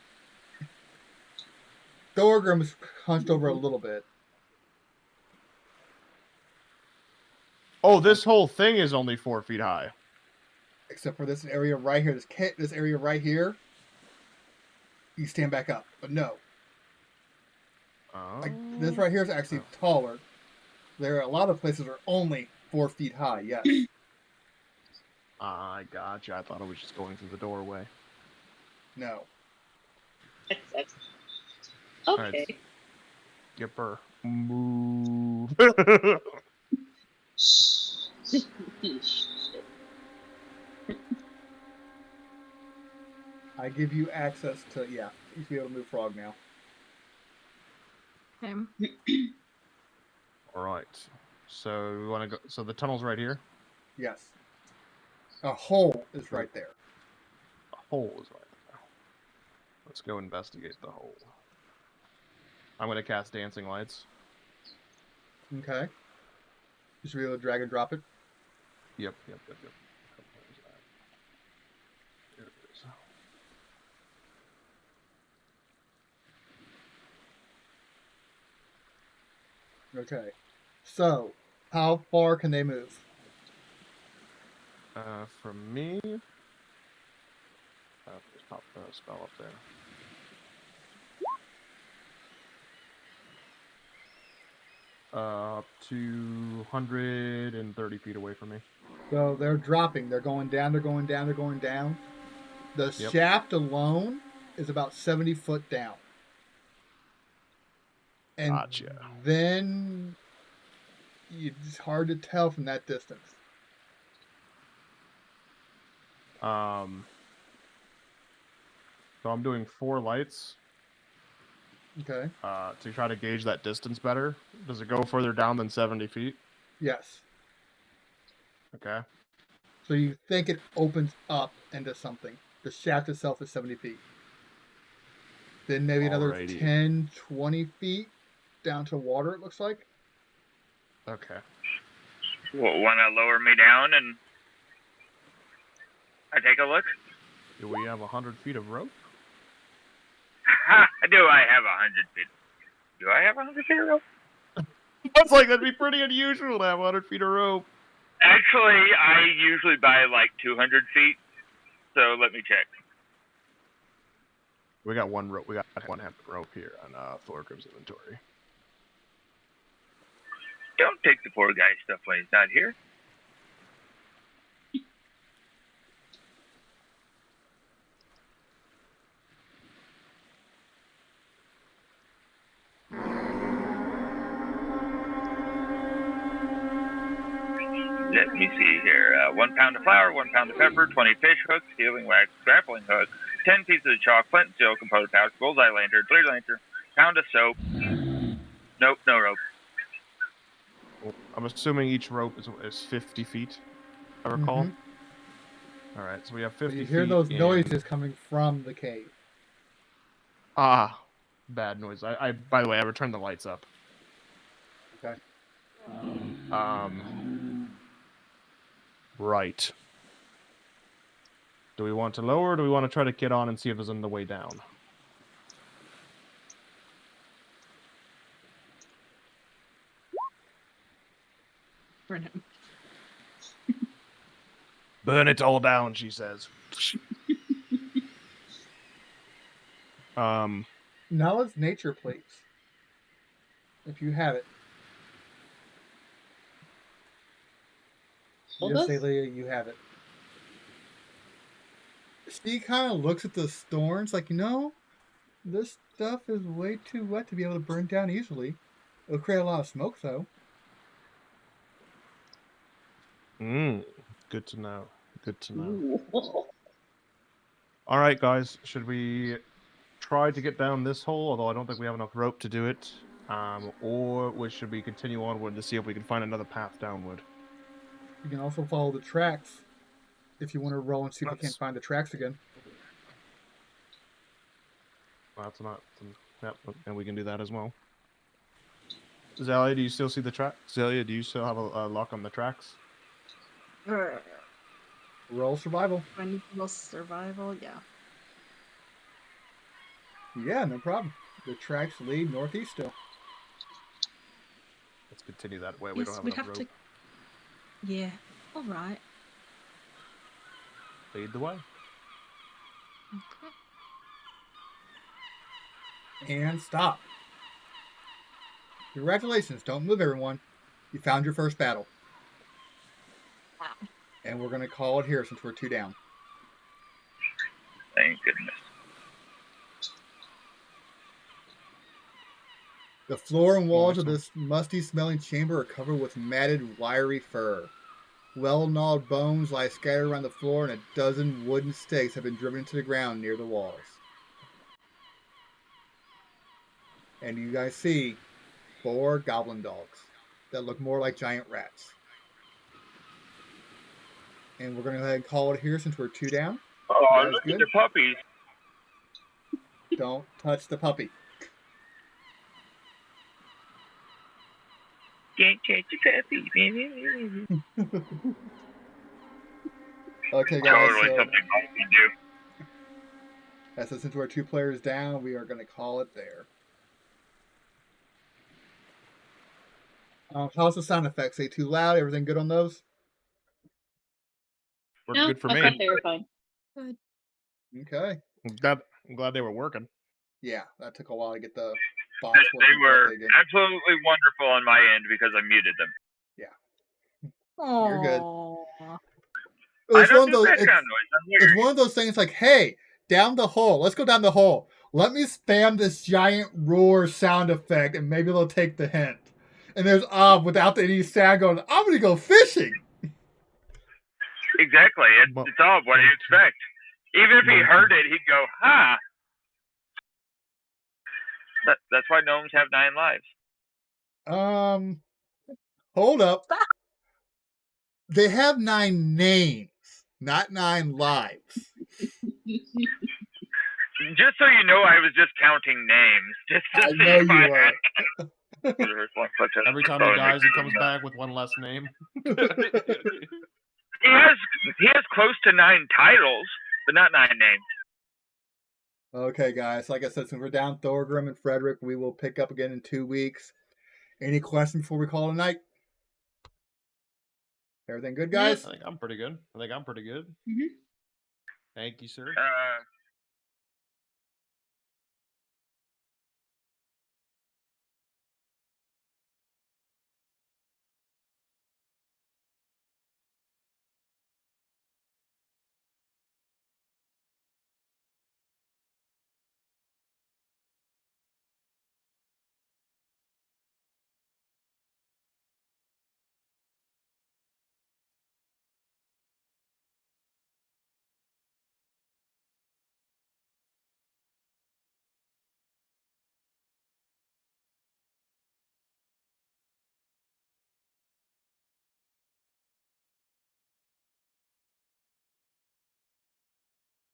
Speaker 1: Thorgrim's hunched over a little bit.
Speaker 3: Oh, this whole thing is only 4 feet high.
Speaker 1: Except for this area right here, this area right here, you stand back up. But no,
Speaker 3: Oh.
Speaker 1: like this right here is actually taller. There are a lot of places that are only 4 feet high. Yes,
Speaker 3: I gotcha. I thought it was just going through the doorway.
Speaker 1: no.
Speaker 4: That's
Speaker 3: Alright.
Speaker 4: okay.
Speaker 3: Skipper, move.
Speaker 1: I give you access to you should be able to move frog now.
Speaker 5: Okay.
Speaker 3: All All right. So we want to go. So the tunnel's right here.
Speaker 1: Yes. A hole is right there.
Speaker 3: A hole is right there. Let's go investigate the hole. I'm going to cast Dancing Lights.
Speaker 1: Okay. You should be able to drag and drop it.
Speaker 3: Yep. Where's that? There it is.
Speaker 1: Okay. So, how far can they move?
Speaker 3: From me. Just pop the spell up there. Up to 130 feet away from me.
Speaker 1: So they're dropping. They're going down. They're going down. They're going down. The
Speaker 3: Yep.
Speaker 1: shaft alone is about 70 foot down. And
Speaker 3: Gotcha.
Speaker 1: then it's hard to tell from that distance.
Speaker 3: So I'm doing 4 lights
Speaker 1: Okay.
Speaker 3: to try to gauge that distance better. Does it go further down than 70 feet?
Speaker 1: Yes.
Speaker 3: Okay.
Speaker 1: So you think it opens up into something. The shaft itself is 70 feet. Then maybe another
Speaker 3: Alrighty.
Speaker 1: 10, 20 feet down to water, it looks like.
Speaker 3: Okay.
Speaker 2: Want to lower me down and I take a look?
Speaker 3: Do we have 100 feet of rope?
Speaker 2: Do I have 100 feet? Do I have 100 feet of rope?
Speaker 3: I was like, that'd be pretty unusual to have 100 feet of rope.
Speaker 2: Actually, I usually buy like 200 feet, so let me check.
Speaker 3: We got one rope. We got one hemp rope here on Thorgrim's inventory.
Speaker 2: Don't take the poor guy's stuff when he's not here. Let me see here. 1 pound of flour, 1 pound of pepper, 20 fish hooks, sealing wax, grappling hook, 10 pieces of chalk, flint and steel, composite pouch, bullseye lantern, 3 lantern, pound of soap. Nope, no rope.
Speaker 3: I'm assuming each rope is 50 feet, I recall.
Speaker 1: Mhm.
Speaker 3: All right, so we have
Speaker 1: So
Speaker 3: 50
Speaker 1: you hear
Speaker 3: feet
Speaker 1: those
Speaker 3: in-
Speaker 1: noises coming from the cave.
Speaker 3: Ah, bad noise. By the way, I returned the lights up.
Speaker 1: Okay.
Speaker 3: Right. Do we want to lower, or do we want to try to get on and see if there's on the way down?
Speaker 5: Rune.
Speaker 3: Burn it all down, she says.
Speaker 1: Now let's nature, please. If you have it.
Speaker 4: Hold
Speaker 1: Yes,
Speaker 4: us?
Speaker 1: Celia, you have it. She kind of looks at the thorns like, this stuff is way too wet to be able to burn down easily. It'll create a lot of smoke, though.
Speaker 3: Good to know. Good to know.
Speaker 4: Ooh.
Speaker 3: All right, guys. Should we try to get down this hole? Although I don't think we have enough rope to do it. Or should we continue onward to see if we can find another path downward?
Speaker 1: You can also follow the tracks if you want to roll and see if you
Speaker 3: Let's-
Speaker 1: can't find the tracks again.
Speaker 3: That's not. Yep, and we can do that as well. Zelia, do you still see the track? Zelia, do you still have a lock on the tracks?
Speaker 1: Roll survival.
Speaker 5: I need to roll survival, yeah.
Speaker 1: Yeah, no problem. The tracks lead northeast still.
Speaker 3: Let's continue that way. We don't
Speaker 5: Yes,
Speaker 3: have
Speaker 5: we'd
Speaker 3: enough
Speaker 5: have
Speaker 3: rope.
Speaker 5: to. Yeah, alright.
Speaker 3: Lead the way.
Speaker 5: Okay.
Speaker 1: And stop. Congratulations. Don't move, everyone. You found your first battle.
Speaker 5: Wow.
Speaker 1: And we're going to call it here since we're 2 down.
Speaker 2: Thank goodness.
Speaker 1: The floor and walls
Speaker 3: Nice
Speaker 1: of
Speaker 3: one.
Speaker 1: this musty-smelling chamber are covered with matted, wiry fur. Well-gnawed bones lie scattered around the floor, and a dozen wooden stakes have been driven into the ground near the walls. And you guys see 4 goblin dogs. that look more like giant rats. And we're going to go ahead and call it here since we're 2 down.
Speaker 2: Oh,
Speaker 1: That is
Speaker 2: look
Speaker 1: good.
Speaker 2: at the puppies.
Speaker 1: Don't touch the puppy.
Speaker 2: Can't touch the puppy.
Speaker 1: Okay, guys.
Speaker 2: Totally something I can do.
Speaker 1: So since we're 2 players down, we are going to call it there. How's the sound effects? They too loud? Everything good on those?
Speaker 3: Worked
Speaker 4: No,
Speaker 3: good for
Speaker 4: I
Speaker 3: me.
Speaker 4: thought they were fine.
Speaker 5: Good.
Speaker 1: Okay.
Speaker 3: I'm glad they were working.
Speaker 1: Yeah, that took a while to get the bots
Speaker 2: They
Speaker 1: working
Speaker 2: were
Speaker 1: correctly again.
Speaker 2: absolutely wonderful on my end because I muted them.
Speaker 1: You're good.
Speaker 5: Aww.
Speaker 2: I don't do background noise.
Speaker 1: It's one of those things like, hey, down the hole. Let's go down the hole. Let me spam this giant roar sound effect, and maybe they'll take the hint. And there's without any sound going, I'm going to go fishing.
Speaker 2: Exactly. It's all what do you expect? Even if he heard it, he'd go, huh. That's why gnomes have 9 lives.
Speaker 1: Hold up. They have 9 names, not 9 lives.
Speaker 2: Just so you know, I was just counting names. Just to
Speaker 1: I
Speaker 2: see
Speaker 1: know
Speaker 2: if
Speaker 1: you
Speaker 2: I
Speaker 1: were.
Speaker 3: Every time he dies, he comes back with one less name.
Speaker 2: He has close to 9 titles, but not 9 names.
Speaker 1: Okay, guys. Like I said, since we're down Thorgrim and Frederick, we will pick up again in 2 weeks. Any questions before we call it a night? Everything good, guys?
Speaker 3: I think I'm pretty good.
Speaker 4: Mm-hmm.
Speaker 3: Thank you, sir.